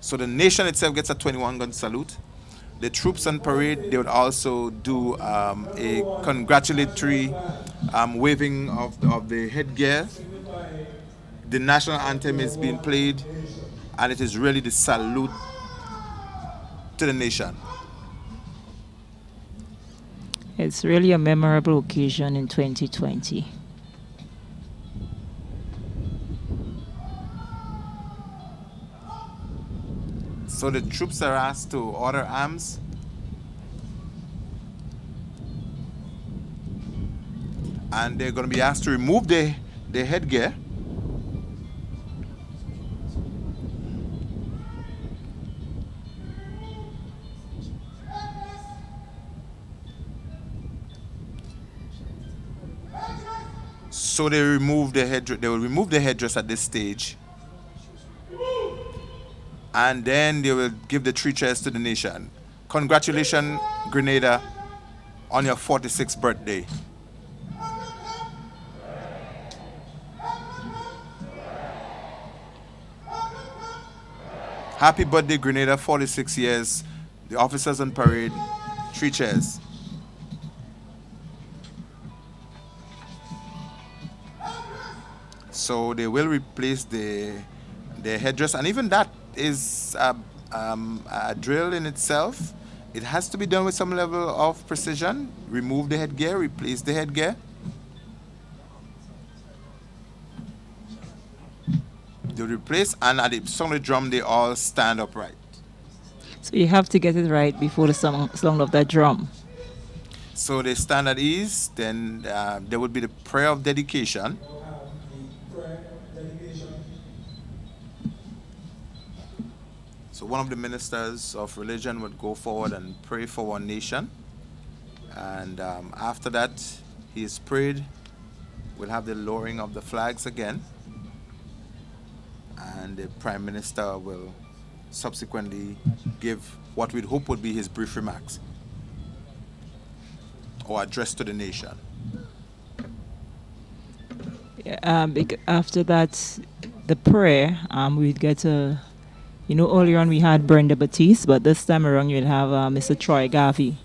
So the nation itself gets a 21-gun salute. The troops on parade, they would also do a congratulatory waving of the headgear. The national anthem is being played, and it is really the salute to the nation. It's really a memorable occasion in 2020. So the troops are asked to order arms. And they're going to be asked to remove their headgear. So they remove the headdress. They will remove the headdress at this stage. And then they will give the 3 cheers to the nation. Congratulations, Grenada, on your 46th birthday. Happy birthday, Grenada, 46 years. The officers on parade, 3 cheers. So they will replace the headdress, and even that is a drill in itself. It has to be done with some level of precision. Remove the headgear, replace the headgear. They replace, and at the sound of the drum, they all stand upright. So you have to get it right before the sound of that drum. So they stand at ease. Then there would be the prayer of dedication. So one of the ministers of religion would go forward and pray for one nation. And after that, he is prayed. We'll have the lowering of the flags again. And the Prime Minister will subsequently give what we'd hope would be his brief remarks or address to the nation. Yeah, after that, the prayer, we'd get a... You know, earlier on we had Brenda Batiste, but this time around you'll have Mr. Troy Garvey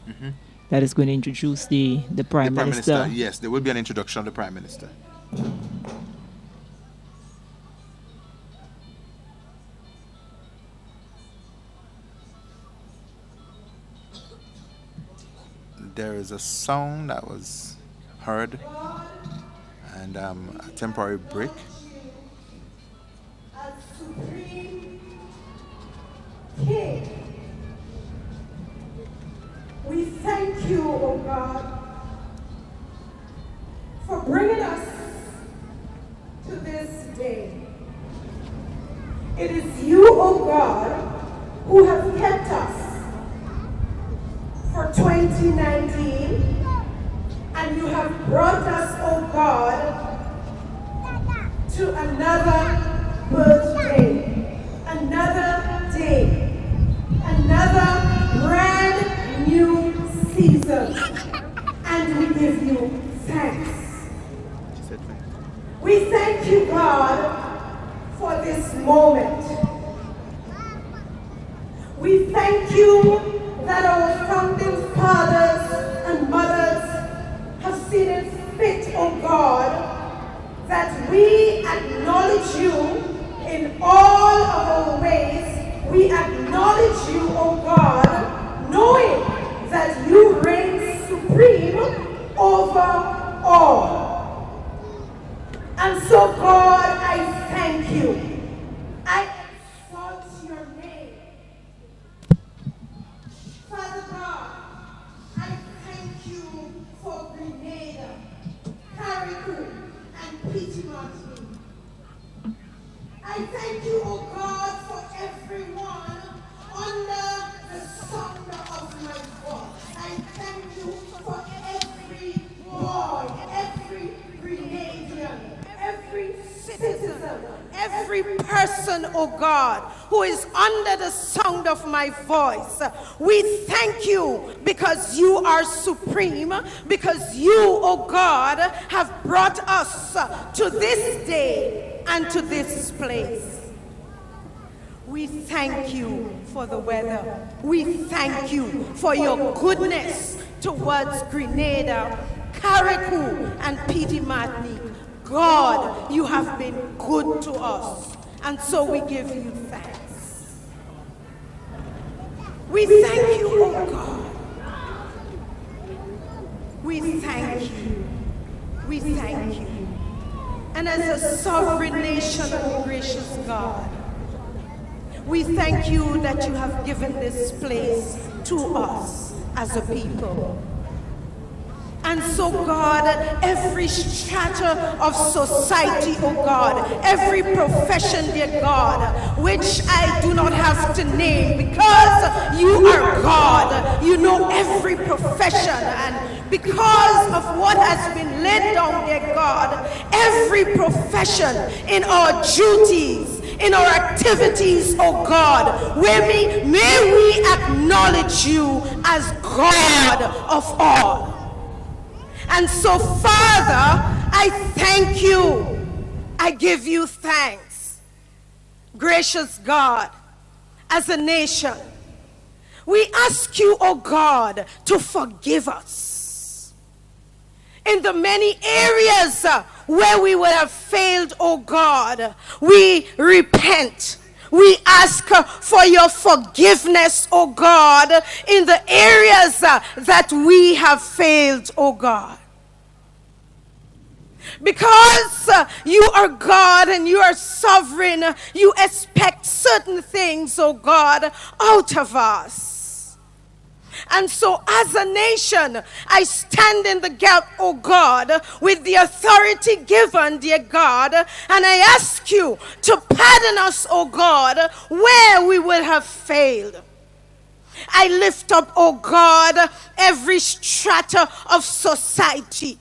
that is going to introduce the Prime Minister. Yes, there will be an introduction of the Prime Minister. There is a sound that was heard and a temporary break. King, we thank you, O God, for bringing us to this day. It is you, O God, who have kept us for 2019, and you have brought us, O God, to another birthday, another day, another brand new season, and we give you thanks. We thank you, God, for this moment. We thank you that our founding fathers and mothers you for Grenada, Carriacou, and Peaty Martin. I thank you, O God, for everyone under the sound of my voice. I thank you for every boy, every Grenadian, every citizen, every person, oh God, who is under the sound of my voice. We thank you because you are supreme, because you, oh God, have brought us to this day and to this place. We thank you for the weather. We thank you for your goodness towards Grenada, Carriacou, and Peaty Martin. God, you have been good to us, and so we give you thanks. We thank you, oh God. We thank you. We thank you. And as a sovereign nation, oh gracious God, we thank you that you have given this place to us as a people. And so, God, every strata of society, oh God, every profession, dear God, which I do not have to name because you are God, you know every profession, and because of what has been laid down, dear God, every profession in our duties, in our activities, oh God, may we acknowledge you as God of all. And so, Father, I thank you. I give you thanks. Gracious God, as a nation, we ask you, oh God, to forgive us. In the many areas where we would have failed, oh God, we repent. We ask for your forgiveness, oh God, in the areas that we have failed, oh God. Because you are God and you are sovereign, you expect certain things, oh God, out of us. And so as a nation, I stand in the gap, oh God, with the authority given, dear God, and I ask you to pardon us, oh God, where we will have failed. I lift up, oh God, every strata of society.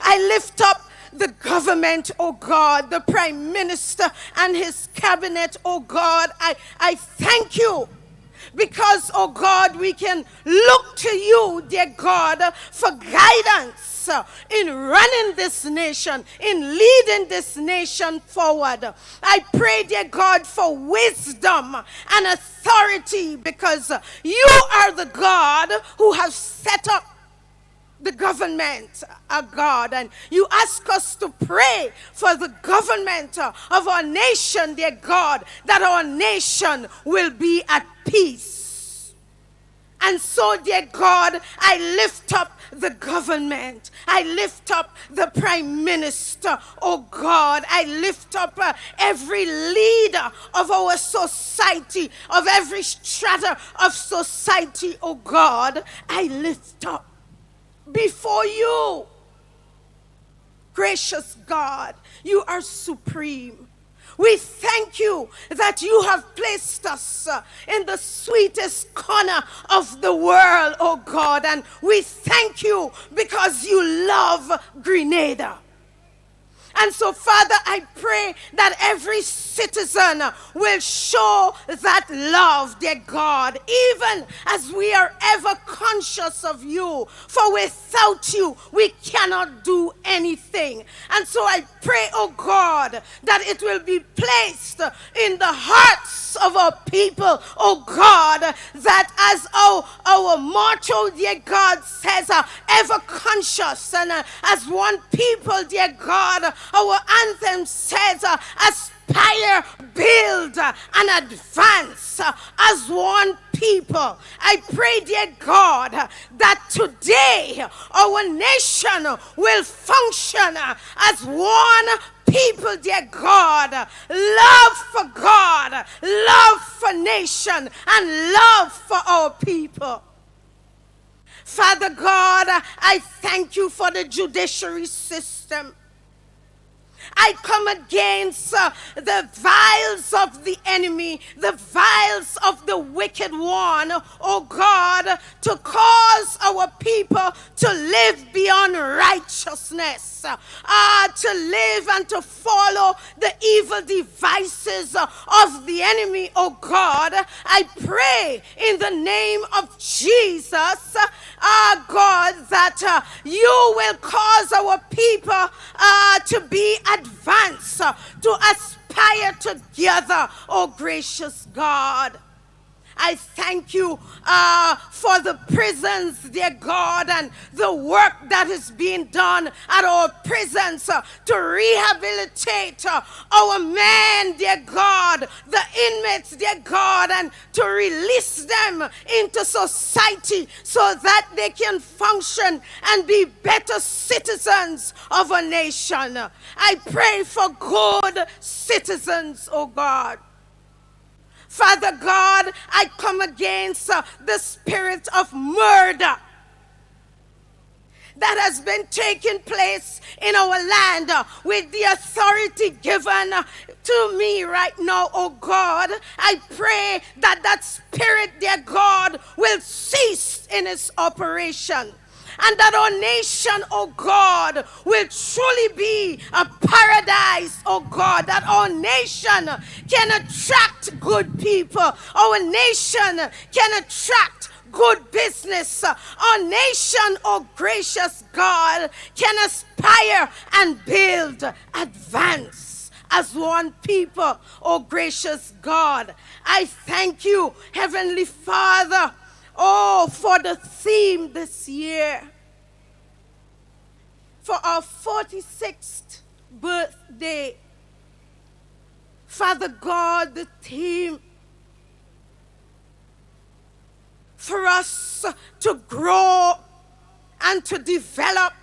I lift up the government, oh God, the Prime Minister and his cabinet, oh God. I thank you because, oh God, we can look to you, dear God, for guidance in running this nation, in leading this nation forward. I pray, dear God, for wisdom and authority because you are the God who has set up the government, God, and you ask us to pray for the government of our nation, dear God, that our nation will be at peace. And so, dear God, I lift up the government. I lift up the Prime Minister, oh God. I lift up every leader of our society, of every strata of society, oh God. I lift up before you. Gracious God, you are supreme. We thank you that you have placed us in the sweetest corner of the world, oh God, and we thank you because you love Grenada. And so, Father, I pray that every citizen will show that love, dear God, even as we are ever conscious of you. For without you, we cannot do anything. And so I pray, oh God, that it will be placed in the hearts of our people, oh God, that as our motto, dear God, says, ever conscious, and as one people, dear God, our anthem says, aspire, build, and advance as one people. I pray, dear God, that today our nation will function as one people, dear God. Love for nation, and love for our people. Father God, I thank you for the judiciary system. I come against the vials of the enemy, the vials of the wicked one, oh God, to cause our people to live beyond righteousness, to live and to follow the evil devices of the enemy, oh God. I pray in the name of Jesus, God, that you will cause our people to be advanced, to aspire together, oh gracious God. I thank you for the prisons, dear God, and the work that is being done at our prisons to rehabilitate our men, dear God, the inmates, dear God, and to release them into society so that they can function and be better citizens of a nation. I pray for good citizens, oh God. Father God, I come against the spirit of murder that has been taking place in our land with the authority given to me right now, oh God. I pray that that spirit, dear God, will cease in its operation. And that our nation, oh God, will truly be a paradise, oh God. That our nation can attract good people. Our nation can attract good business. Our nation, oh gracious God, can aspire and build, advance as one people, oh gracious God. I thank you, Heavenly Father, oh, for the theme this year, for our 46th birthday. Father God, the theme for us to grow and to develop,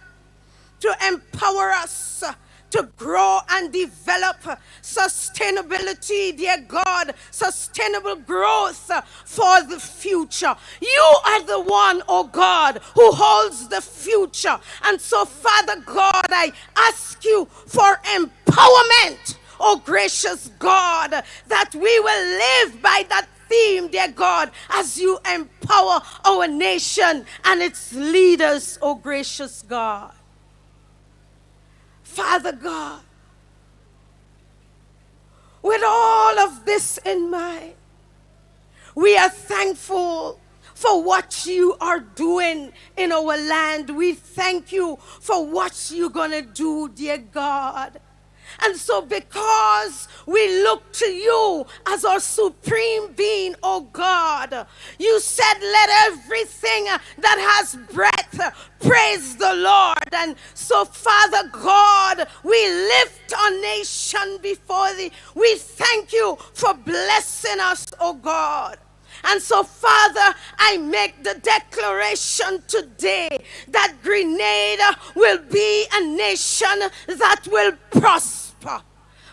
to empower us to grow and develop sustainability, dear God, sustainable growth for the future. You are the one, oh God, who holds the future. And so, Father God, I ask you for empowerment, oh gracious God, that we will live by that theme, dear God, as you empower our nation and its leaders, oh gracious God. Father God, with all of this in mind, we are thankful for what you are doing in our land. We thank you for what you're going to do, dear God. And so because we look to you as our supreme being, oh God, you said, let everything that has breath praise the Lord. And so, Father God, we lift our nation before thee. We thank you for blessing us, oh God. And so, Father, I make the declaration today that Grenada will be a nation that will prosper.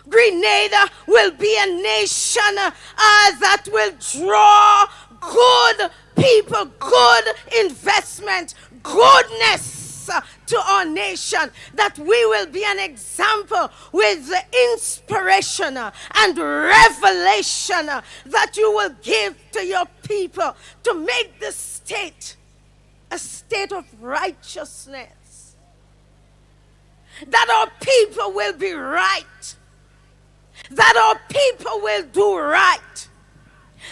Grenada will be a nation that will draw good people, good investment, goodness to our nation, that we will be an example with the inspiration and revelation that you will give to your people to make the state a state of righteousness, that our people will be right, that our people will do right,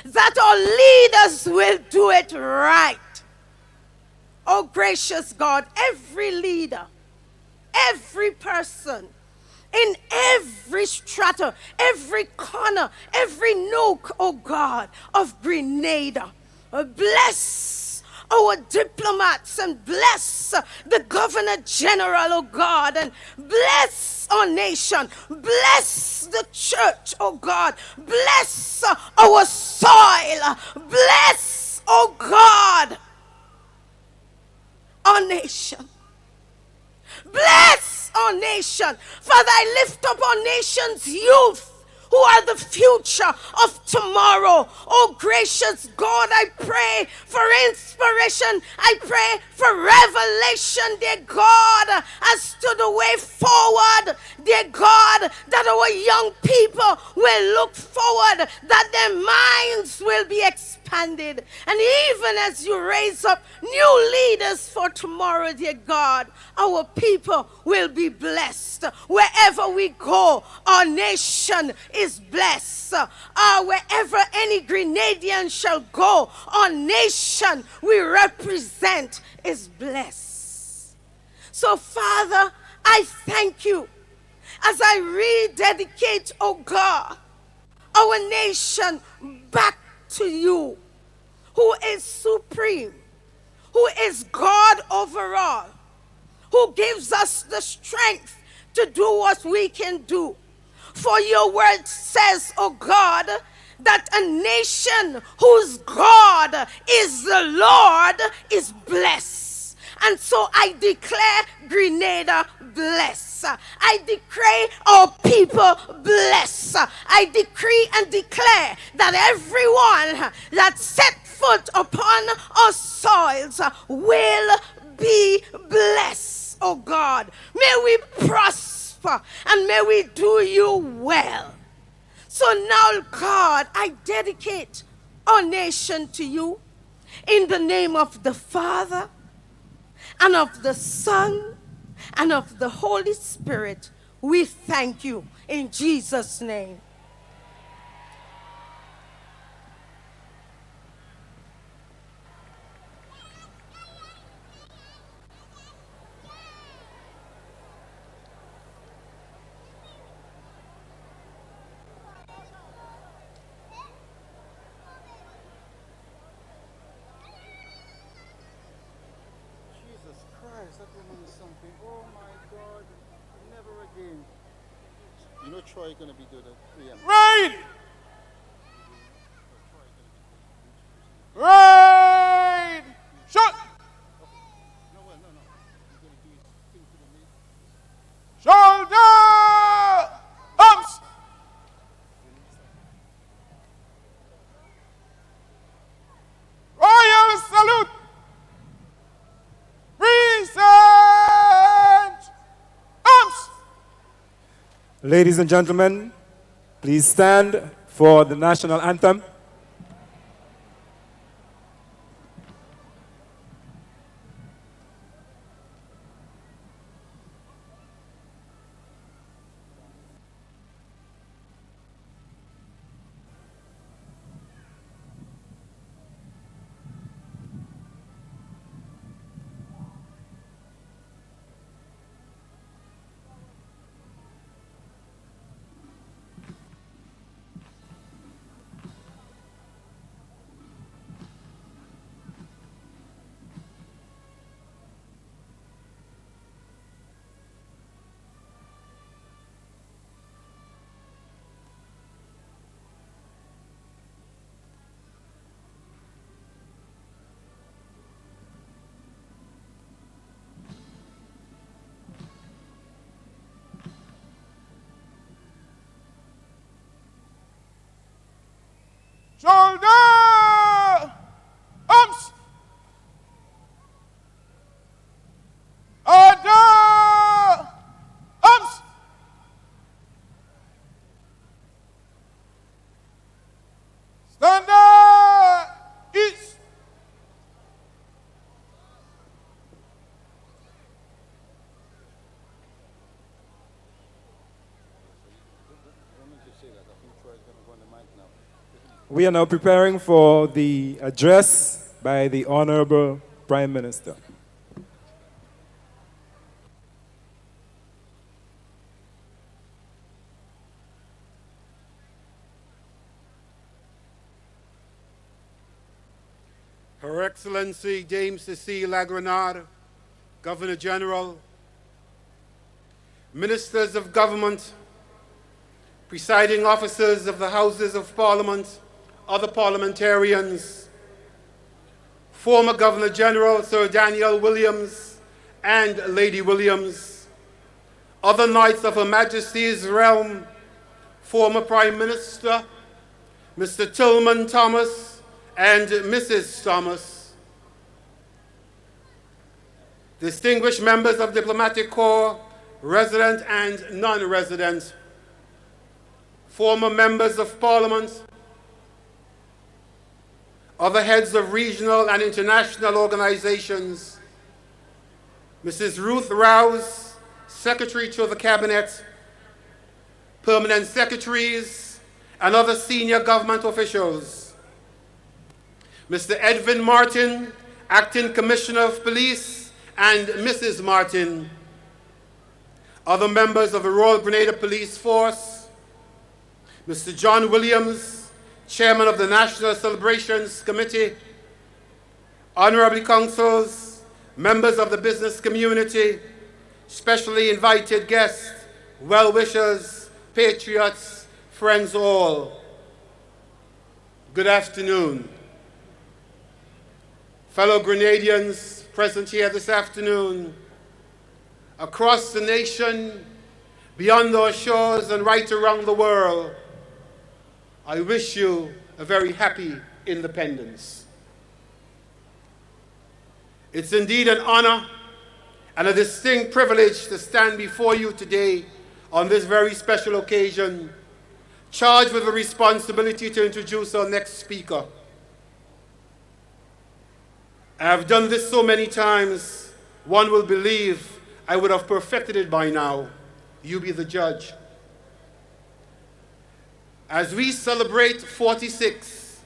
that our leaders will do it right. Oh, gracious God, every leader, every person, in every strata, every corner, every nook, oh God, of Grenada, bless our diplomats and bless the Governor General, oh God, and bless our nation, bless the church, oh God, bless our soil, bless, oh God, our nation. Bless our nation. Father, I lift up our nation's youth who are the future of tomorrow. Oh, gracious God, I pray for inspiration. I pray for revelation, dear God, as to the way forward, dear God, that our young people will look forward, that their minds will be expanded. And even as you raise up new leaders for tomorrow, dear God, our people will be blessed. Wherever we go, our nation is blessed. Wherever any Grenadian shall go, our nation we represent is blessed. So, Father, I thank you as I rededicate, oh God, our nation back to you, who is supreme, who is God over all, who gives us the strength to do what we can do. For your word says, oh God, that a nation whose God is the Lord is blessed. And so I declare Grenada blessed. I decree our people blessed. I decree and declare that everyone that set foot upon our soils will be blessed, oh God. May we prosper and may we do you well. So now, God, I dedicate our nation to you in the name of the Father and of the Son and of the Holy Spirit. We thank you in Jesus' name. That woman is something. Oh my God, never again. You know Troy gonna be doing the 3M. Rain! Rain! Shut! No, well, no. He's gonna do his thing to the knee. Shoulder! Ups! Royal salute! Ladies and gentlemen, please stand for the national anthem. Shoulder! Ups! Order! Ups! Standard! East! We are now preparing for the address by the Honorable Prime Minister. Her Excellency James Athletic Grenada, Governor General, Ministers of Government, presiding officers of the Houses of Parliament, other parliamentarians, former Governor General Sir Daniel Williams and Lady Williams, other knights of Her Majesty's realm, former Prime Minister, Mr. Tillman Thomas and Mrs. Thomas, distinguished members of Diplomatic Corps, resident and non-resident, former members of Parliament, other heads of regional and international organizations, Mrs. Ruth Rouse, Secretary to the Cabinet, permanent secretaries, and other senior government officials, Mr. Edwin Martin, Acting Commissioner of Police, and Mrs. Martin, other members of the Royal Grenada Police Force, Mr. John Williams, Chairman of the National Celebrations Committee, honorable councils, members of the business community, specially invited guests, well-wishers, patriots, friends all. Good afternoon. Fellow Grenadians present here this afternoon, across the nation, beyond our shores and right around the world, I wish you a very happy independence. It's indeed an honor and a distinct privilege to stand before you today on this very special occasion, charged with the responsibility to introduce our next speaker. I have done this so many times, one will believe I would have perfected it by now. You be the judge. As we celebrate 46,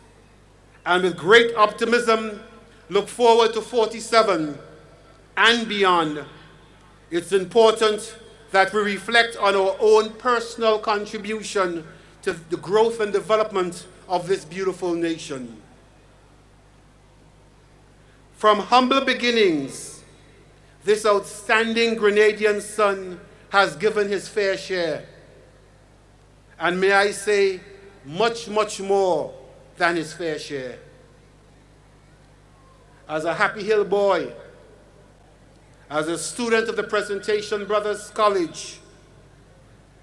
and with great optimism look forward to 47 and beyond, it's important that we reflect on our own personal contribution to the growth and development of this beautiful nation. From humble beginnings, this outstanding Grenadian son has given his fair share, and may I say, much, much more than his fair share. As a Happy Hill boy, as a student of the Presentation Brothers College,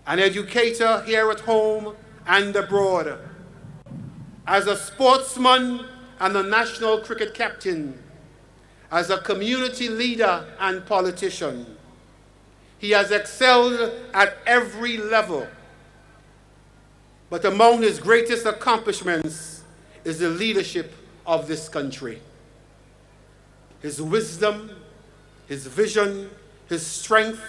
an educator here at home and abroad, as a sportsman and a national cricket captain, as a community leader and politician, he has excelled at every level. But among his greatest accomplishments is the leadership of this country. His wisdom, his vision, his strength,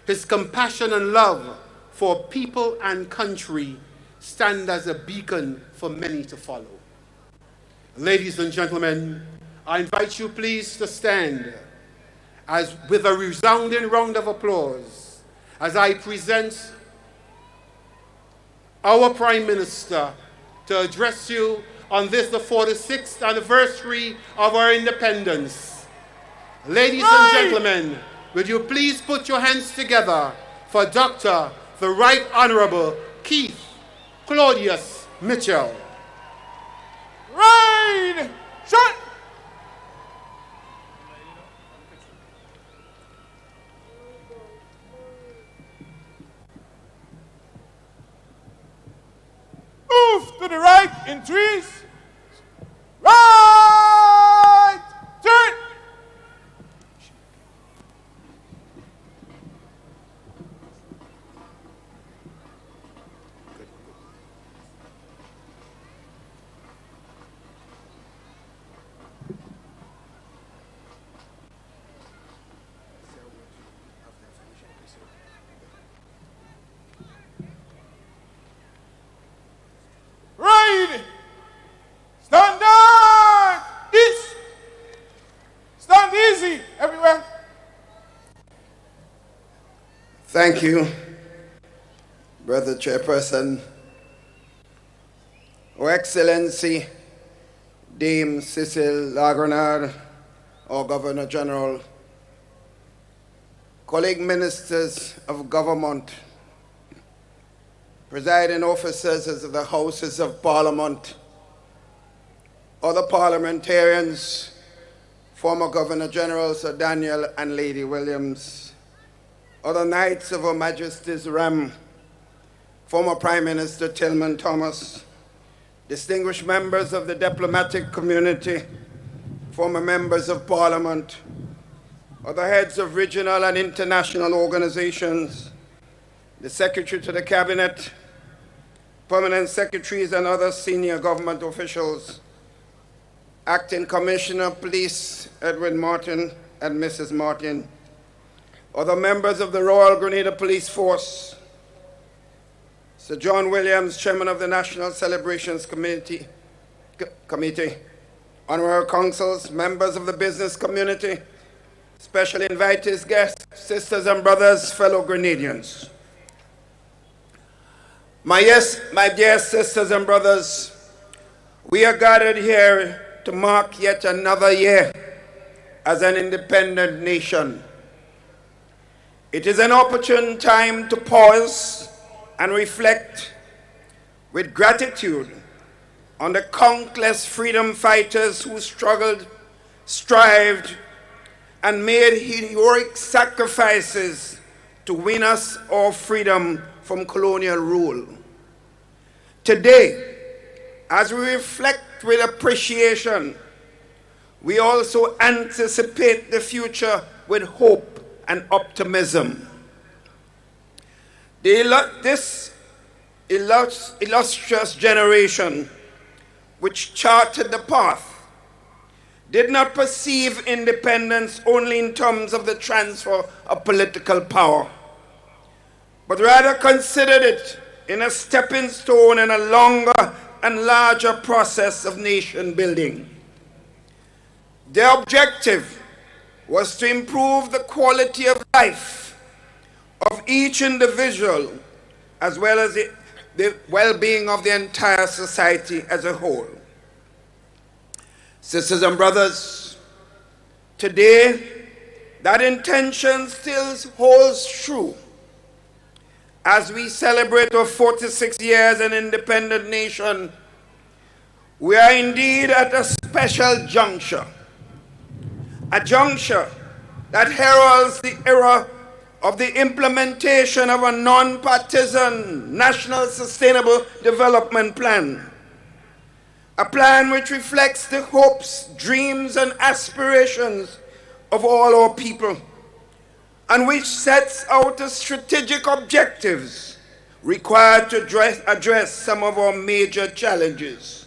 his compassion and love for people and country stand as a beacon for many to follow. Ladies and gentlemen, I invite you please to stand as with a resounding round of applause as I present our Prime Minister to address you on this, the 46th anniversary of our independence. Ladies and gentlemen, would you please put your hands together for Dr. the Right Honorable Keith Claudius Mitchell. Rain! Shut! Move to the right in threes. Right! Turn! Right! Standard! East! Stand easy everywhere. Thank you, Brother Chairperson. Her Excellency, Dame Cecil Lagrenard, our Governor General, colleague ministers of government, presiding officers of the Houses of Parliament, other parliamentarians, former Governor General Sir Daniel and Lady Williams, other knights of Her Majesty's realm, former Prime Minister Tillman Thomas, distinguished members of the diplomatic community, former members of Parliament, other heads of regional and international organizations, the Secretary to the Cabinet, permanent secretaries and other senior government officials, Acting Commissioner of Police Edwin Martin and Mrs. Martin, other members of the Royal Grenada Police Force, Sir John Williams, Chairman of the National Celebrations Committee, honorary consuls, members of the business community, special invitees, guests, sisters and brothers, fellow Grenadians. My dear sisters and brothers, we are gathered here to mark yet another year as an independent nation. It is an opportune time to pause and reflect with gratitude on the countless freedom fighters who struggled, strived, and made heroic sacrifices to win us our freedom from colonial rule. Today, as we reflect with appreciation, we also anticipate the future with hope and optimism. This illustrious generation, which charted the path, did not perceive independence only in terms of the transfer of political power, but rather considered it in a stepping stone in a longer and larger process of nation building. Their objective was to improve the quality of life of each individual, as well as the well-being of the entire society as a whole. Sisters and brothers, today that intention still holds true. As we celebrate our 46 years an independent nation, we are indeed at a special juncture. A juncture that heralds the era of the implementation of a non-partisan National Sustainable Development Plan. A plan which reflects the hopes, dreams, and aspirations of all our people, and which sets out the strategic objectives required to address some of our major challenges.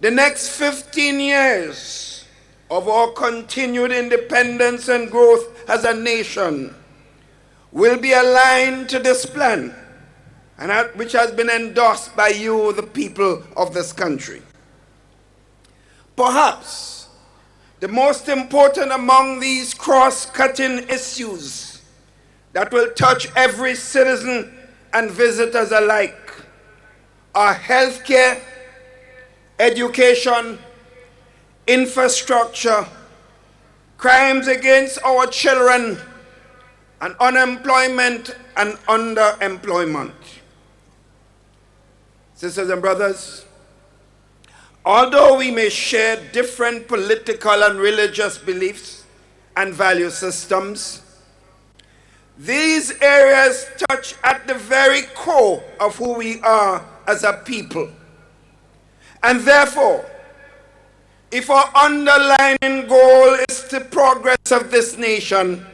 The next 15 years of our continued independence and growth as a nation will be aligned to this plan, and which has been endorsed by you, the people of this country. Perhaps the most important among these cross-cutting issues that will touch every citizen and visitors alike are healthcare, education, infrastructure, crimes against our children, and unemployment and underemployment. Sisters and brothers, although we may share different political and religious beliefs and value systems, these areas touch at the very core of who we are as a people. And therefore, if our underlying goal is the progress of this nation,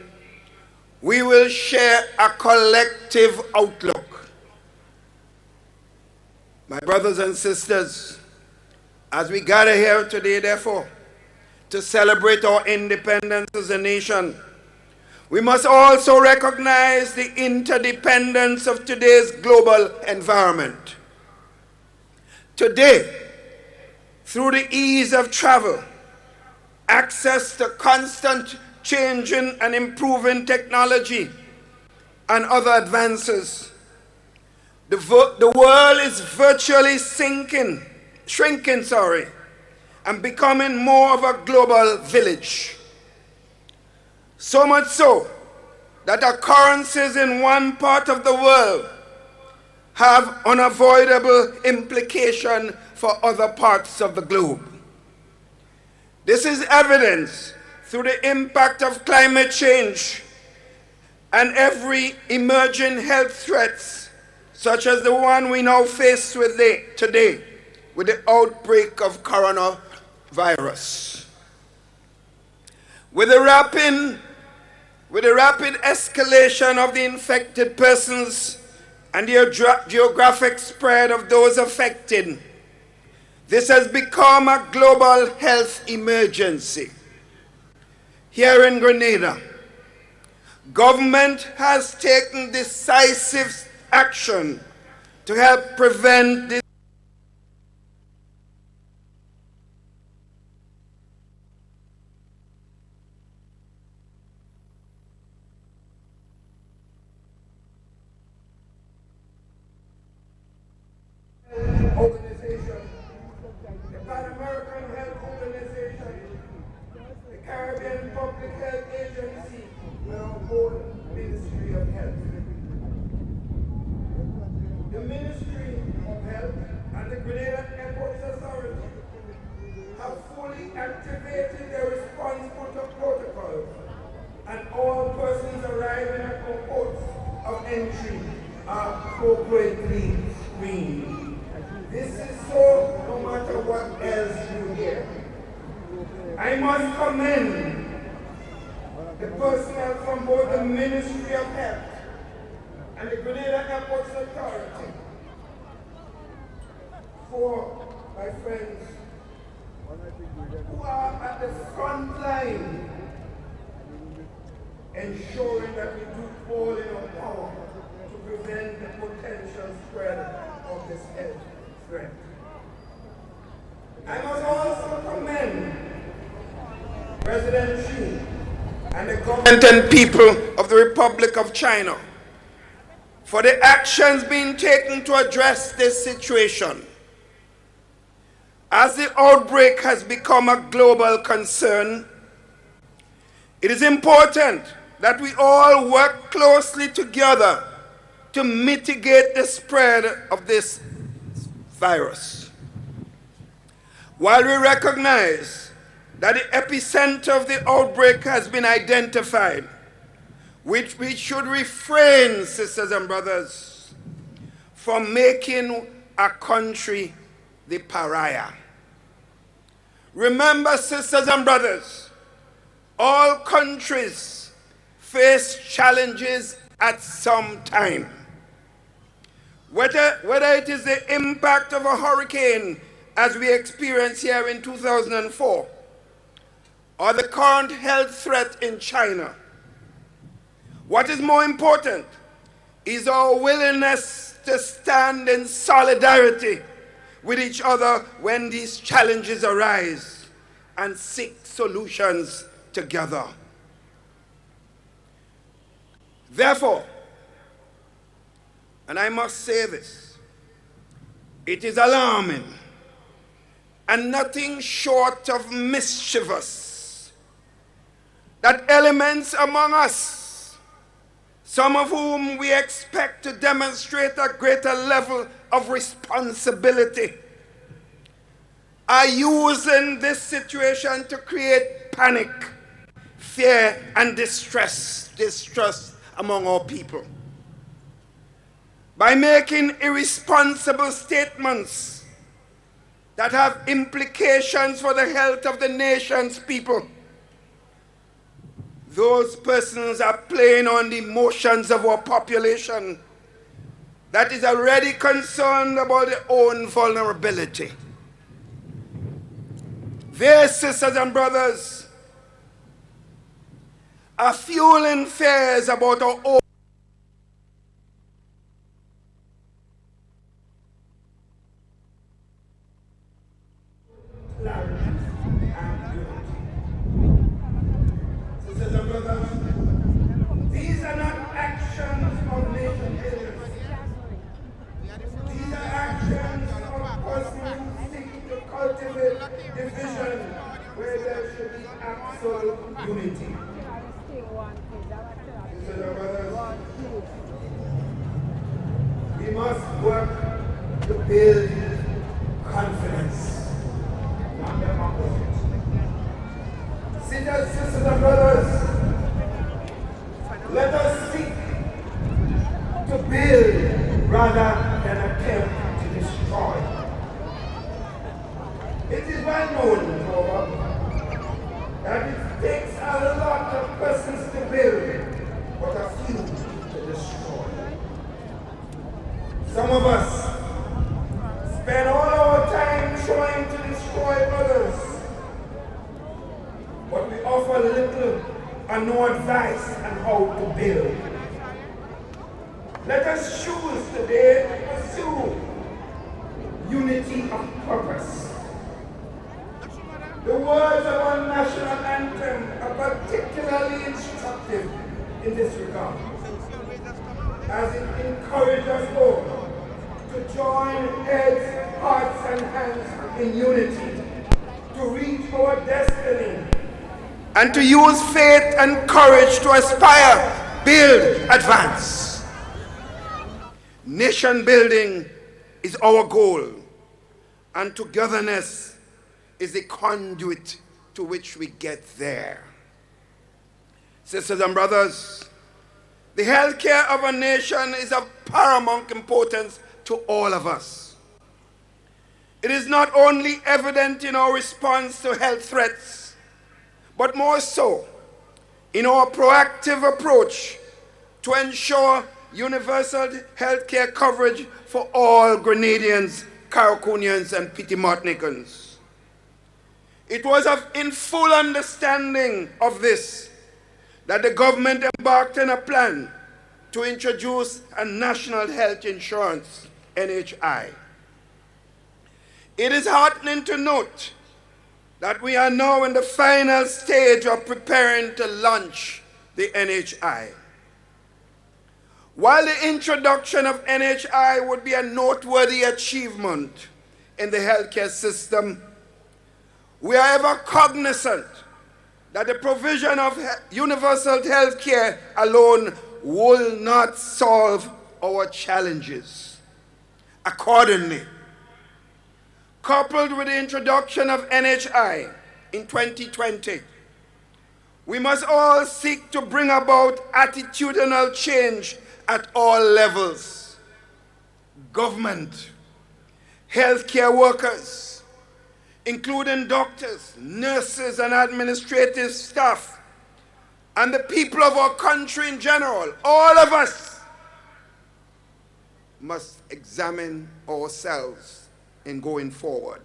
we will share a collective outlook. My brothers and sisters, as we gather here today, therefore, to celebrate our independence as a nation, we must also recognize the interdependence of today's global environment. Today, through the ease of travel, access to constant changing and improving technology and other advances, the world is virtually shrinking, and becoming more of a global village. So much so that occurrences in one part of the world have unavoidable implication for other parts of the globe. This is evidenced through the impact of climate change and every emerging health threats, such as the one we now face today with the outbreak of coronavirus. With the rapid escalation of the infected persons and the geographic spread of those affected, this has become a global health emergency. Here in Grenada, government has taken decisive action to help prevent this. Organization, the Pan-American Health Organization, the Caribbean Public Health Agency, and our own Ministry of Health. The Ministry of Health and the Grenada Airports Authority have fully activated their response protocols, and all persons arriving at our ports of entry are appropriately screened. This is so no matter what else you hear. I must commend the personnel from both the Ministry of Health and the Grenada Airports Authority for my friends who are at the front line ensuring that we do all in our power to prevent the potential spread of this health threat. I must also commend President Xi and the government And people of the Republic of China for the actions being taken to address this situation. As the outbreak has become a global concern, it is important that we all work closely together to mitigate the spread of this virus. While we recognize that the epicenter of the outbreak has been identified, which we should refrain, sisters and brothers, from making a country the pariah. Remember, sisters and brothers, all countries face challenges at some time. Whether it is the impact of a hurricane, as we experienced here in 2004, or the current health threat in China, what is more important is our willingness to stand in solidarity with each other when these challenges arise and seek solutions together. Therefore, and I must say this, it is alarming and nothing short of mischievous that elements among us, some of whom we expect to demonstrate a greater level of responsibility, are using this situation to create panic, fear, and distrust among our people. By making irresponsible statements that have implications for the health of the nation's people, those persons are playing on the emotions of our population that is already concerned about their own vulnerability. Their sisters and brothers are fueling fears about our own. Sisters and brothers, these are not actions of nation builders. These are actions of persons who seek to cultivate division where there should be absolute unity. Sisters and brothers, we must work to build confidence, not the opposite. Sisters and brothers, let us seek to build rather us spend all our time trying to destroy others, but we offer little and no advice on how to build. Let us choose today to pursue unity of purpose. The words of our national anthem are particularly instructive in this regard, as it encourages us all to join heads, hearts, and hands in unity to reach our destiny and to use faith and courage to aspire, build, advance. Nation building is our goal, and togetherness is the conduit to which we get there. Sisters and brothers, the health care of a nation is of paramount importance to all of us. It is not only evident in our response to health threats, but more so in our proactive approach to ensure universal health care coverage for all Grenadians, Caracunians, and Petit Martinicans. It was in full understanding of this that the government embarked on a plan to introduce a national health insurance, NHI. It is heartening to note that we are now in the final stage of preparing to launch the NHI. While the introduction of NHI would be a noteworthy achievement in the healthcare system, we are ever cognizant that the provision of universal health care alone will not solve our challenges. Accordingly, coupled with the introduction of NHI in 2020, we must all seek to bring about attitudinal change at all levels: government, healthcare workers, including doctors, nurses, and administrative staff, and the people of our country in general. All of us must examine ourselves in going forward.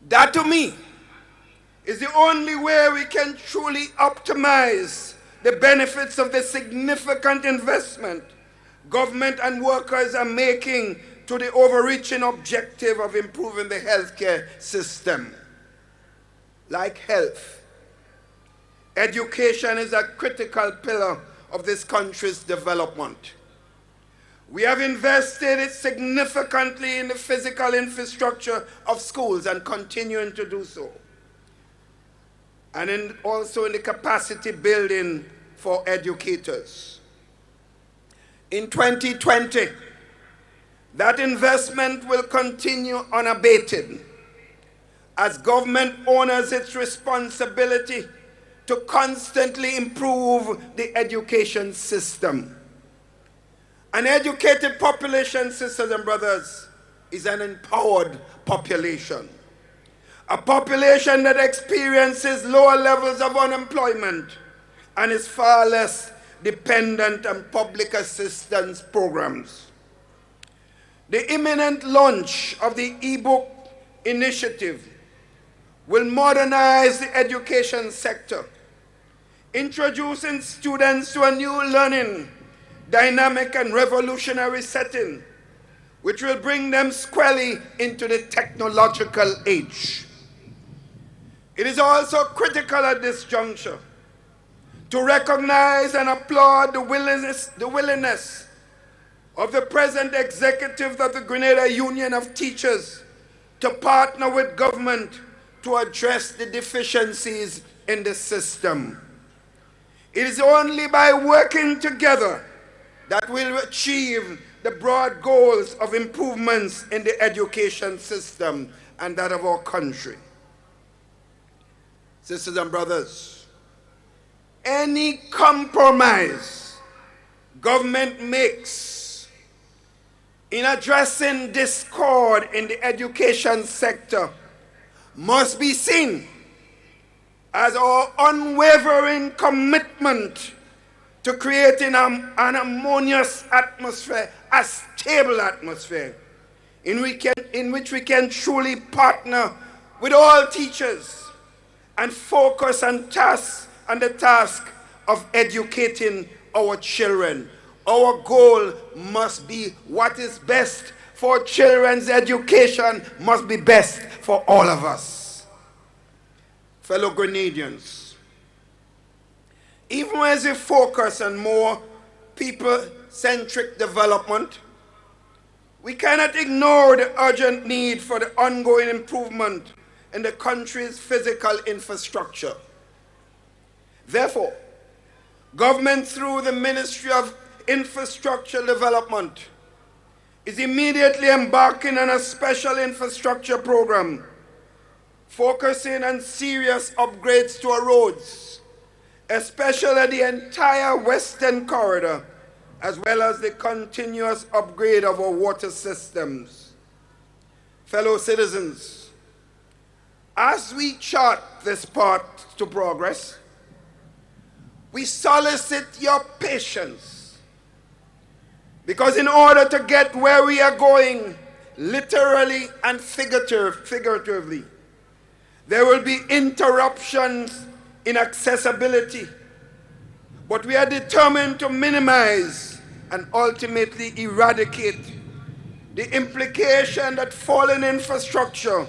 That, to me, is the only way we can truly optimize the benefits of the significant investment government and workers are making to the overreaching objective of improving the healthcare system. Like health, education is a critical pillar of this country's development. We have invested significantly in the physical infrastructure of schools and continuing to do so, and also in the capacity building for educators. In 2020, that investment will continue unabated as government honors its responsibility to constantly improve the education system. An educated population, sisters and brothers, is an empowered population. A population that experiences lower levels of unemployment and is far less dependent on public assistance programs. The imminent launch of the e-book initiative will modernize the education sector, introducing students to a new learning, dynamic and revolutionary setting, which will bring them squarely into the technological age. It is also critical at this juncture to recognize and applaud the willingness of the present executive of the Grenada Union of Teachers to partner with government to address the deficiencies in the system. It is only by working together that we'll achieve the broad goals of improvements in the education system and that of our country. Sisters and brothers, any compromise government makes in addressing discord in the education sector must be seen as our unwavering commitment to creating an harmonious atmosphere, a stable atmosphere, in which we can truly partner with all teachers and focus on the task of educating our children. Our goal must be what is best for children's education must be best for all of us. Fellow Grenadians, even as we focus on more people-centric development, we cannot ignore the urgent need for the ongoing improvement in the country's physical infrastructure. Therefore, government through the Ministry of Infrastructure Development is immediately embarking on a special infrastructure program focusing on serious upgrades to our roads, especially the entire Western Corridor, as well as the continuous upgrade of our water systems. Fellow citizens, as we chart this path to progress, we solicit your patience, because in order to get where we are going, literally and figuratively, there will be interruptions in accessibility, but we are determined to minimize and ultimately eradicate the implication that fallen infrastructure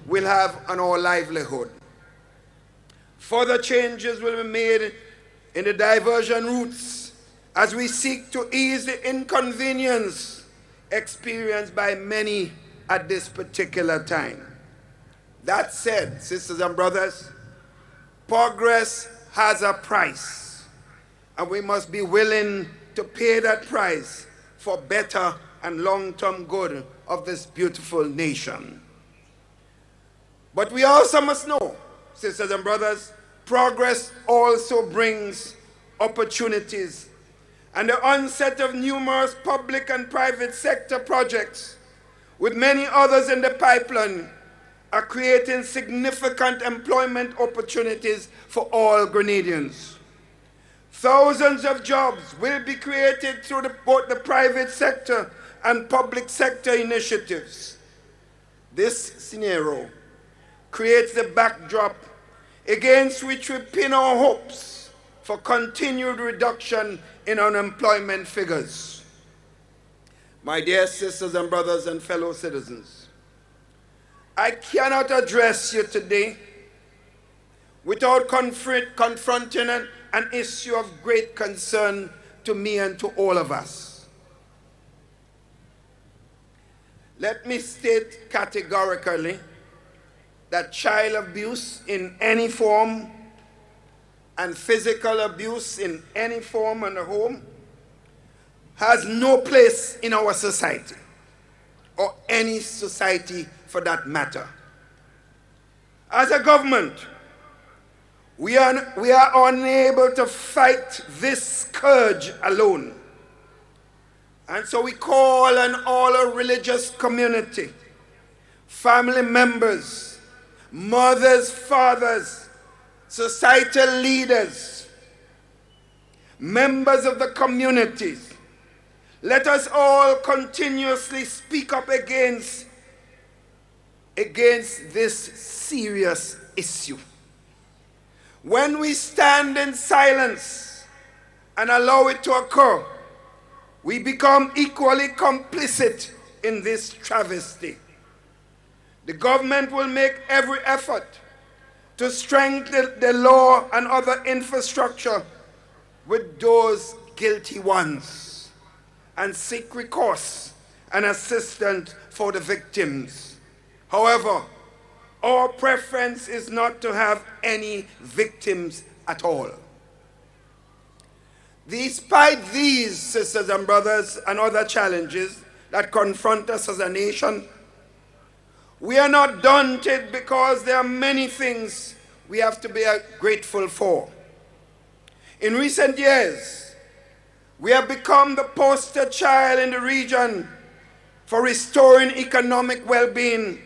will have on our livelihood. Further changes will be made in the diversion routes as we seek to ease the inconvenience experienced by many at this particular time. That said, sisters and brothers, progress has a price, and we must be willing to pay that price for better and long-term good of this beautiful nation. But we also must know, sisters and brothers, progress also brings opportunities, and the onset of numerous public and private sector projects, with many others in the pipeline, are creating significant employment opportunities for all Grenadians. Thousands of jobs will be created through both the private sector and public sector initiatives. This scenario creates the backdrop against which we pin our hopes for continued reduction in unemployment figures. My dear sisters and brothers and fellow citizens, I cannot address you today without confronting an issue of great concern to me and to all of us. Let me state categorically that child abuse in any form and physical abuse in any form in the home has no place in our society, or any society for that matter. As a government, we are unable to fight this scourge alone. And so we call on all our religious community, family members, mothers, fathers, societal leaders, members of the communities. Let us all continuously speak up against this serious issue. When we stand in silence and allow it to occur, we become equally complicit in this travesty. The government will make every effort to strengthen the law and other infrastructure with those guilty ones and seek recourse and assistance for the victims. However, our preference is not to have any victims at all. Despite these, sisters and brothers, and other challenges that confront us as a nation, we are not daunted, because there are many things we have to be grateful for. In recent years, we have become the poster child in the region for restoring economic well-being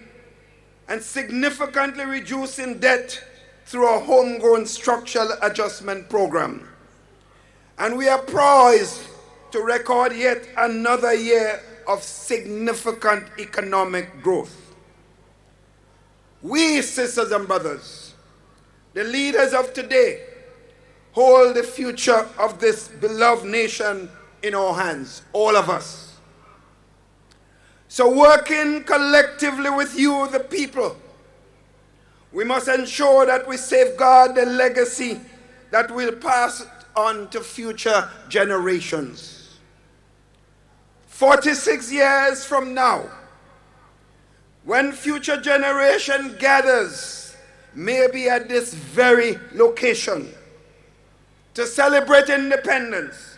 and significantly reducing debt through a homegrown structural adjustment program. And we are poised to record yet another year of significant economic growth. We, sisters and brothers, the leaders of today, hold the future of this beloved nation in our hands, all of us. So working collectively with you, the people, we must ensure that we safeguard the legacy that will pass on to future generations. 46 years from now, when future generation gathers, maybe at this very location, to celebrate independence,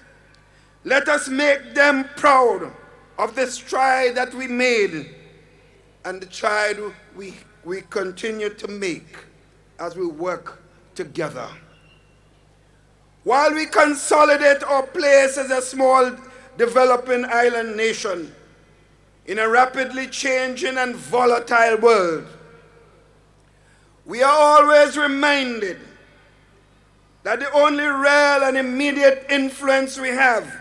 let us make them proud of the stride that we made and the stride we continue to make as we work together. While we consolidate our place as a small developing island nation in a rapidly changing and volatile world, we are always reminded that the only real and immediate influence we have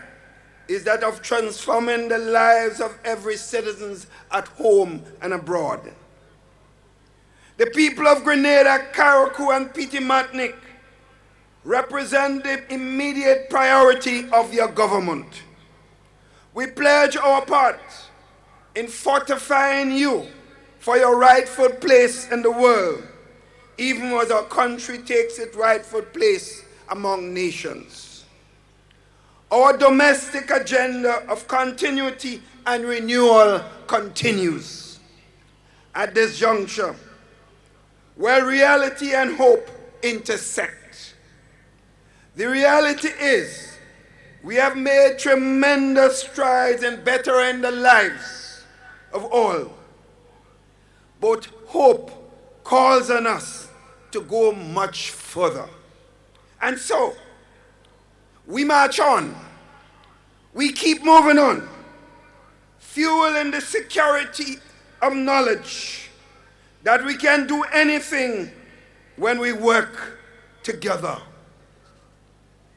is that of transforming the lives of every citizen at home and abroad. The people of Grenada, Carriacou, and Petite Martinique represent the immediate priority of your government. We pledge our part in fortifying you for your rightful place in the world, even as our country takes its rightful place among nations. Our domestic agenda of continuity and renewal continues. At this juncture, where reality and hope intersect, the reality is we have made tremendous strides in bettering the lives of all. But hope calls on us to go much further. And so, we march on. We keep moving on, fueling the security of knowledge that we can do anything when we work together.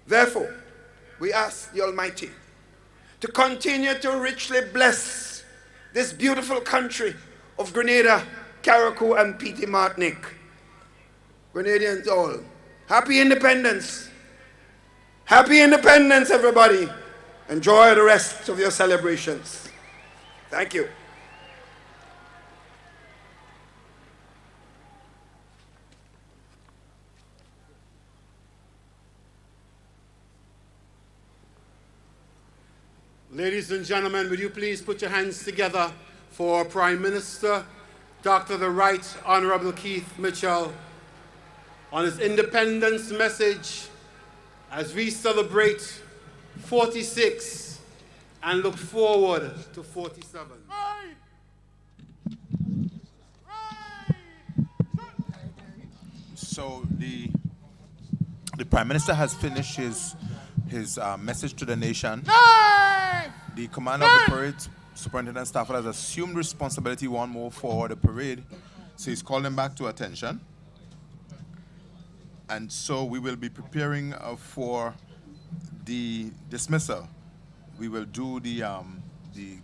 Therefore, we ask the Almighty to continue to richly bless this beautiful country of Grenada, Carriacou, and Petite Martinique. Grenadians all, happy independence. Happy independence, everybody. Enjoy the rest of your celebrations. Thank you. Ladies and gentlemen, will you please put your hands together for Prime Minister Dr. the Right Honorable Keith Mitchell on his independence message as we celebrate 46 and look forward to 47. So the Prime Minister has finished his message to the nation. The commander of the parade, Superintendent Stafford, has assumed responsibility one more for the parade, so he's called them back to attention. And so we will be preparing for the dismissal. We will do the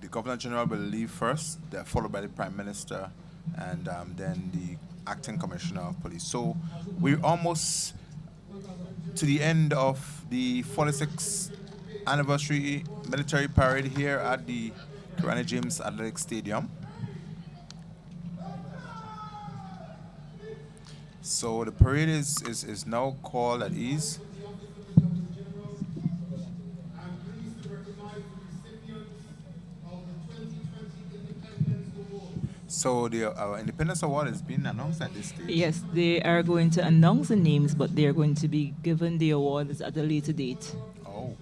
Governor General will leave first, followed by the Prime Minister, and then the Acting Commissioner of Police. So we're almost to the end of the 46th anniversary military parade here at the Kirani James Athletic Stadium. So the parade is now called at ease. So our Independence Award has been announced at this stage. Yes, they are going to announce the names, but they are going to be given the awards at a later date. Oh.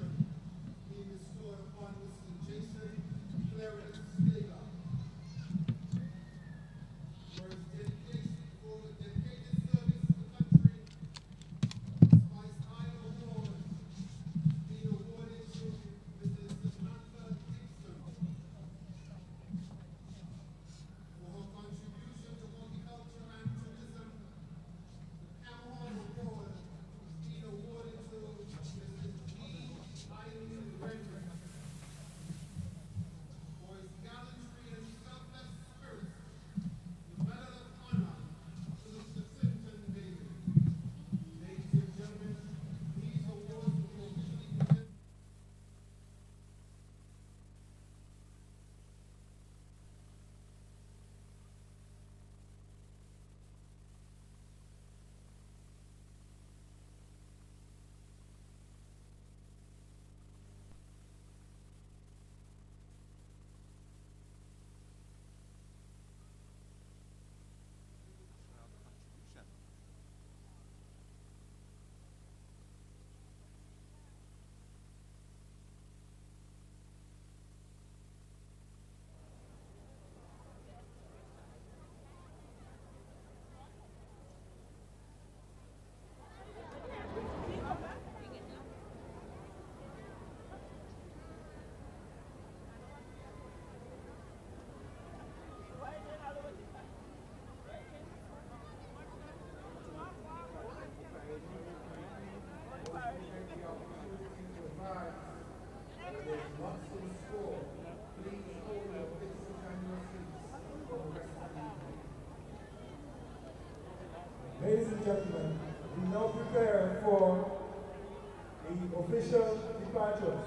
gentlemen, we now prepare for the official departure.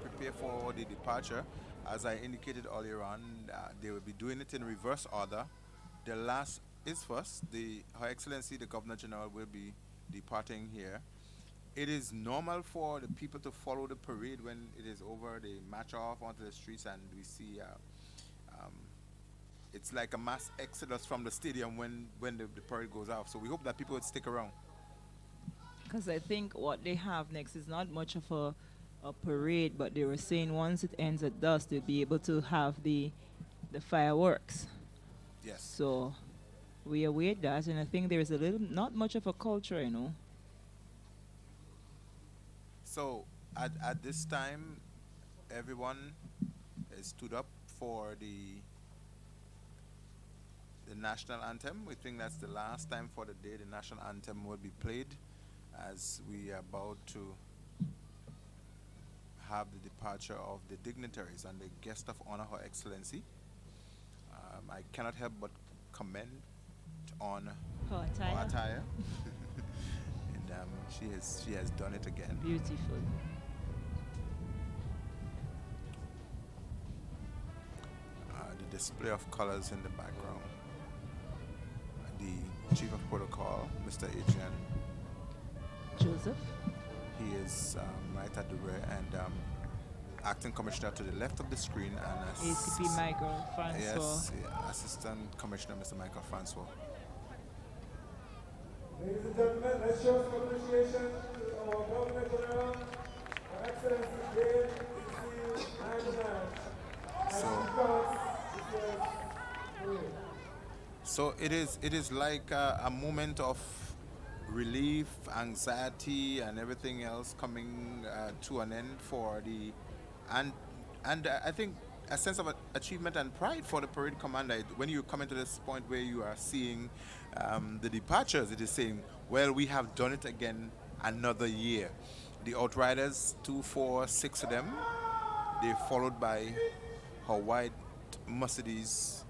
Prepare for the departure. As I indicated earlier on, they will be doing it in reverse order. The last is first. Her Excellency, the Governor General, will be departing here. It is normal for the people to follow the parade when it is over. They march off onto the streets, and we see it's like a mass exodus from the stadium when the parade goes off. So we hope that people would stick around. Because I think what they have next is not much of a parade, but they were saying once it ends at dusk, they'll be able to have the fireworks. Yes. So we await that, and I think there's not much of a culture, you know. So at this time, everyone is stood up for the national anthem. We think that's the last time for the day the national anthem will be played, as we are about to have the departure of the dignitaries and the guest of honor, Her Excellency. I cannot help but comment on her attire. And she has done it again. Beautiful. The display of colors in the background. The Chief of Protocol, Mr. Adrian Joseph. He is right at the rear, and Acting Commissioner to the left of the screen, and ACP Michael Francois. Yes, yeah, Assistant Commissioner Mr. Michael Francois. Ladies and gentlemen, let's show some appreciation to our Governor General, Her Excellency James So it is like a moment of relief, anxiety, and everything else coming to an end for the and I think a sense of achievement and pride for the parade commander. When you come into this point where you are seeing the departures, it is saying, well, we have done it again another year. The Outriders, 2, 4, 6 of them, they're followed by her white Mercedes.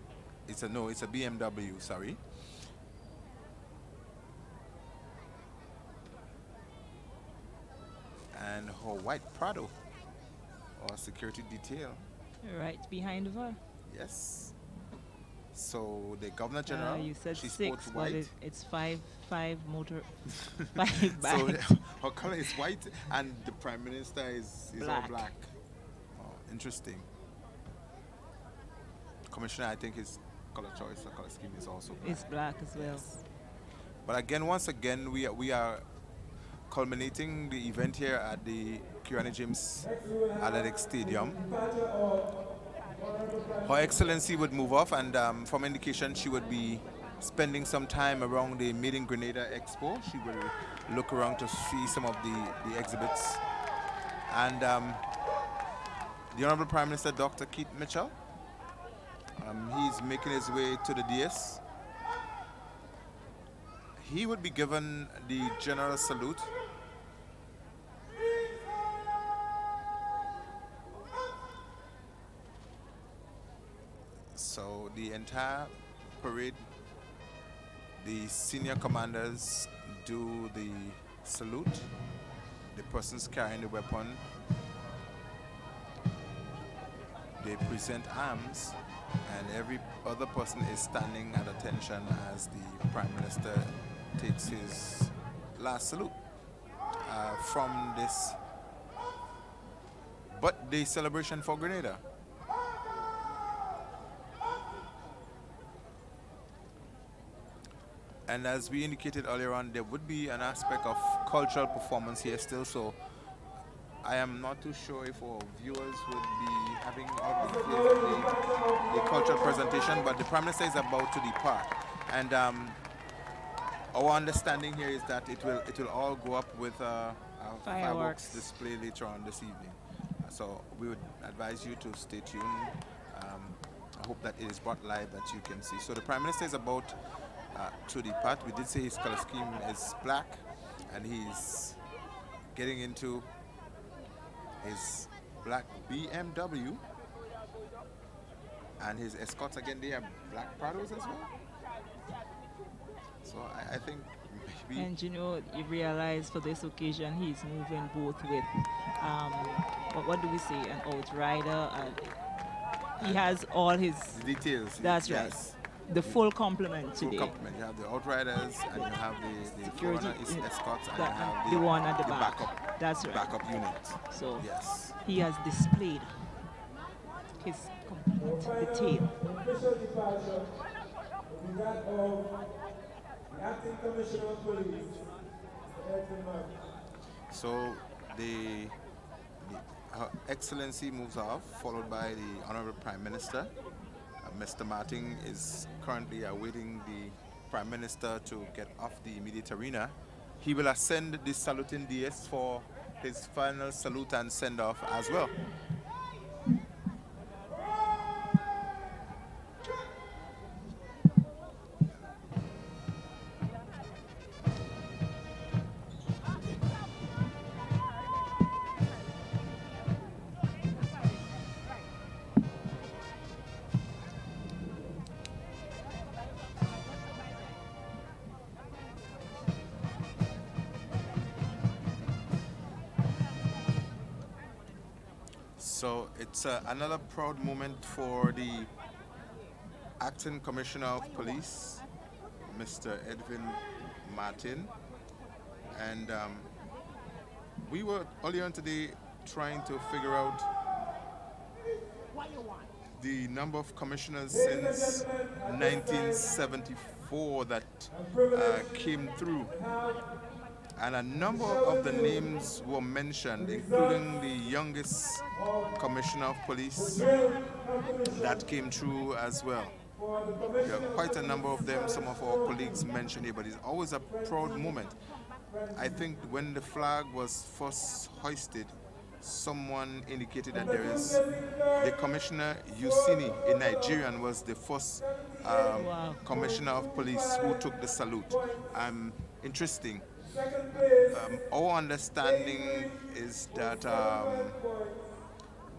It's a BMW, sorry. And her white Prado, or security detail. Right behind her. Yes. So the Governor General, you said she 6, sports white. but it's five motor, 5 bags. So her color is white, and the Prime Minister is all black. Oh, interesting. Commissioner, I think his color choice or color scheme is also black. It's black as well. Yes. But again, once again, we are culminating the event here at the Kirani James Athletic Stadium. Her Excellency would move off, and from indication, she would be spending some time around the Made in Grenada Expo. She will look around to see some of the exhibits. And the Honorable Prime Minister, Dr. Keith Mitchell, he's making his way to the DS. He would be given the general salute. So the entire parade, the senior commanders do the salute. The persons carrying the weapon, they present arms, and every other person is standing at attention as the Prime Minister takes his last salute from this. But the celebration for Grenada. And as we indicated earlier on, there would be an aspect of cultural performance here still, so I am not too sure if our viewers would be having the cultural presentation, but the Prime Minister is about to depart. And our understanding here is that it will all go up with a fireworks display later on this evening. So we would advise you to stay tuned. I hope that it is brought live that you can see. So the Prime Minister is about to depart. We did say his color scheme is black, and he's getting into his black BMW, and his escorts again, they have black Prados as well. So I think maybe. And you know, you realize for this occasion he's moving both with, what do we say, an outrider, and he has all his The details. That's yes. right. The full complement today. Full complement. You have the outriders, and you have the Security escorts, and you that- have the one at the back. backup. That's right. Backup unit. So yes, he has displayed his complete detail. Official departure on behalf of the Acting Commissioner of Police, Mr. Edwin Martin. So Her Excellency moves off, followed by the Honorable Prime Minister. Mr. Martin is currently awaiting the Prime Minister to get off the immediate arena. He will ascend the saluting DS for his final salute and send-off as well. So it's another proud moment for the Acting Commissioner of Police, Mr. Edwin Martin. And we were earlier on today trying to figure out the number of commissioners since 1974 that came through. And a number of the names were mentioned, including the youngest commissioner of police that came through as well. There are quite a number of them, some of our colleagues mentioned it, but it's always a proud moment. I think when the flag was first hoisted, someone indicated that there is the Commissioner Yusini, a Nigerian, was the first commissioner of police who took the salute. Interesting. Our understanding is that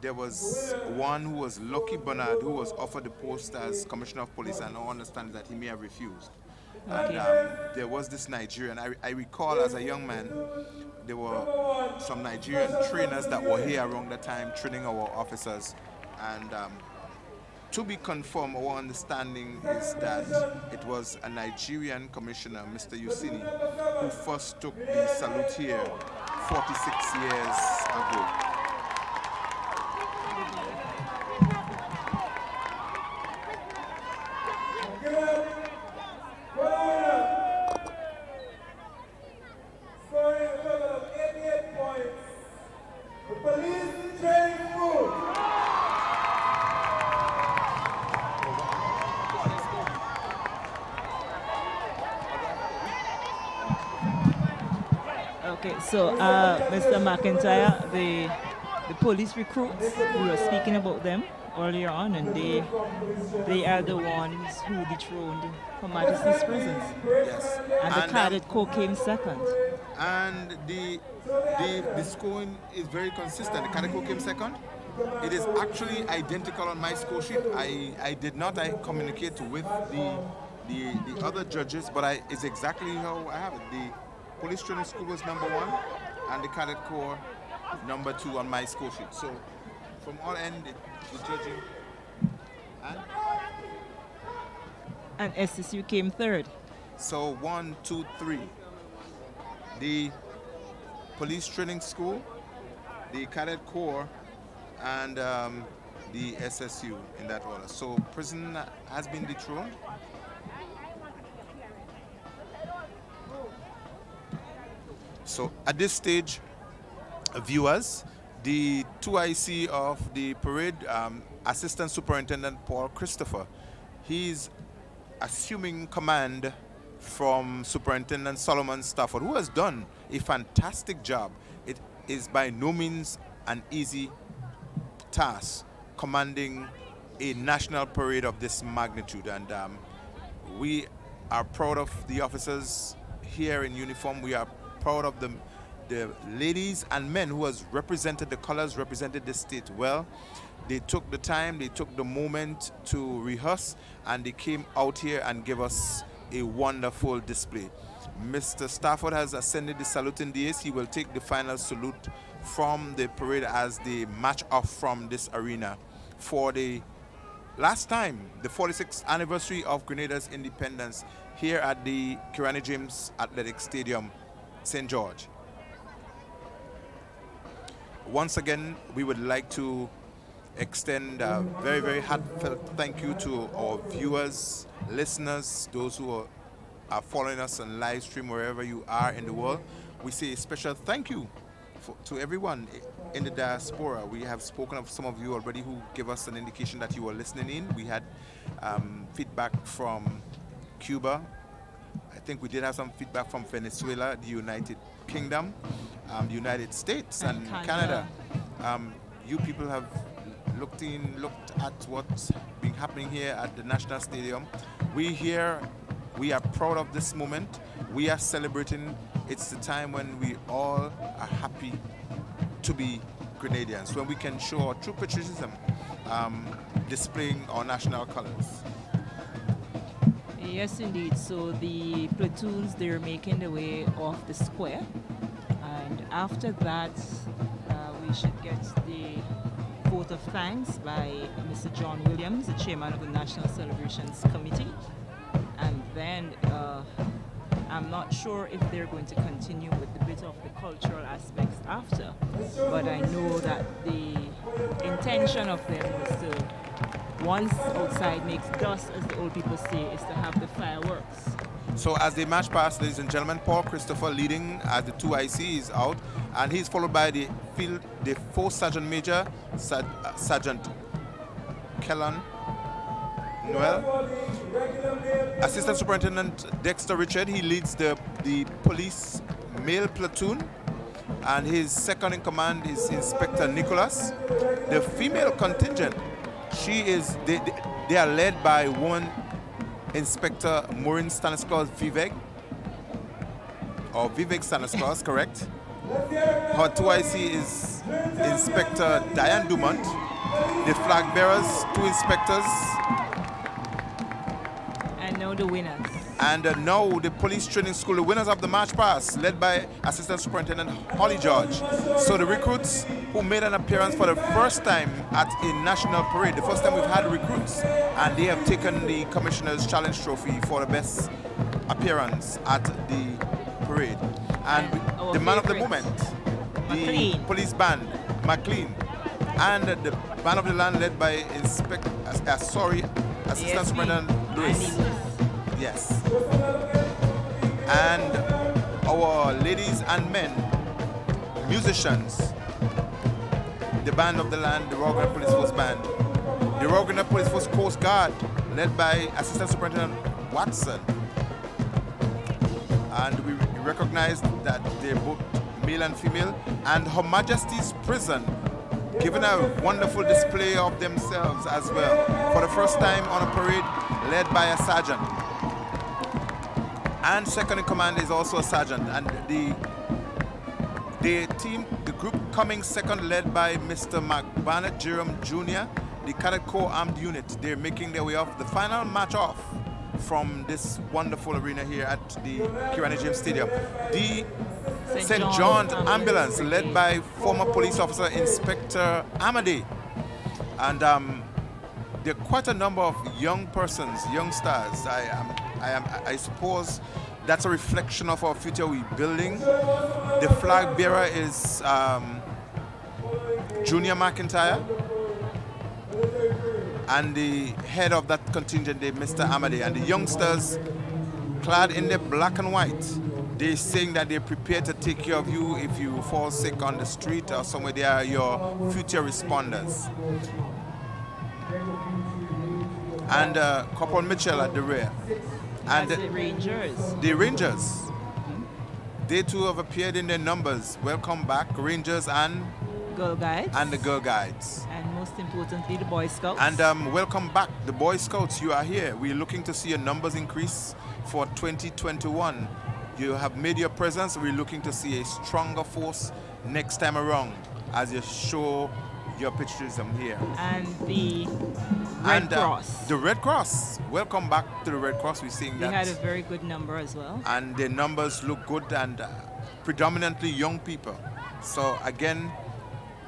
there was one who was Lucky Bernard, who was offered the post as Commissioner of Police, and our understanding that he may have refused. Okay. And there was this Nigerian. I recall as a young man, there were some Nigerian trainers that were here around the time training our officers. And to be confirmed, our understanding is that it was a Nigerian commissioner, Mr. Yusini, who first took the salute here 46 years ago. Scoring a total of 88 points. The police training school. Okay, so Mr. McIntyre, the police recruits, we were speaking about them earlier on, and they are the ones who dethroned Her Majesty's prisons. Yes. And the Cadet Corps came second. And the scoring is very consistent. The Cadet Corps came second. It is actually identical on my score sheet. I did not communicate with the other judges, but it's exactly how I have it. The Police Training School was number 1, and the Cadet Corps number 2 on my score sheet. So from all ends, the judging. And SSU came third. So 1, 2, 3. The Police Training School, the Cadet Corps, and the SSU in that order. So prison has been dethroned. So at this stage, viewers, the 2IC of the parade, Assistant Superintendent Paul Christopher, he's assuming command from Superintendent Solomon Stafford, who has done a fantastic job. It is by no means an easy task commanding a national parade of this magnitude, and we are proud of the officers here in uniform. We are proud of the ladies and men who has represented the colors, represented the state well. They took the time, they took the moment to rehearse, and they came out here and gave us a wonderful display. Mr. Stafford has ascended the saluting dais. He will take the final salute from the parade as they march off from this arena for the last time, the 46th anniversary of Grenada's independence here at the Kirani James Athletic Stadium, St. George. Once again, we would like to extend a very, very heartfelt thank you to our viewers, listeners, those who are following us on live stream wherever you are in the world. We say a special thank you to everyone in the diaspora. We have spoken of some of you already who give us an indication that you were listening in. We had feedback from Cuba. I think we did have some feedback from Venezuela, the United Kingdom, the United States, and Canada. You people have looked at what's been happening here at the National Stadium. We are proud of this moment. We are celebrating. It's the time when we all are happy to be Grenadians, when we can show our true patriotism, displaying our national colors. Yes, indeed. So the platoons, they're making their way off the square. And after that, we should get the vote of thanks by Mr. John Williams, the chairman of the National Celebrations Committee. And then I'm not sure if they're going to continue with the bit of the cultural aspects after, but I know that the intention of them was to, once outside makes dust, as the old people say, is to have the fireworks. So as they march past, ladies and gentlemen, Paul Christopher leading as the 2IC is out, and he's followed by the 4th Sergeant Major, Sergeant Kellan Noel. Assistant Superintendent Dexter Richard, he leads the police male platoon, and his second in command is Inspector Nicholas. The female contingent, they are led by one Inspector Maureen Stanislaus Vivek, or Vivek Stanislaus, correct? Her 2IC is Inspector Diane Dumont. The flag bearers, 2 inspectors. And now the winners. And now the police training school, the winners of the march past, led by Assistant Superintendent Holly George. So the recruits who made an appearance for the first time at a national parade, the first time we've had recruits, and they have taken the Commissioner's Challenge Trophy for the best appearance at the parade. And the man of the moment, the police band, McLean, and the band of the land led by Assistant Superintendent Lewis. Yes. And our ladies and men, musicians, the band of the land, the Royal Grenada Police Force Band, the Royal Grenada Police Force Coast Guard, led by Assistant Superintendent Watson. And we recognize that they're both male and female. And Her Majesty's Prison, giving a wonderful display of themselves as well. For the first time on a parade, led by a sergeant. And second in command is also a sergeant. And the group coming second, led by Mr. Mark Barnett Jerome Jr., the Cadet Corps Armed Unit. They're making their way off the final march off from this wonderful arena here at the Kirani James Stadium. The St. John's Ambulance, led by former police officer Inspector Amade. And there are quite a number of young persons, young stars. I suppose that's a reflection of our future we're building. The flag bearer is Junior McIntyre, and the head of that contingent is Mr. Amade. And the youngsters, clad in the black and white, they're saying that they're prepared to take care of you if you fall sick on the street or somewhere. They are your future responders. And Corporal Mitchell at the rear. And the Rangers. The Rangers. They too have appeared in their numbers. Welcome back, Rangers and Girl Guides. And the Girl Guides. And most importantly, the Boy Scouts. And welcome back, the Boy Scouts. You are here. We're looking to see your numbers increase for 2021. You have made your presence. We're looking to see a stronger force next time around as you show your patriotism here. And the Red Cross. The Red Cross. Welcome back to the Red Cross. We're seeing that. They had a very good number as well. And the numbers look good, and predominantly young people. So again,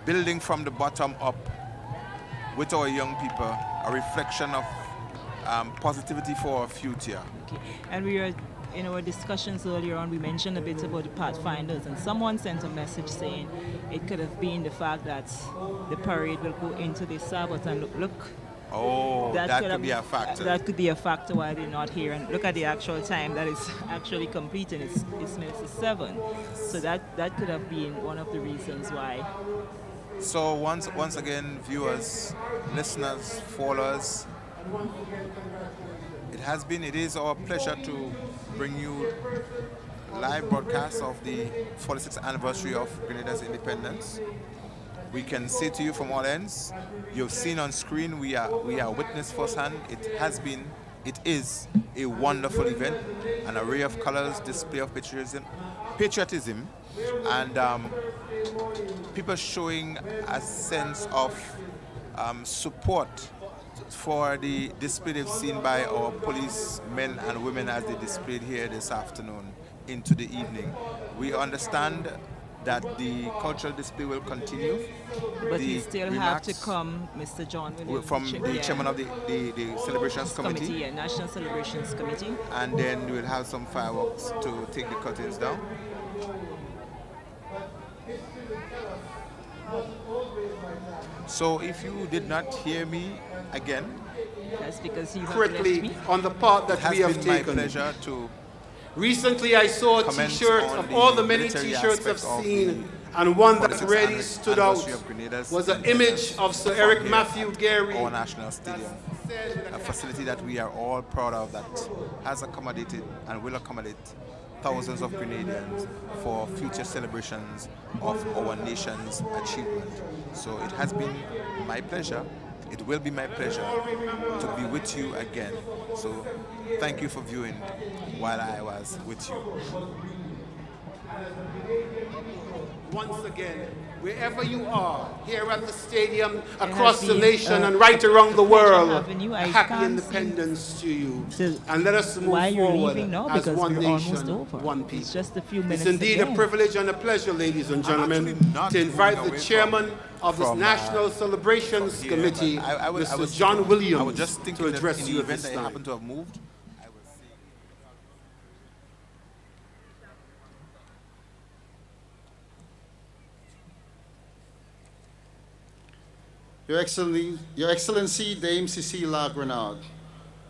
building from the bottom up with our young people, a reflection of positivity for our future. Okay. And we are in our discussions earlier on, we mentioned a bit about the Pathfinders, and someone sent a message saying it could have been the fact that the parade will go into the Sabbath, and look. Oh, that could be a factor. That could be a factor why they're not here. And look at the actual time that is actually completing. It's minutes to 7. So that could have been one of the reasons why. So once again, viewers, listeners, followers, it is our pleasure to bring you live broadcast of the 46th anniversary of Grenada's independence. We can say to you from all ends, you've seen on screen, we are witness firsthand. It is a wonderful event, an array of colors, display of patriotism, and people showing a sense of support for the display they've seen by our police men and women as they displayed here this afternoon into the evening. We understand that the cultural display will continue. But we still have to come, Mr. John Williams, from the chairman of the Celebrations Committee. Yeah, National Celebrations Committee. And then we'll have some fireworks to take the curtains down. So if you did not hear me again, that's because you quickly have left me. On the part that we have taken. It has been my pleasure to recently I saw a t-shirt of all the many t-shirts I've seen, and one that really stood out was an image of Sir Eric Matthew Gary. Our national stadium, a facility that we are all proud of, that has accommodated and will accommodate thousands of Grenadians for future celebrations of our nation's achievement. So it has been my pleasure. It will be my pleasure to be with you again. So thank you for viewing while I was with you. Once again, wherever you are, here at the stadium, across the nation and right around the world, a happy independence to you. And let us move forward as one nation, one people. It's just a few minutes. It's indeed a privilege and a pleasure, ladies and gentlemen, to invite the chairman of this National Celebrations Committee, Mr. John Williams, to address you at this time. Happened to have moved. Your Excellency Dame Cecilia Grenada,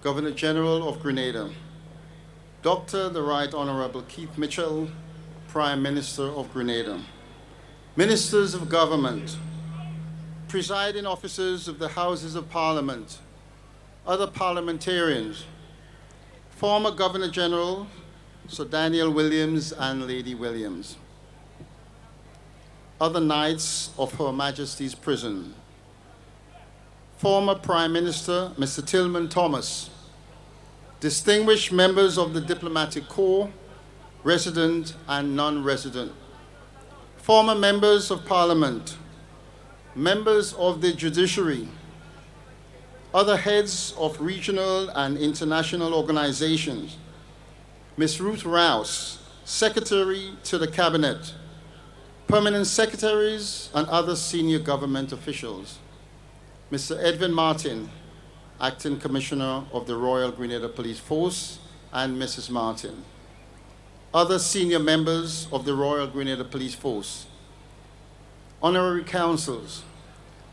Governor General of Grenada, Dr. the Right Honorable Keith Mitchell, Prime Minister of Grenada, Ministers of Government, presiding officers of the Houses of Parliament, other parliamentarians, former Governor General Sir Daniel Williams and Lady Williams, other knights of Her Majesty's prison, former Prime Minister Mr. Tillman Thomas, distinguished members of the Diplomatic Corps, resident and non-resident, former members of Parliament, members of the Judiciary, other heads of regional and international organizations, Ms. Ruth Rouse, Secretary to the Cabinet, permanent secretaries and other senior government officials, Mr. Edwin Martin, Acting Commissioner of the Royal Grenada Police Force, and Mrs. Martin, other senior members of the Royal Grenada Police Force, honorary councils,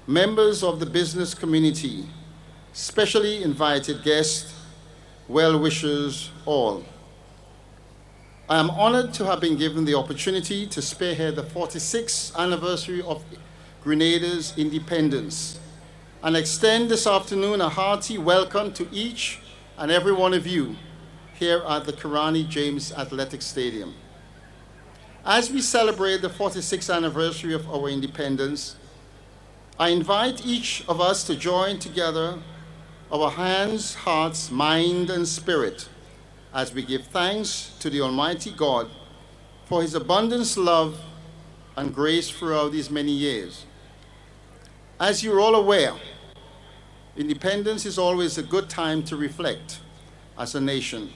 members of the business community, specially invited guests, well-wishers all. I am honored to have been given the opportunity to spearhead the 46th anniversary of Grenada's independence and extend this afternoon a hearty welcome to each and every one of you here at the Kirani James Athletic Stadium. As we celebrate the 46th anniversary of our independence, I invite each of us to join together our hands, hearts, mind, and spirit as we give thanks to the Almighty God for his abundant love and grace throughout these many years. As you're all aware, independence is always a good time to reflect as a nation,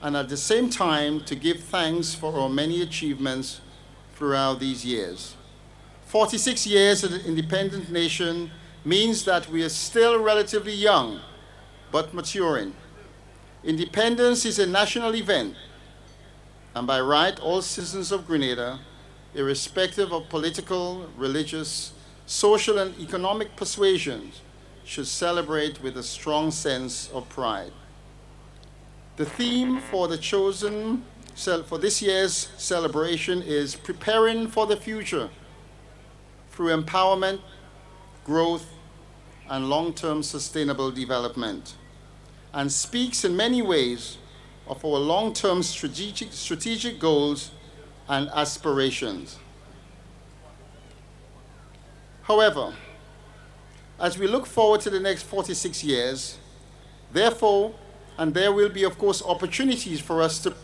and at the same time to give thanks for our many achievements throughout these years. 46 years as an independent nation means that we are still relatively young, but maturing. Independence is a national event, and by right, all citizens of Grenada, irrespective of political, religious, social, and economic persuasions, should celebrate with a strong sense of pride. The theme for this year's celebration is Preparing for the Future through Empowerment, Growth, and Long-Term Sustainable Development, and speaks in many ways of our long-term strategic goals and aspirations. However, as we look forward to the next 46 years, therefore, and there will be, of course, opportunities for us to,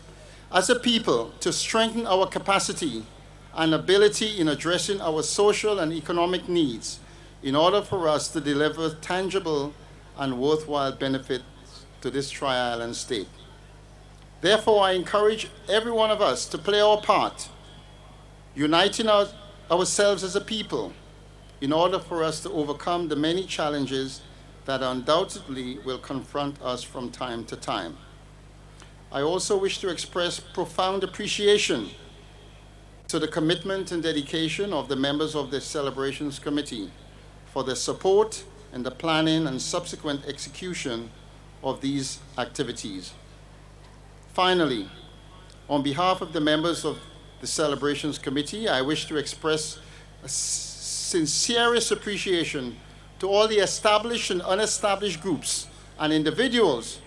as a people, to strengthen our capacity and ability in addressing our social and economic needs in order for us to deliver tangible and worthwhile benefits to this tri-island state. Therefore, I encourage every one of us to play our part, uniting ourselves as a people in order for us to overcome the many challenges that undoubtedly will confront us from time to time. I also wish to express profound appreciation to the commitment and dedication of the members of the Celebrations Committee for their support in the planning and subsequent execution of these activities. Finally, on behalf of the members of the Celebrations Committee, I wish to express a sincerest appreciation to all the established and unestablished groups and individuals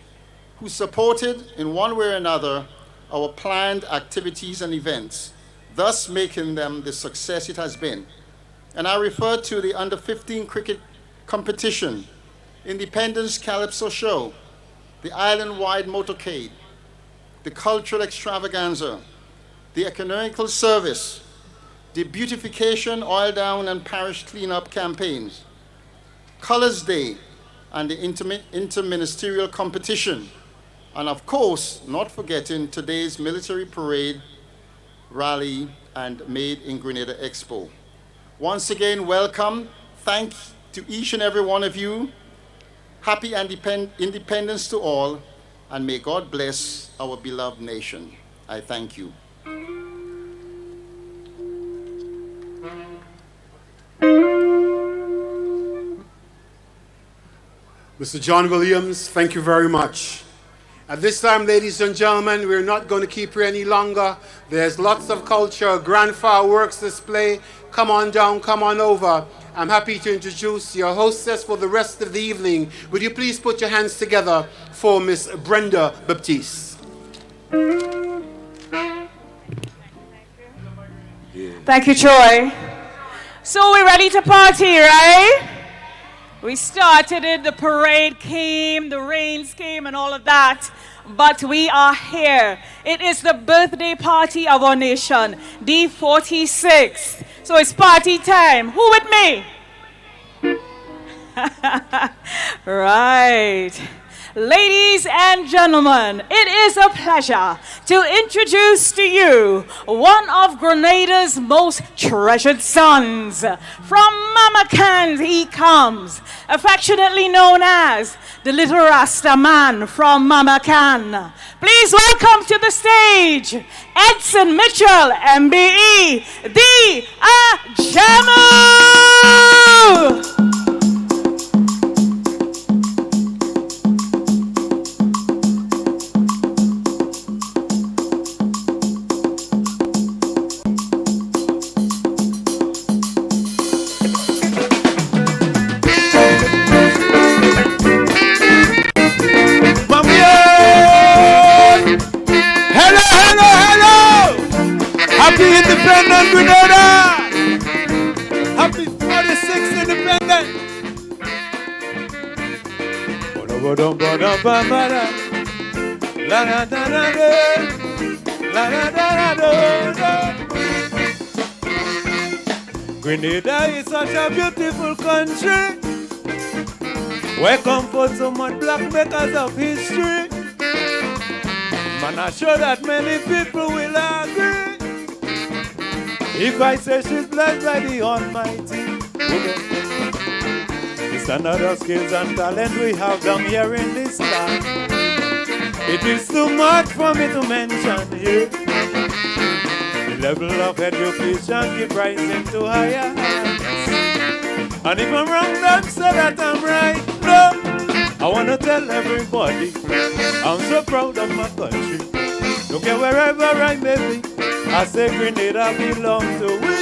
who supported, in one way or another, our planned activities and events, thus making them the success it has been. And I refer to the Under-15 cricket competition, Independence Calypso Show, the island-wide motorcade, the cultural extravaganza, the economical service, the beautification, oil down, and parish cleanup campaigns, Colors Day, and the interministerial competition, and of course, not forgetting today's military parade, rally, and Made in Grenada Expo. Once again, welcome. Thanks to each and every one of you. Happy independence to all, and may God bless our beloved nation. I thank you. Mr. John Williams, thank you very much. At this time, ladies and gentlemen, we're not going to keep you any longer. There's lots of culture, grand fireworks display. Come on down, come on over. I'm happy to introduce your hostess for the rest of the evening. Would you please put your hands together for Miss Brenda Baptiste. Thank you, Troy. So we're ready to party, right? We started it, the parade came, the rains came, and all of that. But we are here. It is the birthday party of our nation, the 46th. So it's party time. Who with me? Right. Ladies and gentlemen, it is a pleasure to introduce to you one of Grenada's most treasured sons. From Mama Can he comes, affectionately known as the Little Rasta Man from Mama Can. Please welcome to the stage, Edson Mitchell, MBE, the Ajamu! Happy Independent Grenada! Happy 46th Independence! Ba-dum, ba-dum, ba-ba-da. La-da-da-da-da. La-da-da-da-da. Grenada is such a beautiful country, where comfort so much black because of history. Man, I'm sure that many people will agree if I say she's blessed by the Almighty. It's another skills and talent we have down here in this land. It is too much for me to mention here. The level of education keep rising to higher heights. And if I'm wrong, don't say that I'm right. No, I want to tell everybody I'm so proud of my country. Look at wherever I may be, I say Grenada belong to we.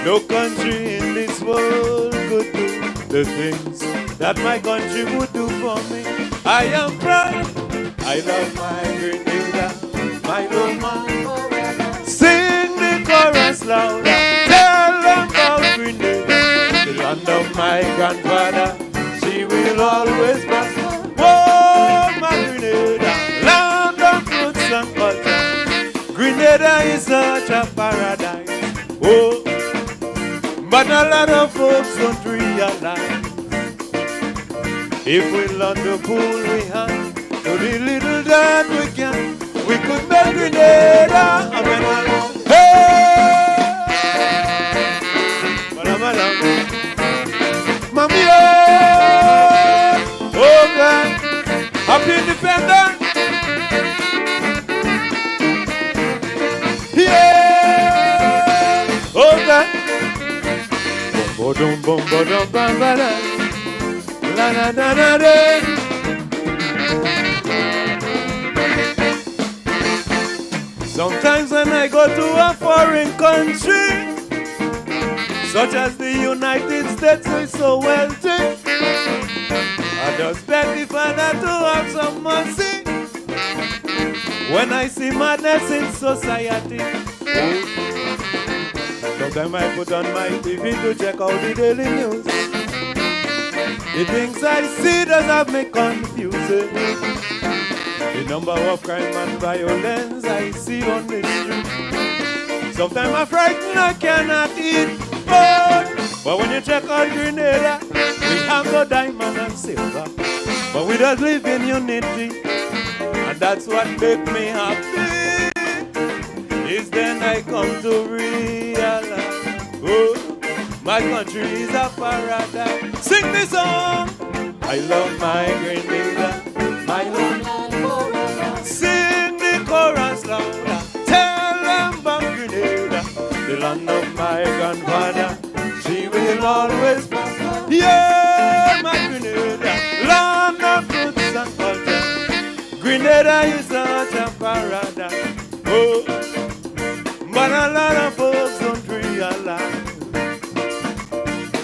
No country in this world could do the things that my country would do for me. I am proud, I love my Grenada, my love, my sing the chorus louder, tell them about Grenada, the land of my grandfather, she will always prosper. Oh, my Grenada, land of fruits and culture, Grenada is such a paradise. Oh, but a lot of folks don't realize if we learn the pool we have, do the little that we can, we could make Grenada a better land. Hey! Mami, oh God, happy independence. Yeah, oh God. Bum bum bum bum bum bum. La la la la la. Sometimes when I go to a foreign country, such as the United States, is so wealthy, I just beg the Father to have some mercy. When I see madness in society, sometimes I put on my TV to check out the daily news. The things I see does have me confused. The number of crime and violence I see on the street. Sometimes I'm frightened I cannot eat. But when you check out Grenada, we have no diamond and silver, but we just live in unity, and that's what makes me happy. Is then I come to realize, oh, my country is a paradise. Sing this song. I love my Grenada, my love. Sing the chorus louder. Tell them about Grenada, the land of my grandfather. She will always prosper. Yeah, my Grenada, land of fruits and culture. Grenada is such a paradise. Oh, but a lot of folks don't realize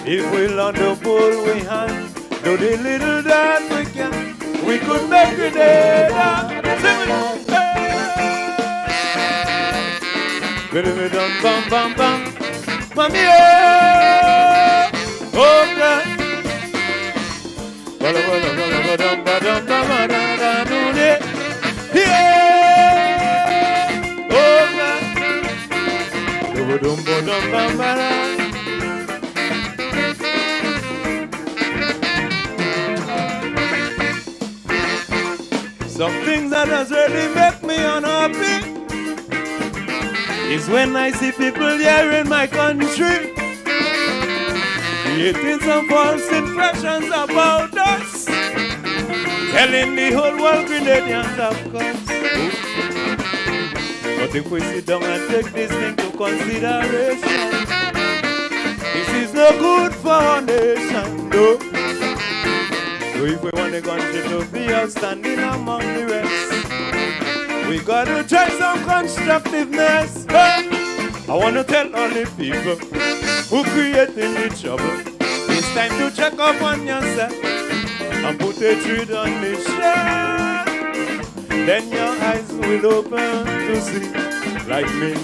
if we learn to pull we hand, do the little that we can, we could make Grenada. Sing it. Hey. Bam bam bam. Mami, oh God. Bala bala bala badam badam badam yeah. Oh God. Badum badam badam. Some things that does really make me unhappy is when I see people here in my country creating some false impressions about us, telling the whole world Grenadians have come. But if we sit down and take this thing to consideration, this is no good for our nation, no. So if we want the country to be outstanding among the rest, we gotta try some constructiveness. I wanna tell all the people who creating the trouble, it's time to check up on yourself and put a treat on the shelf. Then your eyes will open to see, like me,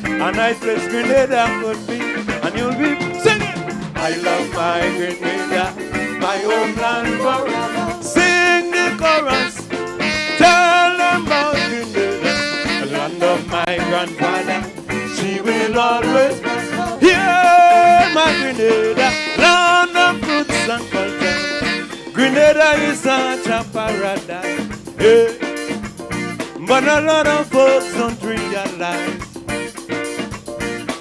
a nice place Grenada could be, and you'll be singing. I love my Grenada, my homeland forever. always prosper. Yeah, my Grenada, land of fruits and culture. Grenada is such a paradise. Yeah. But a lot of folks don't realize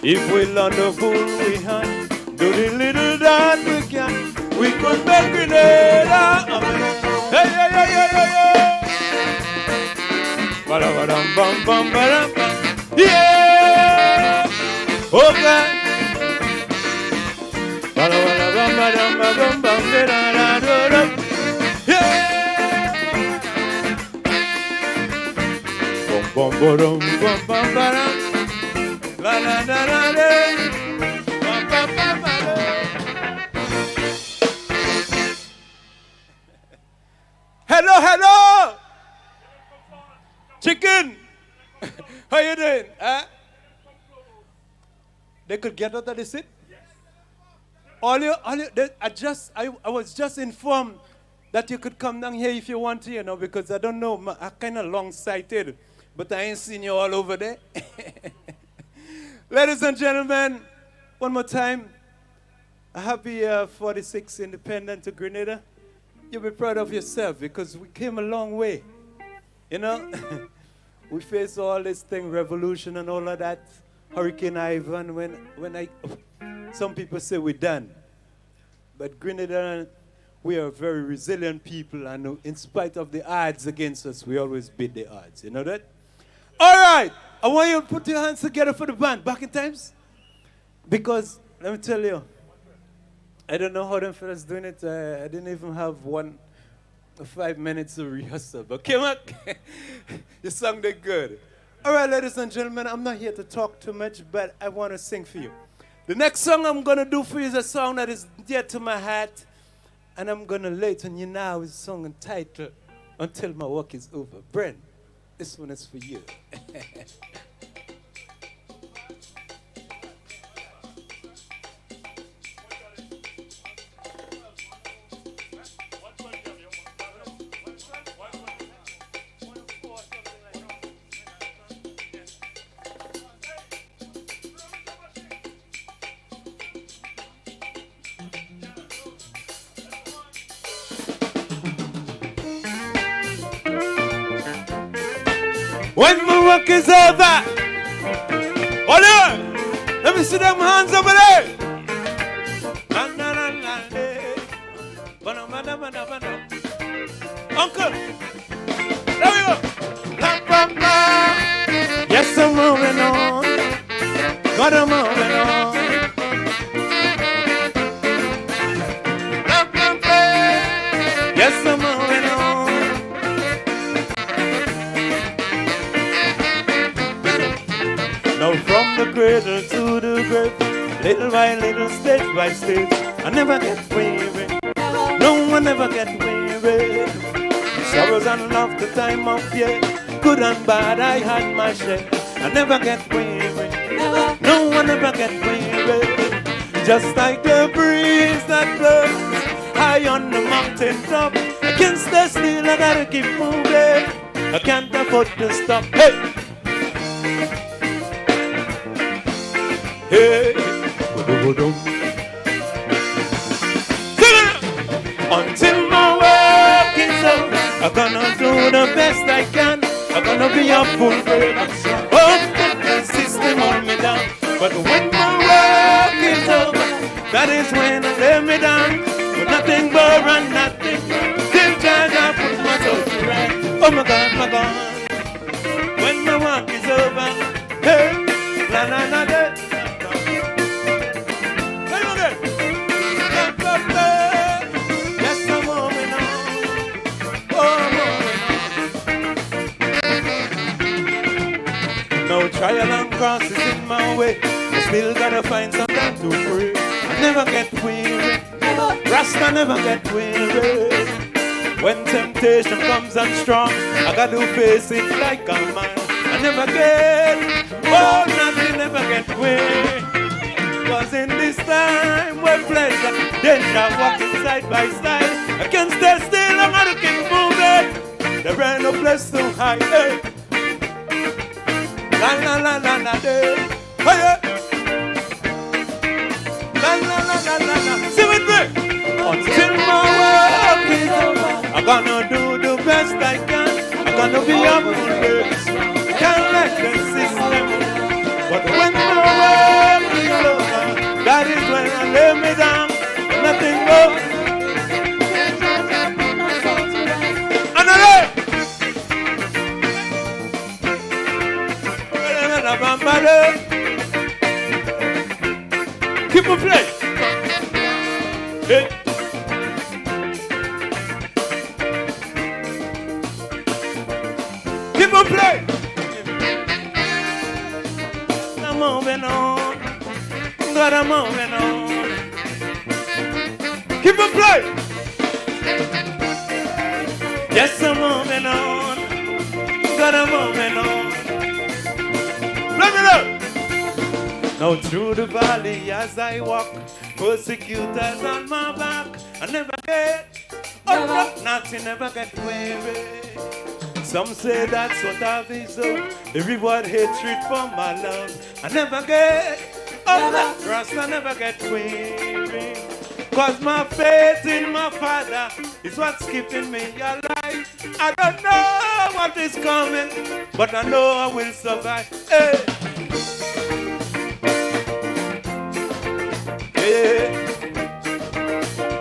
if we learn the full we hand, do the little that we can, we could make Grenada. Hey, hey, hey, hey, hey, hey. Ba-da-ba-dum, bum, bum, ba-dum, bum. Yeah! Okay. Ba-da-ba-dum, ba-dum, ba-dum, bum, ba-da-da-da-da. Yeah! Bum, ba-dum, bum, bum, ba-dum. La-da-da-da-da. Bum, bum, bum, ba-dum. Hello, hello! Chicken! How you doing? Huh? They could get out of the seat? I was just informed that you could come down here if you want to, you know, because I don't know, I'm kind of long-sighted, but I ain't seen you all over there. Ladies and gentlemen, one more time, a happy 46th Independent to Grenada. You'll be proud of yourself because we came a long way. You know, we faced all this thing, revolution and all of that, Hurricane Ivan, some people say we're done. But Grenada, we are very resilient people, and in spite of the odds against us, we always beat the odds. You know that? All right, I want you to put your hands together for the band. Back in times? Because, let me tell you, I don't know how them fellas doing it. I didn't even have 5 minutes of rehearsal. But come on, you sung that good. All right, ladies and gentlemen, I'm not here to talk too much, but I want to sing for you. The next song I'm going to do for you is a song that is dear to my heart, and I'm going to lay it on you now. It's a song entitled Until My Work Is Over. Brent, this one is for you. When my work is over, hold on, let me see them hands over there. Uncle, there we go. Yes, I'm moving on. God, I'm moving on. Yes, I'm moving on. Now from the cradle to the grave, little by little, stage by stage, I never get weary. No one ever get weary. Sorrows and laughter, time of year, good and bad, I had my share. I never get weary. No one ever get weary. Just like the breeze that blows high on the mountain top, I can't stay still, I gotta keep moving. I can't afford to stop. Hey! Hey, until my work is over, I'm gonna do the best I can. I'm gonna be a full brave. Oh, the system hold me down. But when my work is over, that is when I lay me down. With nothing but and nothing. Till time I put myself to right. Oh my God. When my work is over, hey, la la la la. No trial and crosses in my way, I still gotta find some time to pray. I never get weary, Rasta never get weary. When temptation comes on strong, I gotta face it like a man. I never get, oh nothing never get weary. Cause in this time when pleasure, danger walking side by side, I can't stay still, I'm gonna keep moving. There ain't no place to hide. Hey. La la la la la day. Hey, hey. gonna do the best I can. I'm gonna be humble, baby. Can't let the system. But when my work is over, that is when I lay me down. Nothing more. Another. Keep on playing. Hey. Keep on playing. I'm moving on. God, I'm moving on. Keep on playing. Yes, I'm moving on. God, I'm moving on. Let me know. Now through the valley as I walk, persecutors on my back. I never get up, nothing never get weary. Some say that's what I deserve. They reward hatred for my love. I never get up, Rasta never get weary. Cause my faith in my Father is what's keeping me alive. I don't know what is coming, but I know I will survive. Hey. Hey.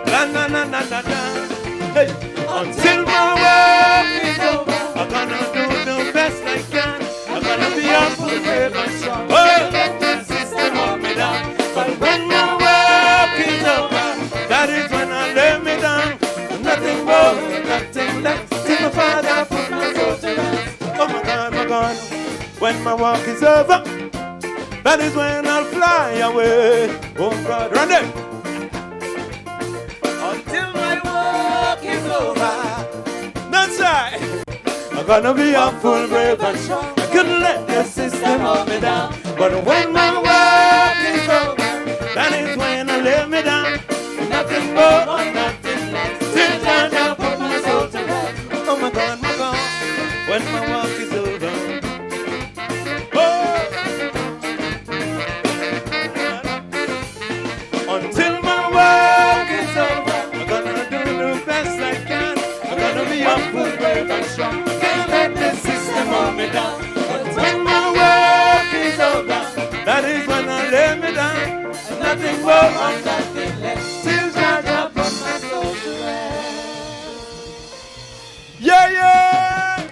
La na na na na na. Hey. Until my work is over, I'm gonna do the best I can. I'm gonna be humble, brave and strong. Oh, let the system hold me down. But when my work is over, that is when I lay me down. Nothing more, nothing less. Till my Father put my soul to rest. Oh my God, my God. When my work is over, that is when I'll fly away. Oh God, run it. Until my work is over. That's right. I'm gonna be humble, brave and strong. I couldn't let the system hold me down. But when my work is over, that is when I lay me down. Nothing more, nothing less. Till time I put my soul to rest. Oh my God, my God. When my work is over. Oh. Until my work is over, I'm gonna do the best I can. I'm gonna be humble, brave and strong. Can't let the system hold me down. But when my work is over, that is when I lay me down. Nothing more and nothing less. Till God I put my soul to rest. Yeah, yeah.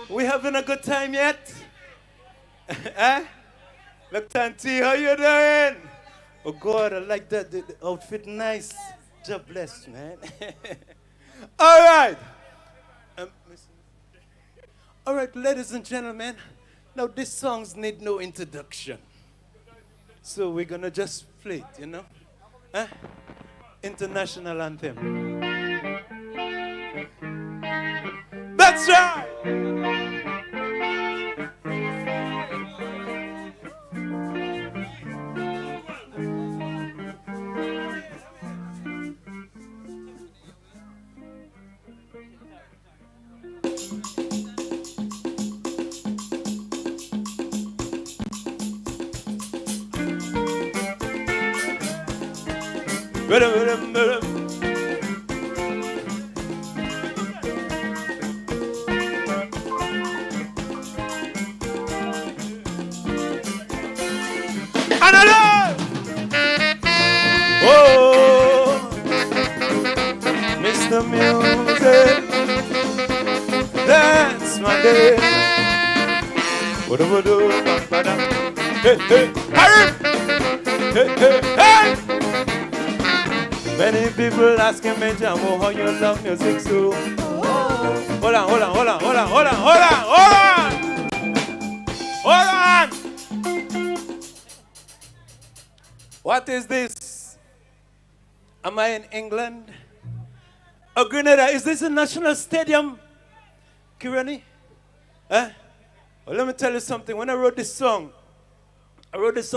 We having a good time yet? Eh? Look, Tanti, how you doing? Oh God, I like that. The outfit nice. God bless, man. All right. All right, ladies and gentlemen. Now, these songs need no introduction. So we're going to just play it, you know? International anthem. That's right! Another! Oh, Mr. Music, that's my day. Hey, hey, hurry! Hey, hey, hey! Many people asking me, Jamo, how you love music so? Hold on, hold on, hold on, hold on, hold on, hold on, hold on! Hold on! What is this? Am I in England? Oh, Grenada, is this a national stadium? Kirani? Well, let me tell you something. When I wrote this song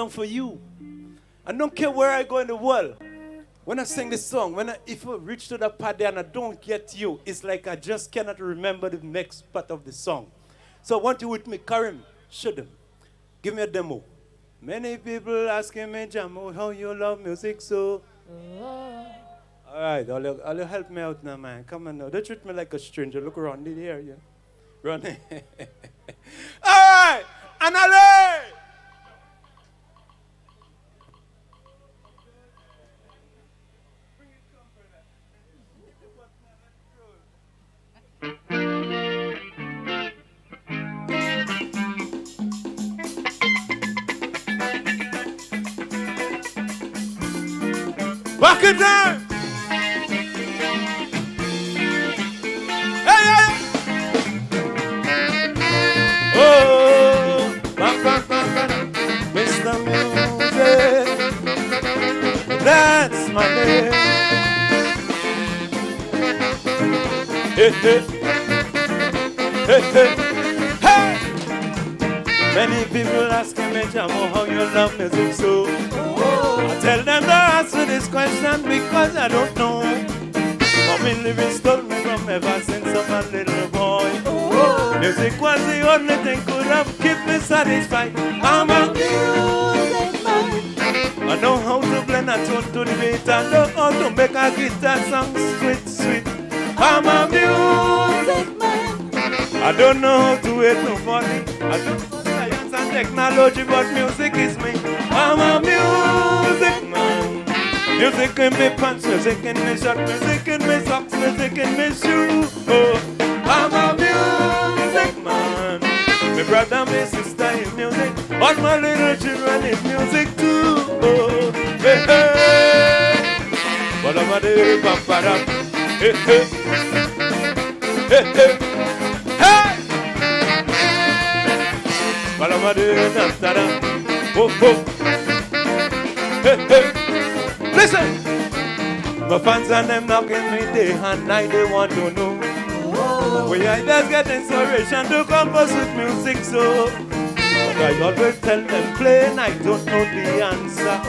for you. I don't care where I go in the world. When I sing this song, if I reach to that part there and I don't get you, it's like I just cannot remember the next part of the song. So I want you with me, Karim. Show them. Give me a demo. Many people asking me, Jamo, how you love music so? All right, all you help me out now, man. Come on now. Don't treat me like a stranger. Look around the area. Run. All right, Anale! Back it down! Hey, hey! Oh, back, Mr. Music, that's my name. Hey, hey, hey, hey, hey! Many people asking me, Jamo, how you love music so? I tell them to answer this question because I don't know. Mommy lyrics told me from ever since I'm a little boy. Music was the only thing could have kept me satisfied. I'm a music man. I know how to blend a tune to the beat. I know how to make a guitar song sweet, sweet. I'm a music man. I don't know how to hate nobody. I don't know science and technology, but music is me. I'm a music man. Music in me pants, music in me shirt, music in me socks, music in me shoe. Oh, I'm a music man. My brother, my sister in music, all my little children in music too. Oh, hey, hey. What am I doing? Hey, hey. Hey, hey. Hey! What am I doing? Oh, oh. Hey, hey. Listen! My fans and them knocking me day and night, they want to know where I just get inspiration to compose with music, so but I always tell them plain, I don't know the answer.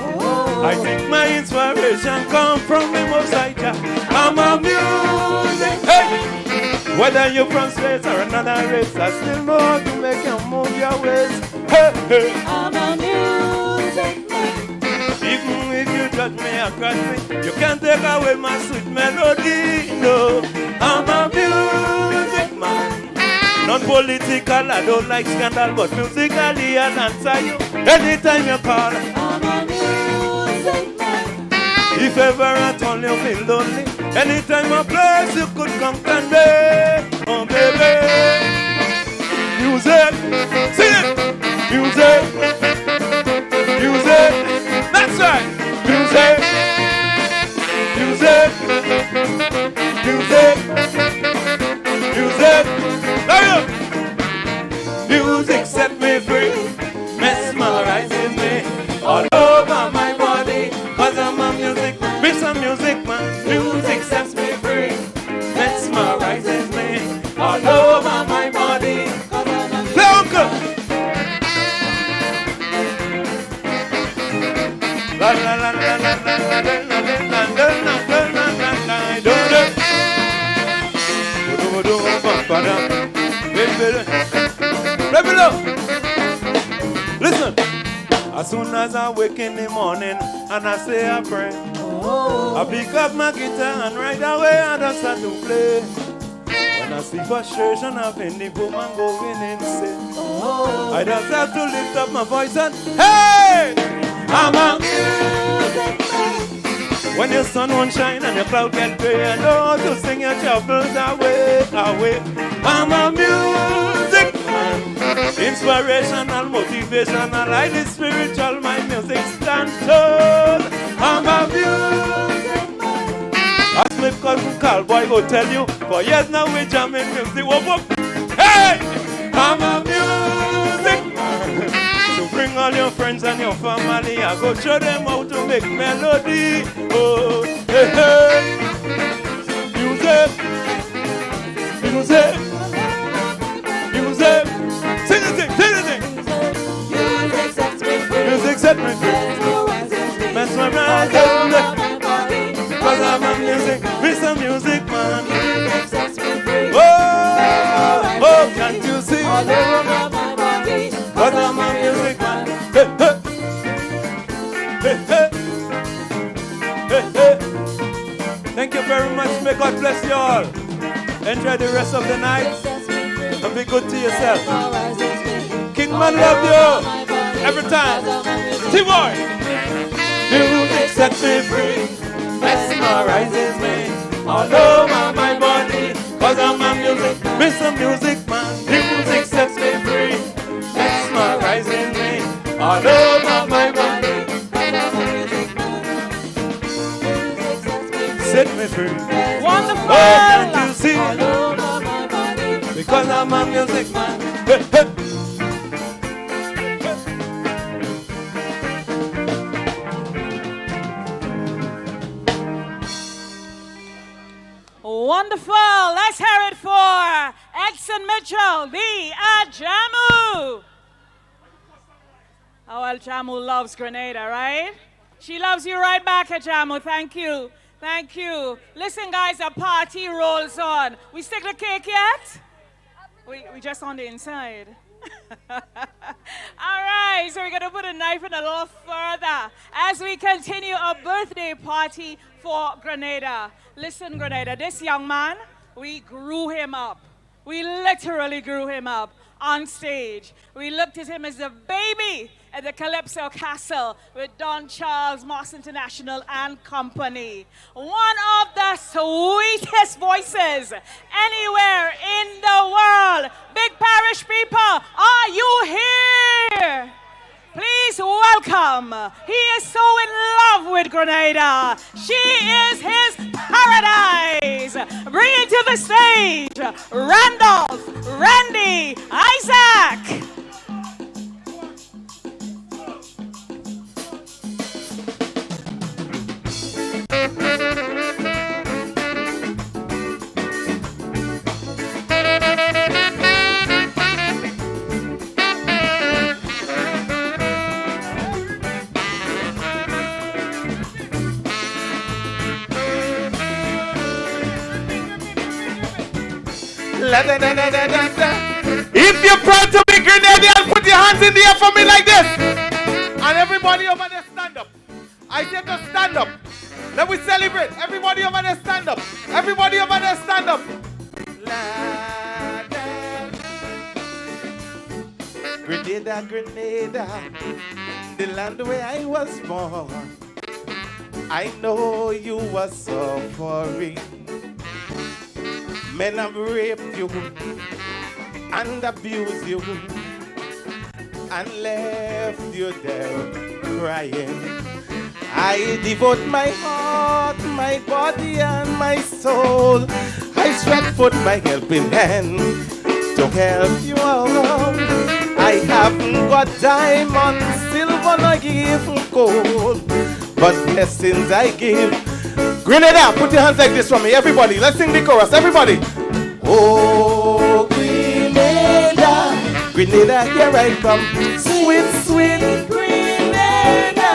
I think my inspiration come from the Most High Jah. I'm a music, hey! Whether you're from space or another race, I still know how to make you move your ways. Hey, hey! I'm a music man. Even if you judge me or crush me, you can't take away my sweet melody. No, I'm a music man. Non-political, I don't like scandal, but musically I'll answer you anytime you call. I'm a music man. If ever at all you feel lonely, anytime I play, you could come and me. Oh baby, music, sing it, music, music, that's right, music, music, music, music, love you. Music set me free, mesmerizing me all over my body, cause I'm a music man, Mr. Music Man. Music sets me free, mesmerizes me all over my body, cause I'm a music man. La la la la la la la la la la la. Listen, as soon as I wake in the morning and I say a prayer, I pick up my guitar and right away I just start to play. When I see frustration up in the boom and going insane, I just have to lift up my voice and hey, I'm a music man. When your sun won't shine and your cloud get gray, I know how to sing your troubles away, away. I'm a music man. Inspirational, motivational, highly spiritual, my music stands tall. I'm a music man. As my cousin Cowboy will tell you, for years now we jamming music. Whoop, whoop. Hey! I'm a music man. So bring all your friends and your family, I go show them how to make melody. Oh, hey, hey. Music, music, music. Sing the thing, sing the thing. Music sets me free. Music sets me free. Mesmerizing me. Cause I'm a music, Mr. Music Man. Music sets me free. Oh, oh, can't you see? All over my body. Cause I'm a music man. Hey, hey. Hey, hey. Hey, hey. God bless you all. Enjoy the rest of the night. And be good to yourself. Kingman love you. Every time. Timor. Music sets me free. Mesmerizes me. All over my body. Cause I'm a music. Mr. Music Man. Music sets me free. Mesmerizing me. All over my body. Set me free. Wonderful. Oh, can't you see? All over my body. Because I'm a music man. Hey, hey. Wonderful. Let's hear it for Edson Mitchell, the Ajamu. Oh, well, Ajamu loves Grenada, right? She loves you right back, Ajamu. Thank you. Thank you. Listen, guys, the party rolls on. We stick the cake yet? We just on the inside. All right, so we're going to put a knife in a little further as we continue a birthday party for Grenada. Listen, Grenada, this young man, we grew him up. We literally grew him up on stage. We looked at him as a baby at the Calypso Castle with Don Charles, Moss International and Company. One of the sweetest voices anywhere in the world. Big Parish people, are you here? Please welcome. He is so in love with Grenada. She is his paradise. Bring it to the stage, Randolph, Randy, Isaac. If you're proud to be Grenadian, put your hands in the air for me like this. And everybody over there stand up. I said to stand up. Let we celebrate. Everybody over there stand up. Everybody over there stand up. Grenada, Grenada, the land where I was born. I know you were suffering. Men have raped you and abused you and left you there crying. I devote my heart, my body and my soul. I stretch forth my helping hand to help you out. I haven't got diamond, silver, nor even gold, but blessings I give. Grenada, put your hands like this for me, everybody. Let's sing the chorus, everybody. Oh, Grenada, Grenada, here I come. Sweet, sweet Grenada.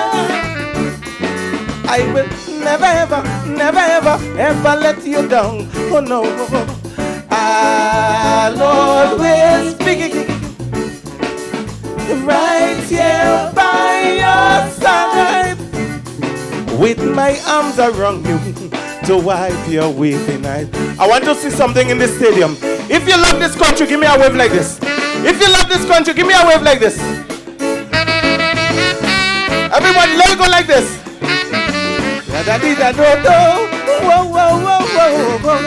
I will never, ever, never, ever, ever let you down. Oh no, I'll always be right here by your side, with my arms around you to wipe your weeping eyes. I want to see something in this stadium. If you love this country, give me a wave like this. If you love this country, give me a wave like this. Everybody, let it go like this. Whoa, whoa, whoa, whoa, whoa.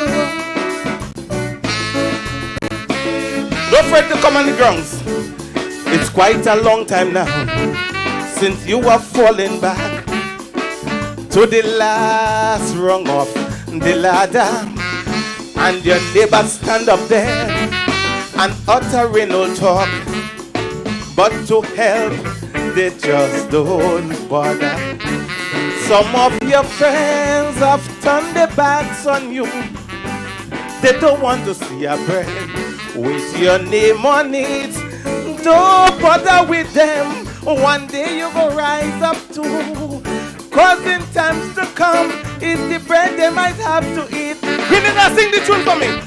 Don't fret to come on the grounds. It's quite a long time now since you are falling back to the last rung of the ladder, and your neighbors stand up there and uttering no talk, but to help they just don't bother. Some of your friends have turned their backs on you. They don't want to see a bread with your name on it. Don't bother with them. One day you will rise up too. Cause in times to come, it's the bread they might have to eat. Grenada, sing the tune for me.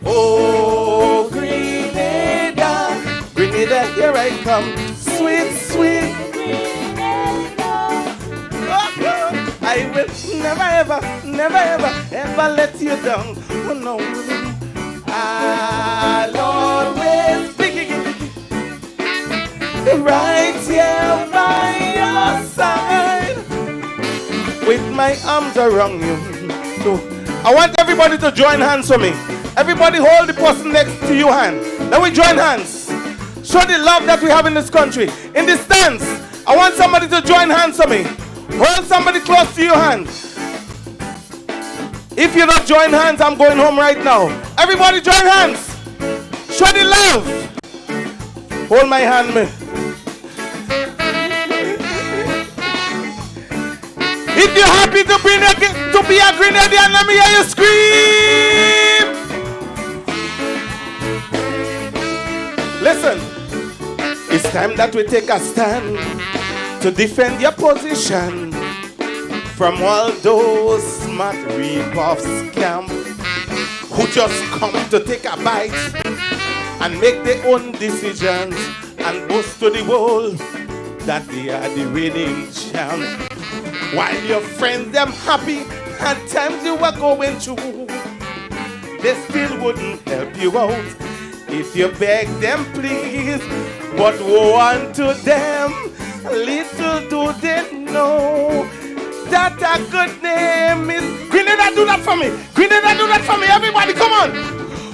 Oh, Grenada, Grenada, here I come. Sweet, sweet Grenada. Oh, I will never ever let you down. Oh no, I'll always be right here by your side with my arms around you. So I want everybody to join hands for me. Everybody hold the person next to you hand. Then we join hands. Show the love that we have in this country. In this dance, I want somebody to join hands for me. Hold somebody close to your hand. If you don't join hands, I'm going home right now. Everybody join hands. Show the love. Hold my hand, man. If you're happy to be a Grenadian, let me hear you scream. Listen, it's time that we take a stand to defend your position from all those smart rip-off scam who just come to take a bite and make their own decisions and boast to the world that they are the winning champ. While your friends them happy at times you were going through, they still wouldn't help you out if you beg them please. But woe unto them, little do they know that a good name is Grenada. Do that for me. Grenada, do that for me. Everybody, come on.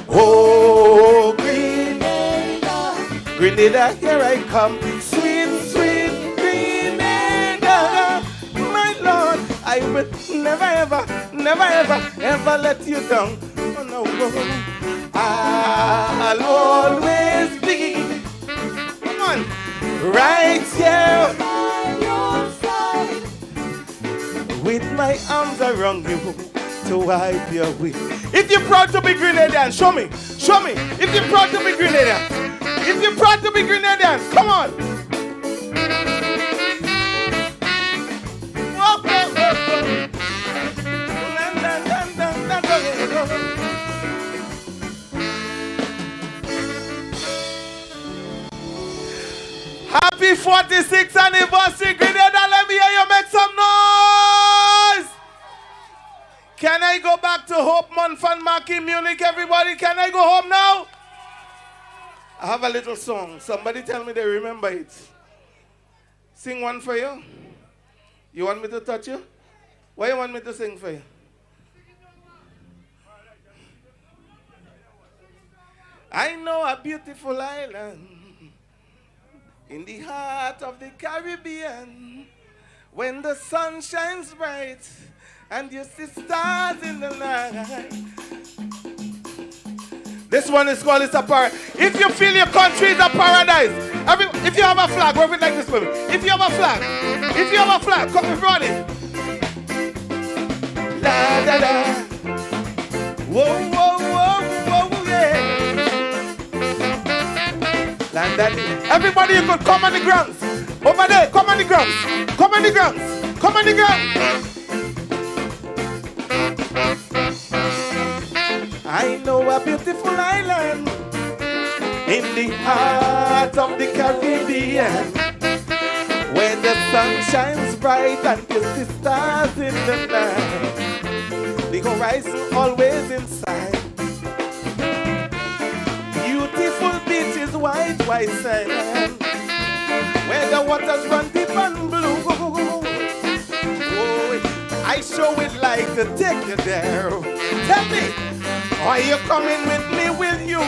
Oh, Grenada, Grenada, here I come. Sweet, sweet Grenada, my Lord, I will never ever let you down. Oh no, I'll always be, come on, right here with my arms around you to wipe your way. If you're proud to be Grenadian, show me. If you're proud to be Grenadian, come on. Whoa, whoa, whoa, whoa. Happy 46th anniversary, Grenada. Let me hear you make some noise. Can I go back to Hope Month and Mark in Munich, everybody? Can I go home now? I have a little song. Somebody tell me they remember it. Sing one for you. You want me to touch you? What you want me to sing for you? I know a beautiful island in the heart of the Caribbean, when the sun shines bright and you see stars in the night. This one is called It's a Paradise. If you feel your country is a paradise, if you have a flag, wave it like this for me. If you have a flag, come everybody. La da da. Whoa, whoa, whoa, whoa, yeah. Everybody, you could come on the grounds. Over there, come on the grounds. Come on the grounds. Come on the grounds. I know a beautiful island in the heart of the Caribbean, where the sun shines bright and you see stars in the night. The horizon always in sight. Beautiful beaches, white sand, where the waters run deep and blue. Oh, I sure would like to take you there. Tell me, are you coming with me, will you?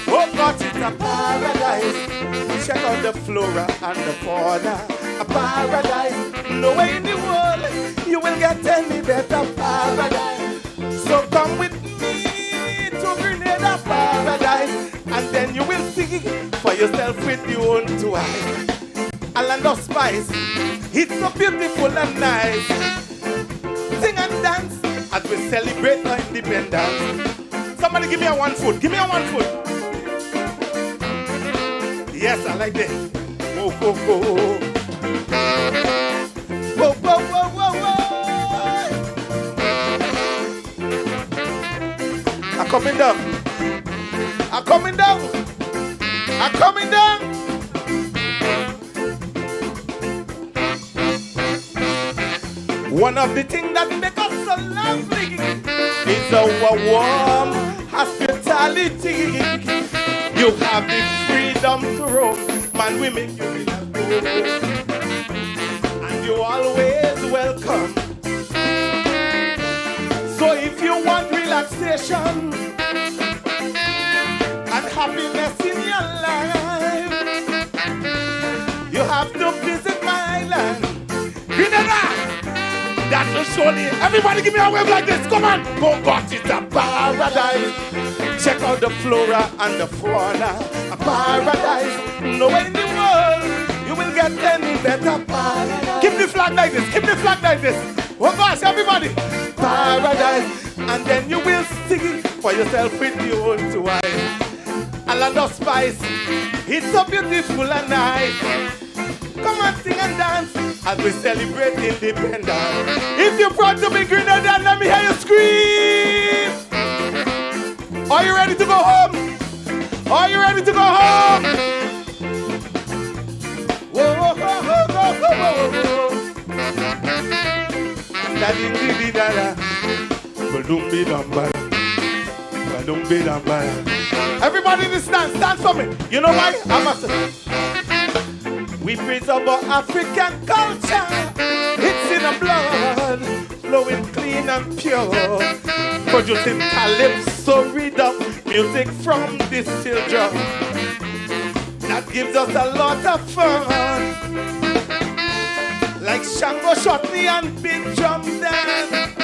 Oh God, it's a paradise. Check out the flora and the fauna. A paradise. No way in the world you will get any better paradise. So come with me to Grenada paradise, and then you will see for yourself with your own two eyes. A land of spice, it's so beautiful and nice. Sing and dance as we celebrate our independence. Somebody give me a 1 foot. Give me a 1 foot. Yes, I like that. Whoa, whoa, whoa. Whoa, whoa, whoa, whoa, whoa. I'm coming down. I'm coming down. I'm coming down. One of the things that make us so lovely is our warm hospitality. You have the freedom to roam, man, we make you feel at home. And you're always welcome. So if you want relaxation and happiness in your life, you have to visit my island, Grenada. That will surely. Everybody give me a wave like this. Come on. Oh God, it's a paradise. Check out the flora and the fauna. A paradise. Nowhere in the world you will get any better paradise. Keep the flag like this. Keep the flag like this. Oh gosh, everybody. Paradise. And then you will see for yourself with your own two eyes. A land of spice. It's so beautiful and nice. Come and sing and dance as we celebrate independence. If you're proud to be Grenada, let me hear you scream. Are you ready to go home? Are you ready to go home? Whoa, whoa, whoa, whoa, whoa, whoa, whoa. Everybody in the stand for me. You know why? I must. We preserve our African culture. It's in our blood, flowing clean and pure. Producing calypso rhythm, music from this children. That gives us a lot of fun. Like Shango, Shotney and Big Drum Dance.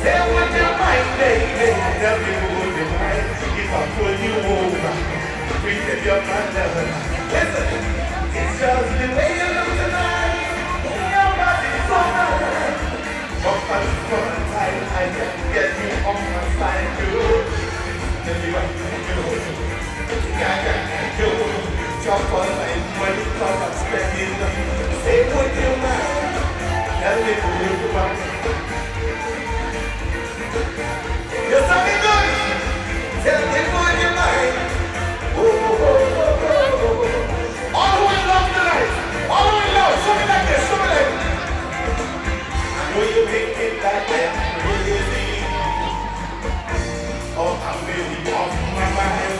Say what you mind, baby. Tell me what you mind. If I pull you over, pretend you're my lover. Listen, it's just the way you look tonight. Your body's so nice. Up and front time, I can get you on my side, too. Tell me what you do. Jump on my money, cause I'm spending. Say what you mind. Tell me what you want. You saw me good. Tell me what you mind. All who in love tonight. All who in love. Show me like this. Show me like this. I know you make it like that. Crazy. Oh, I'm really off my mind.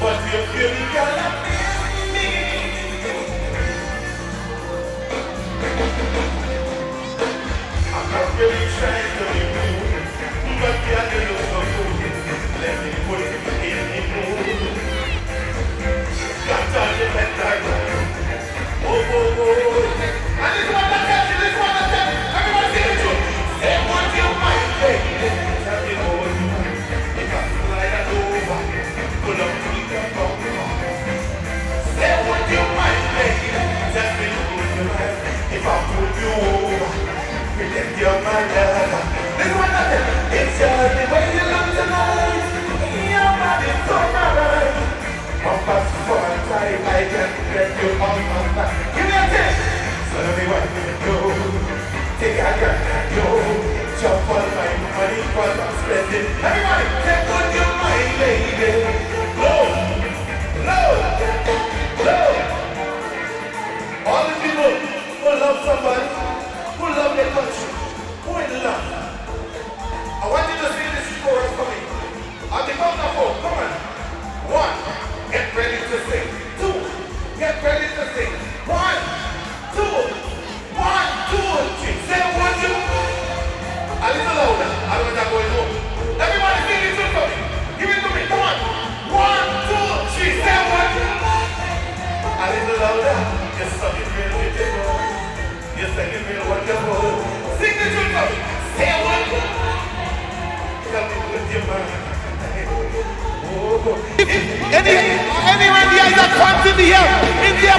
But you really gotta feel me. I'm not really trying to be rude, but you're a little so good. Let me put you in the mood. Got on the better. Oh. And this one I tell you, this one I tell you. Everybody say the truth. Say what you might, baby. Tell me what you want. If I slide that over, pull up. Say what you might, baby. Tell me what you might. If I pull you over, pretend you're my lover. This one I tell you, it's just the way you look tonight. Your body's so right. Up as for a time, I can get you on my back. Give me a tip. Tell me what you do. Take a girl, yo. Jump on my money, cause I'm spending. Everybody, say what you might, baby. Love. All the people who love somebody, who love their country, who in love. I want you to sing this chorus for me. I'll be coming up for. Come on. 1, get ready to sing. 2, get ready to sing. 1, 2, 1, 2, 3. Say what you. A little louder. I don't know that going home. Everybody sing this for me. Give it to me. Come on. 1, 2, 3. Say what you. A little louder. You're singing real beautiful. You're singing real wonderful. Sing the tune for me. Say what you. Tell me with your mind. Any Randy Isaac fans in the air,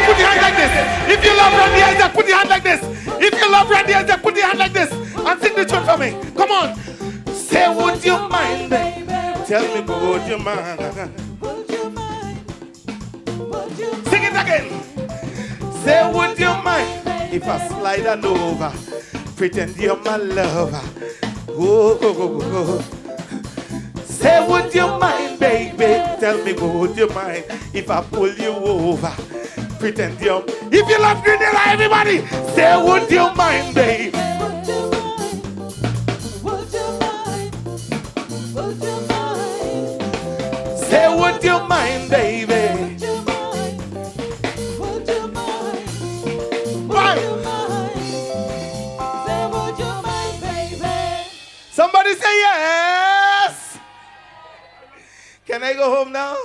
put your hand like this. If you love Randy Isaac, put your hand like this. If you love Randy Isaac, put your hand like this. And sing the tune for me. Come on. Say would you mind, baby? Tell me would you mind? Sing it again. Say would you mind if I slide on over, pretend you're my lover. Oh. Say would you mind, baby? Tell me would you mind if I pull you over, pretend you're. If you love Grenada, everybody, say would you mind, baby? Say would you mind, baby? Somebody say yes. Can I go home now?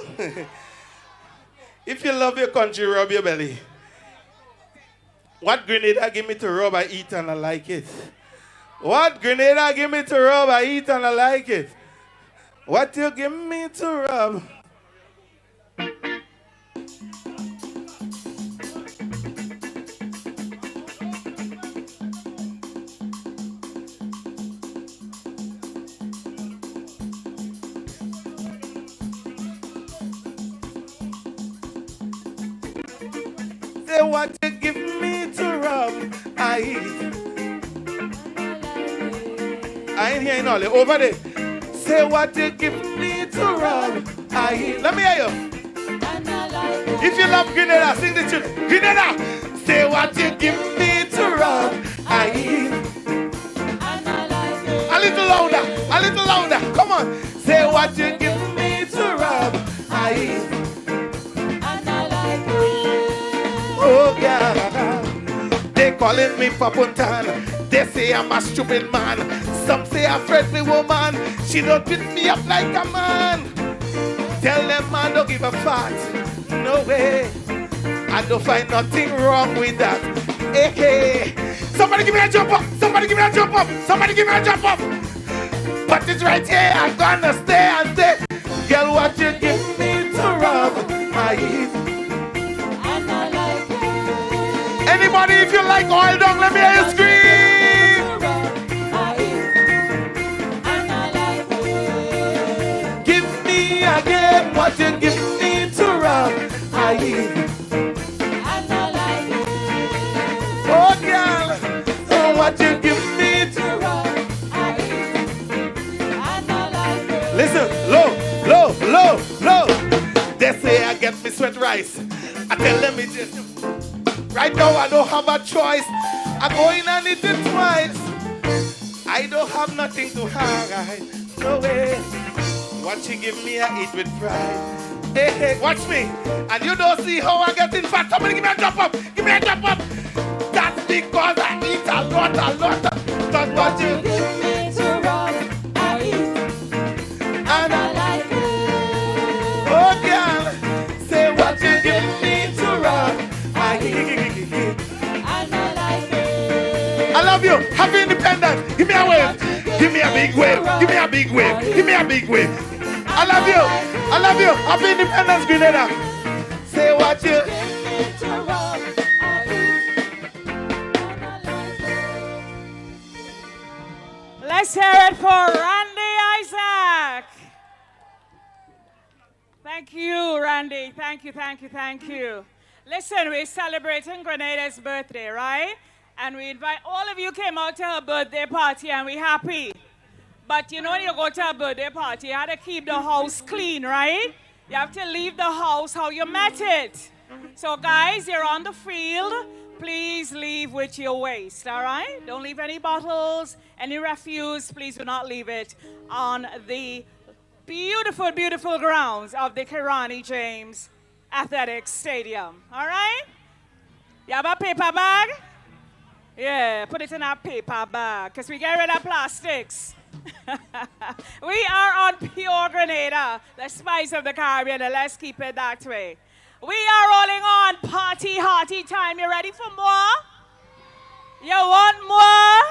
If you love your country, rub your belly. What Grenada give me to rub, I eat and I like it. What Grenada give me to rub, I eat and I like it. What you give me to rub? Say what you give me to rub, I eat. I ain't hearing all it. Over there. Say what you give me to rub, I eat. Let me hear you. If you love Grenada, sing the tune. Grenada. Say what you give me to rub, I eat. A little louder, a little louder. Come on. Say what you give me to rub, I eat. Oh God, they calling me Papuntan. They say I'm a stupid man. Some say I fret me woman. She don't beat me up like a man. Tell them man don't give a fart. No way. I don't find nothing wrong with that. Hey, hey. Somebody give me a jump up. Somebody give me a jump up. Somebody give me a jump up. But it's right here. I'm gonna stay and stay. Girl, what you give me to rub my heat? And I like it. Anybody, if you like oil down, let me hear you scream. And I like it. Give me again what you give me to rub my heat. And I like it. Oh, girl, oh, what you give me to rub my heat. And I like it. Listen, low. They say I get me sweat rice. I tell them it just right now I don't have a choice. I go in and eat it twice. I don't have nothing to hide. No way. What she give me, I eat with pride. Hey, watch me. And you don't see how I get in fat. Somebody give me a jump up. Give me a jump up. That's because I eat a lot. That's what you give me to rub, I eat. And I like it. Oh, girl, say what you give me to rub. I like it. I love you. Happy Independence. Give me a wave. Give me a big wave. Give me a big wave. Give me a big wave. I love you. I love you. Happy Independence, Grenada. Say what you give me to rub. Let's hear it for Randy Isaac. Thank you, Randy. Thank you. Listen, we're celebrating Grenada's birthday, right? And we invite all of you came out to her birthday party and we're happy. But you know when you go to a birthday party, you have to keep the house clean, right? You have to leave the house how you met it. So guys, you're on the field. Please leave with your waste, all right? Don't leave any bottles, any refuse. Please do not leave it on the beautiful, beautiful grounds of the Kirani James Athletic Stadium. All right? You have a paper bag? Yeah, put it in a paper bag because we get rid of plastics. We are on pure Grenada, the spice of the Caribbean, and let's keep it that way. We are rolling on party hearty time. You ready for more? You want more?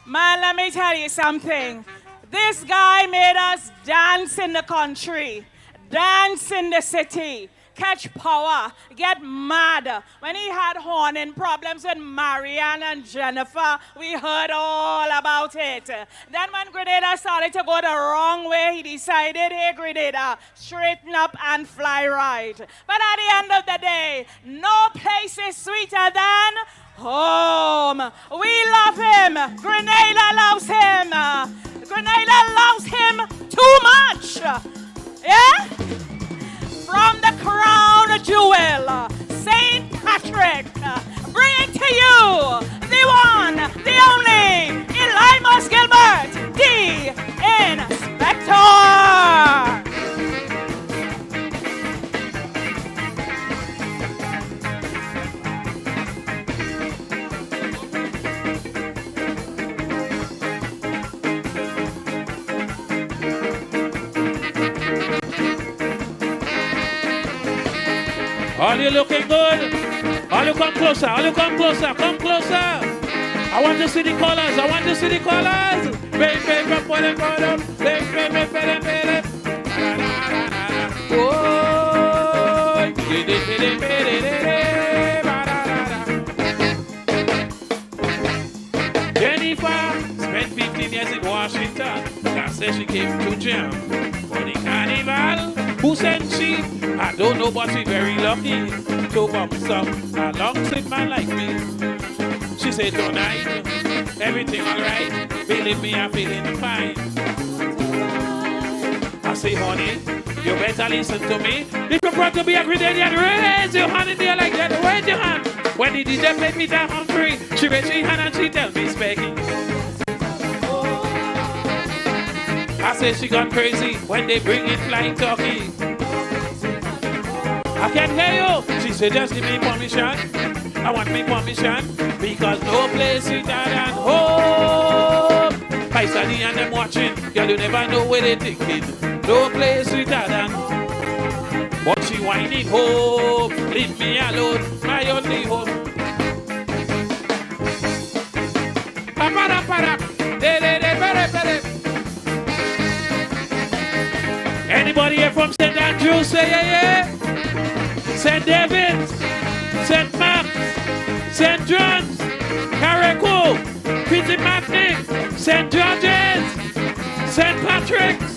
Man, let me tell you something. This guy made us dance in the country, dance in the city, catch power, get mad. When he had horning problems with Marianne and Jennifer, we heard all about it. Then when Grenada started to go the wrong way, he decided, hey Grenada, straighten up and fly right. But at the end of the day, no place is sweeter than home. We love him. Grenada loves him. Grenada loves him too much. Yeah? From the crown jewel, St. Patrick, bring to you the one, the only, Elimas Gilbert, the Inspector. All you looking good? All you come closer, come closer. I want to see the colors, Jennifer spent 15 years in Washington. That says she came to jam for the carnival. Who sent she? I don't know, but she very lucky to bump some alongside man like me. She said, tonight, everything alright. Believe me, I'm feeling fine. I say, honey, you better listen to me. If you're proud to be a Grenadian, raise your hand in there like that. Raise your hand. When the DJ played me that hungry, she raised her hand and she tell me, Specky. I say she gone crazy when they bring in flying turkey. I can't hear you. She said, just give me permission. I want me permission because no place sweeter than home. Paisani and them watching, girl, you never know where they thinking. No place sweeter than home. But she whining home. Leave me alone, my only home. Anybody here from St. Andrews? Say yeah, yeah. St. David's, St. Mark's, St. John's, Carriacou, Pretty Magnic, St. George's, St. Patrick's.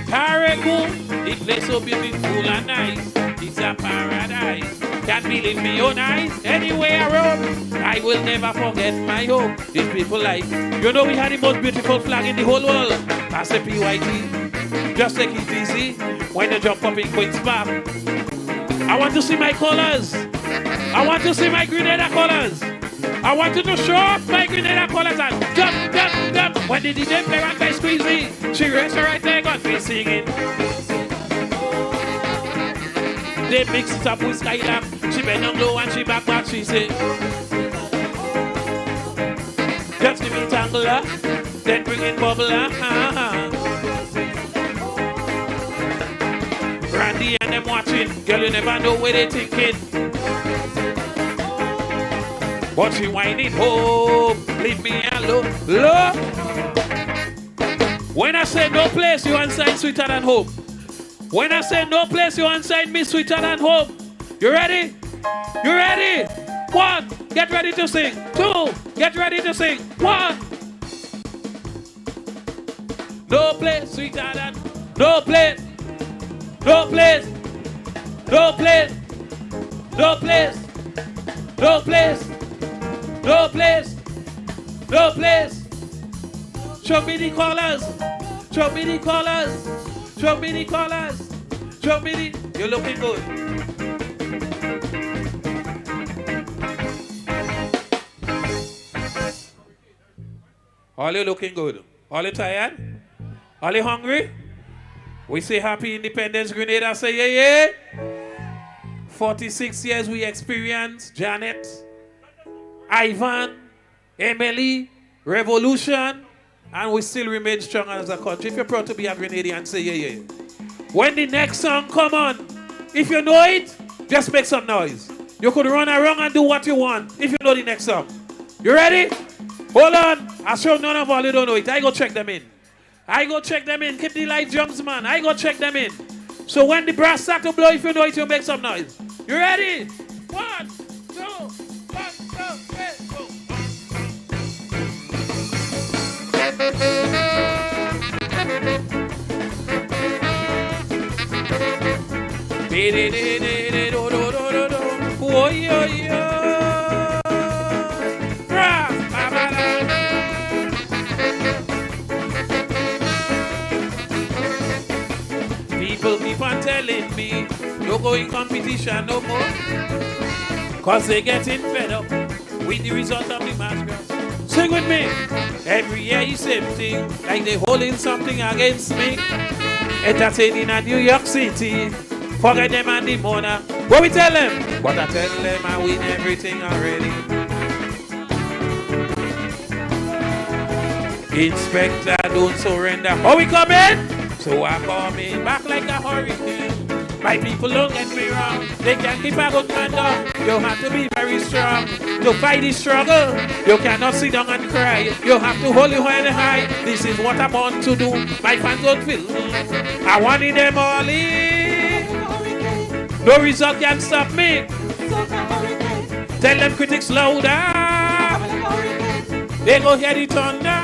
Carriacou, the place so beautiful and nice. It's a paradise. Can't believe me own eyes. Anywhere I roam, I will never forget my home. These people like, you know we had the most beautiful flag in the whole world. That's the PYT. Just take it easy when you jump up in Queen's Park. I want to see my colors. I want to see my Grenada colors. I want you to show off my Grenada colors and jump, jump, jump. When the DJ play one by squeeze me, she rests her right there, got me singing. They mix it up with Skylark. She bend down low and she back, she say. Just give me tangler, then bring in bubbler. Randy and them watching, girl you never know where they thinking. But she whining home, leave me alone. Look. When I say no place, you unsign sweeter than home. When I say no place, you unsign me sweeter than home. You ready? You ready? 1, get ready to sing. 2, get ready to sing. 1. No place sweeter than. No place. No place. No place. No place. No place. No place. No place. Show me the colors. Show me the colors. Show me the colors. Show me the. You're looking good. All you looking good? All you tired? All you hungry? We say happy independence, Grenada. Say yeah, yeah. 46 years we experience. Janet, Ivan, Emily, revolution, and we still remain strong as a country. If you're proud to be a Grenadian, say yeah, yeah. When the next song come on, if you know it, just make some noise. You could run around and do what you want if you know the next song. You ready? Hold on. I sure none of all you don't know it. I go check them in. I go check them in. Keep the light drums, man. I go check them in. So when the brass start to blow, if you know it, you make some noise. You ready? 1, 2, 1, 2, 3, go. Oh, yeah, yeah. People keep on telling me, no go in competition no more. Cause they getting fed up with the result of the mass. Sing with me. Every year is same thing, like they holding something against me. Entertaining at New York City. Forget them and the Mona. What we tell them? But I tell them I win everything already. Inspector, don't surrender. How we coming? So I'm coming back like a hurricane. My people don't get me wrong. They can't keep a good man down. You have to be very strong to fight this struggle. You cannot sit down and cry. You have to hold your head high. This is what I want to do. My fans don't feel. I wanted them all in. No result can stop me. Tell them critics louder. They go hear the thunder.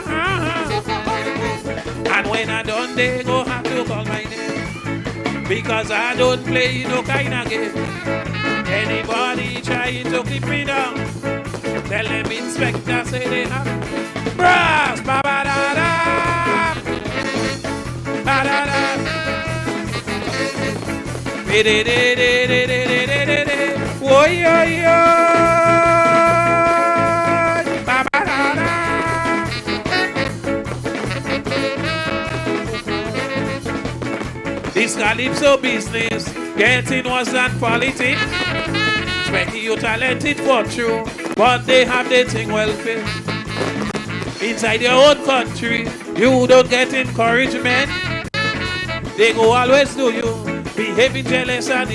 And when I done, they go have to call my name. Because I don't play no kind of game. Anybody trying to keep me down, tell them inspector say they have brass. Ba-ba-da-da. Ba-da-da. Be-de-de-de-de-de-de-de-de-de. Wo-yo-yo. This calypso business, getting worse than politics. Specky, you talented for true, but they have their thing well fit. Inside your own country, you don't get encouragement. They go always do you, behaving jealous and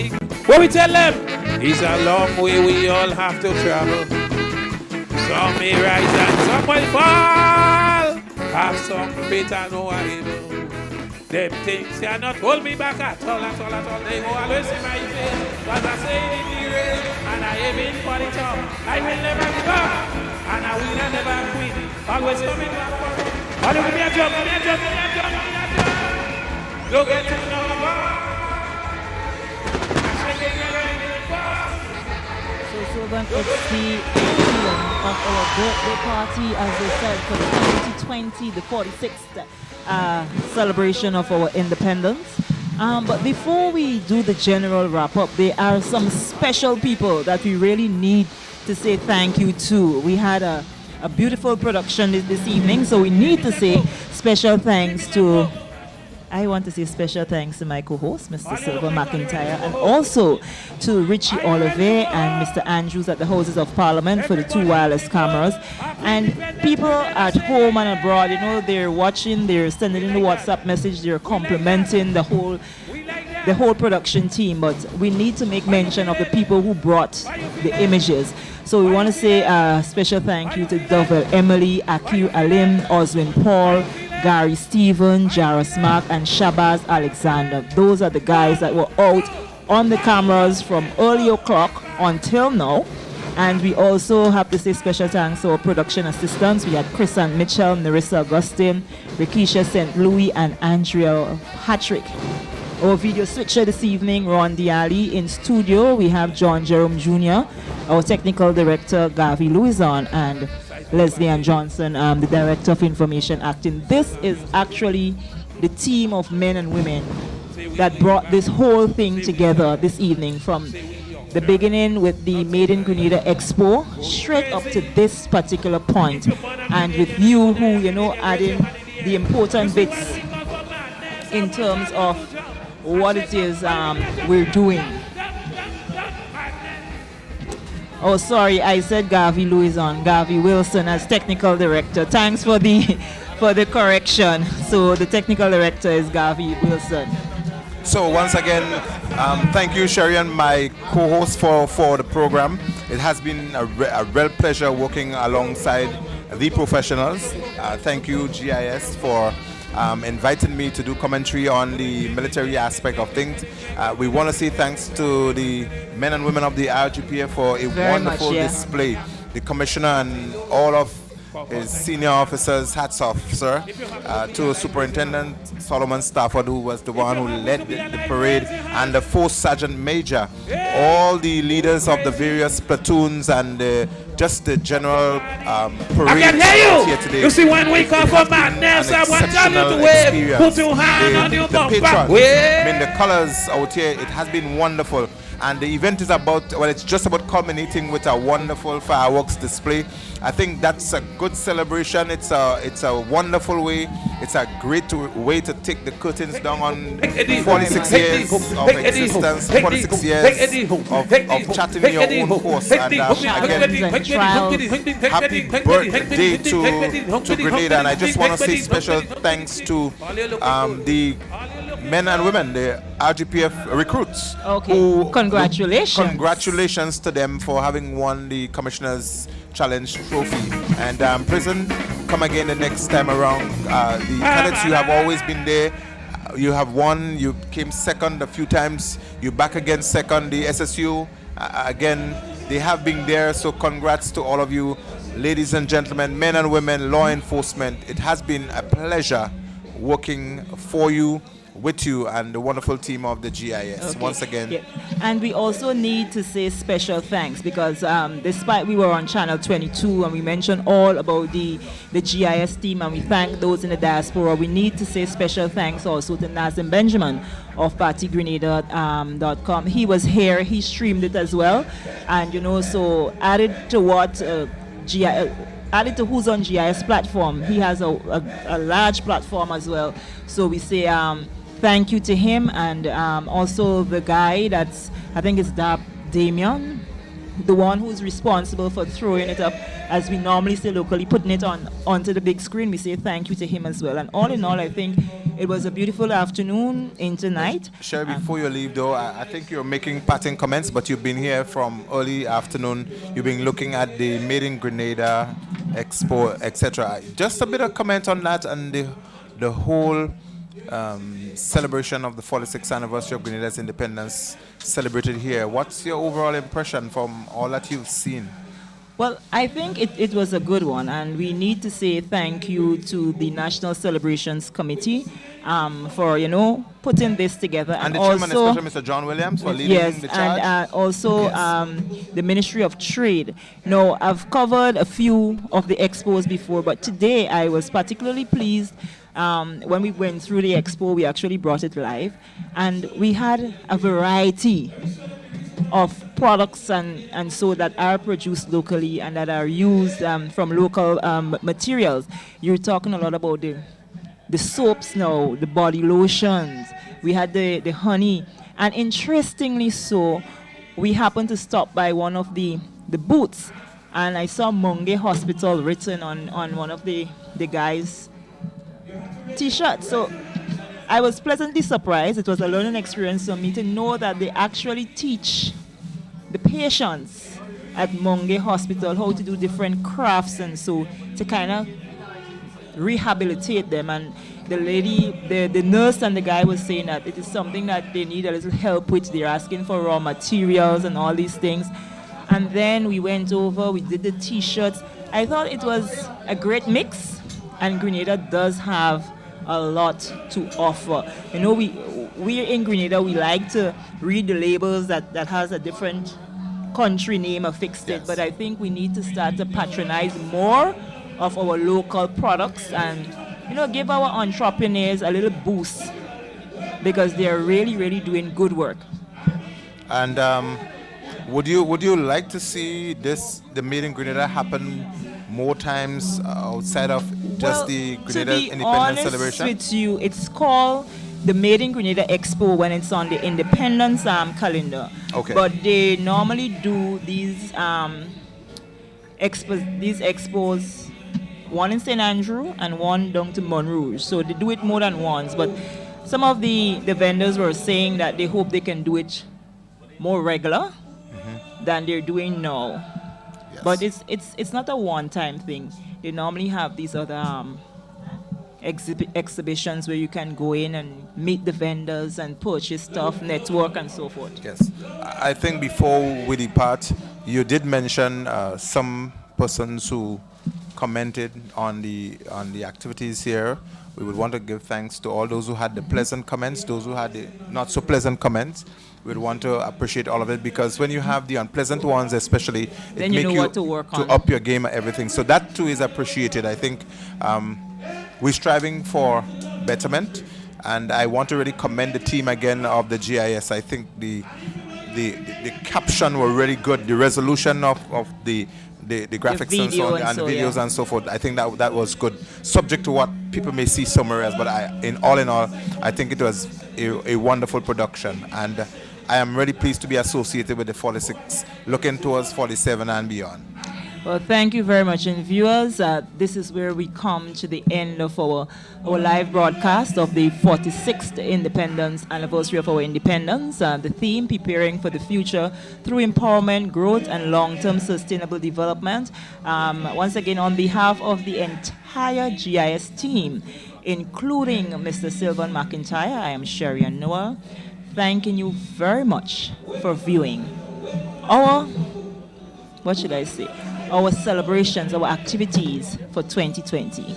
What we tell them? It's a long way we all have to travel. Some may rise and some will fall. Have some faith and no are able. Them things cannot hold me back at all, at all, at all. They go always in my face. Cause I say it in the race, and I aim in for the top. I will never give up, and I will never quit. Always coming back for it. Oh, give me a jump, give me a jump, give me a jump, give me a jump. Look at you now, So Sylvan, it's the 80th of our birthday party, as they said, for the 2020, the 46th celebration of our independence. But before we do the general wrap-up, there are some special people that we really need to say thank you to. We had a beautiful production this evening, so we need to say special thanks to... I want to say special thanks to my co-host, Mr. Silver McIntyre, and also to Richie Oliver and Mr. Andrews at the Houses of Parliament for the 2 wireless cameras. And people at home and abroad, you know, they're watching, they're sending in the WhatsApp message, they're complimenting the whole production team. But we need to make mention of the people who brought the images. So we want to say a special thank you to Dovel Emily, Akil Alim, Oswin Paul, Gary Stephen, Jaros Mark, and Shabazz Alexander. Those are the guys that were out on the cameras from early o'clock until now. And we also have to say special thanks to our production assistants. We had Chris and Mitchell, Narissa Augustine, Rikisha St. Louis, and Andrea Patrick. Our video switcher this evening, Ron Diali. In studio, we have John Jerome Jr., our technical director, Gavi Louison, and Leslie Ann Johnson, the Director of Information Acting. This is actually the team of men and women that brought this whole thing together this evening, from the beginning with the Made in Grenada Expo straight up to this particular point. And with you who, you know, adding the important bits in terms of what it is we're doing. Oh, sorry, I said Gavi Louison, Gavi Wilson as technical director. Thanks for the correction. So the technical director is Gavi Wilson. So once again, thank you, Sherian, my co-host for the program. It has been a real pleasure working alongside the professionals. Thank you, GIS, for inviting me to do commentary on the military aspect of things. We want to say thanks to the men and women of the RGPF for a wonderful display. The commissioner and all of his senior officers, hats off, sir. To Superintendent Solomon Stafford, who was the one who led the parade, and the 4th Sergeant Major, all the leaders of the various platoons, and just the general parade. I can hear you. Here today. You see, when we come for madness, I want you to wave. Put your hand on your bumper. I mean, the colors out here, it has been wonderful. And the event is about, well, it's just about culminating with a wonderful fireworks display. I think that's a good celebration. It's a wonderful way. It's a great way to take the curtains down on 46 years of existence, 46 years of charting your own course. And again, happy birthday to Grenada. And I just want to say special thanks to the men and women, the RGPF recruits. Okay, congratulations. Congratulations to them for having won the Commissioner's Challenge Trophy. And Prison, come again the next time around. The cadets, you have always been there. You have won. You came second a few times. You're back again second. The SSU, again, they have been there. So congrats to all of you, ladies and gentlemen, men and women, law enforcement. It has been a pleasure working for you, with you, and the wonderful team of the GIS. Once again. Yeah. And we also need to say special thanks because despite we were on Channel 22 and we mentioned all about the GIS team and we thank those in the diaspora, we need to say special thanks also to Nazim Benjamin of Partygrenada.com. He was here, he streamed it as well. And you know, so added to what added to who's on GIS platform, he has a large platform as well. So we say thank you to him, and also the guy that's, I think it's Damien, the one who's responsible for throwing it up, as we normally say locally, putting it onto the big screen. We say thank you to him as well. And all in all, I think it was a beautiful afternoon into night. Sherry, before you leave though, I think you're making parting comments, but you've been here from early afternoon. You've been looking at the Made in Grenada Expo, etc. Just a bit of comment on that and the whole celebration of the 46th anniversary of Grenada's independence celebrated here. What's your overall impression from all that you've seen? Well, I think it was a good one, and we need to say thank you to the National Celebrations Committee for, putting this together. And the also, chairman, especially Mr. John Williams, for leading the charge. And also the Ministry of Trade. Now, I've covered a few of the expos before, but today I was particularly pleased. When we went through the expo, we actually brought it live, and we had a variety of products and so that are produced locally and that are used from local materials. You're talking a lot about the soaps now, the body lotions. We had the honey, and interestingly so, we happened to stop by one of the booths, and I saw Monge Hospital written on one of the guys' T-shirts. So I was pleasantly surprised. It was a learning experience for me to know that they actually teach the patients at Monge Hospital how to do different crafts and so to kind of rehabilitate them. And the lady, the nurse and the guy was saying that it is something that they need a little help with. They're asking for raw materials and all these things. And then we went over, we did the T-shirts. I thought it was a great mix, and Grenada does have a lot to offer. We're in Grenada, we like to read the labels that has a different country name affixed it, but I think we need to start to patronize more of our local products and give our entrepreneurs a little boost, because they're really, really doing good work. And would you like to see the Made in Grenada happen more times outside of just the Grenada Independence celebration? With you, it's called the Made in Grenada Expo when it's on the Independence calendar. Okay. But they normally do these expos, one in St. Andrew and one down to Monrouge. So they do it more than once. But some of the vendors were saying that they hope they can do it more regular than they're doing now. Yes. But it's not a one-time thing. They normally have these other exhibitions where you can go in and meet the vendors and purchase stuff, network, and so forth. Yes. I think before we depart, you did mention some persons who commented on the activities here. We would want to give thanks to all those who had the pleasant comments, those who had the not so pleasant comments. We'd want to appreciate all of it, because when you have the unpleasant ones especially, then you know what to work on. To up your game at everything. So that too is appreciated. I think we're striving for betterment, and I want to really commend the team again of the GIS. I think the caption were really good. The resolution of the graphics and so on, and the videos and so forth. I think that was good. Subject to what people may see somewhere else, but in all, I think it was a wonderful production, and I am really pleased to be associated with the 46, looking towards 47 and beyond. Well, thank you very much. And viewers, this is where we come to the end of our live broadcast of the 46th independence anniversary of our independence. The theme, preparing for the future through empowerment, growth, and long-term sustainable development. Once again, on behalf of the entire GIS team, including Mr. Sylvan McIntyre, I am Sherry and Noah, thanking you very much for viewing our celebrations, our activities for 2020.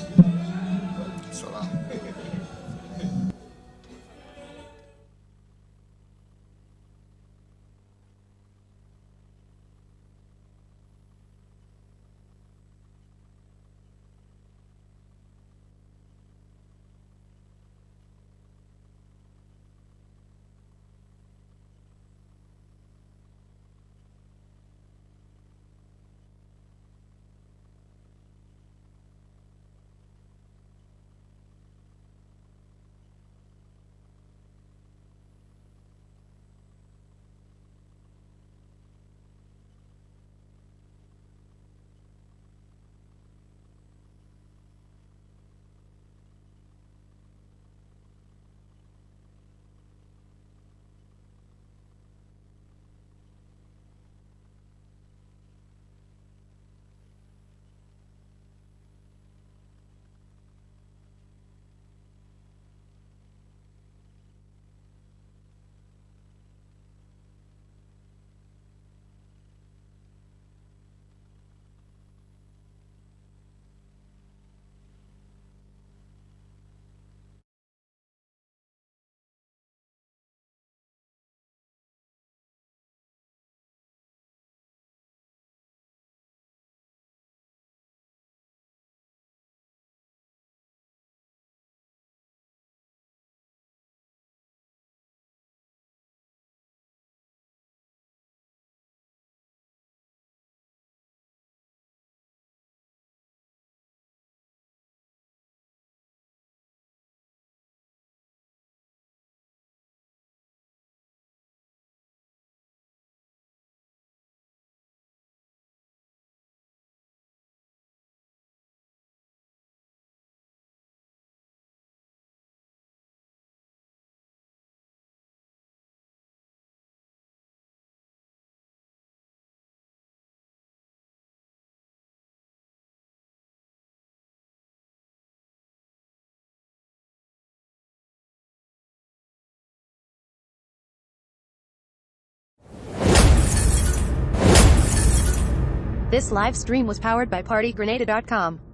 This live stream was powered by Partygrenada.com.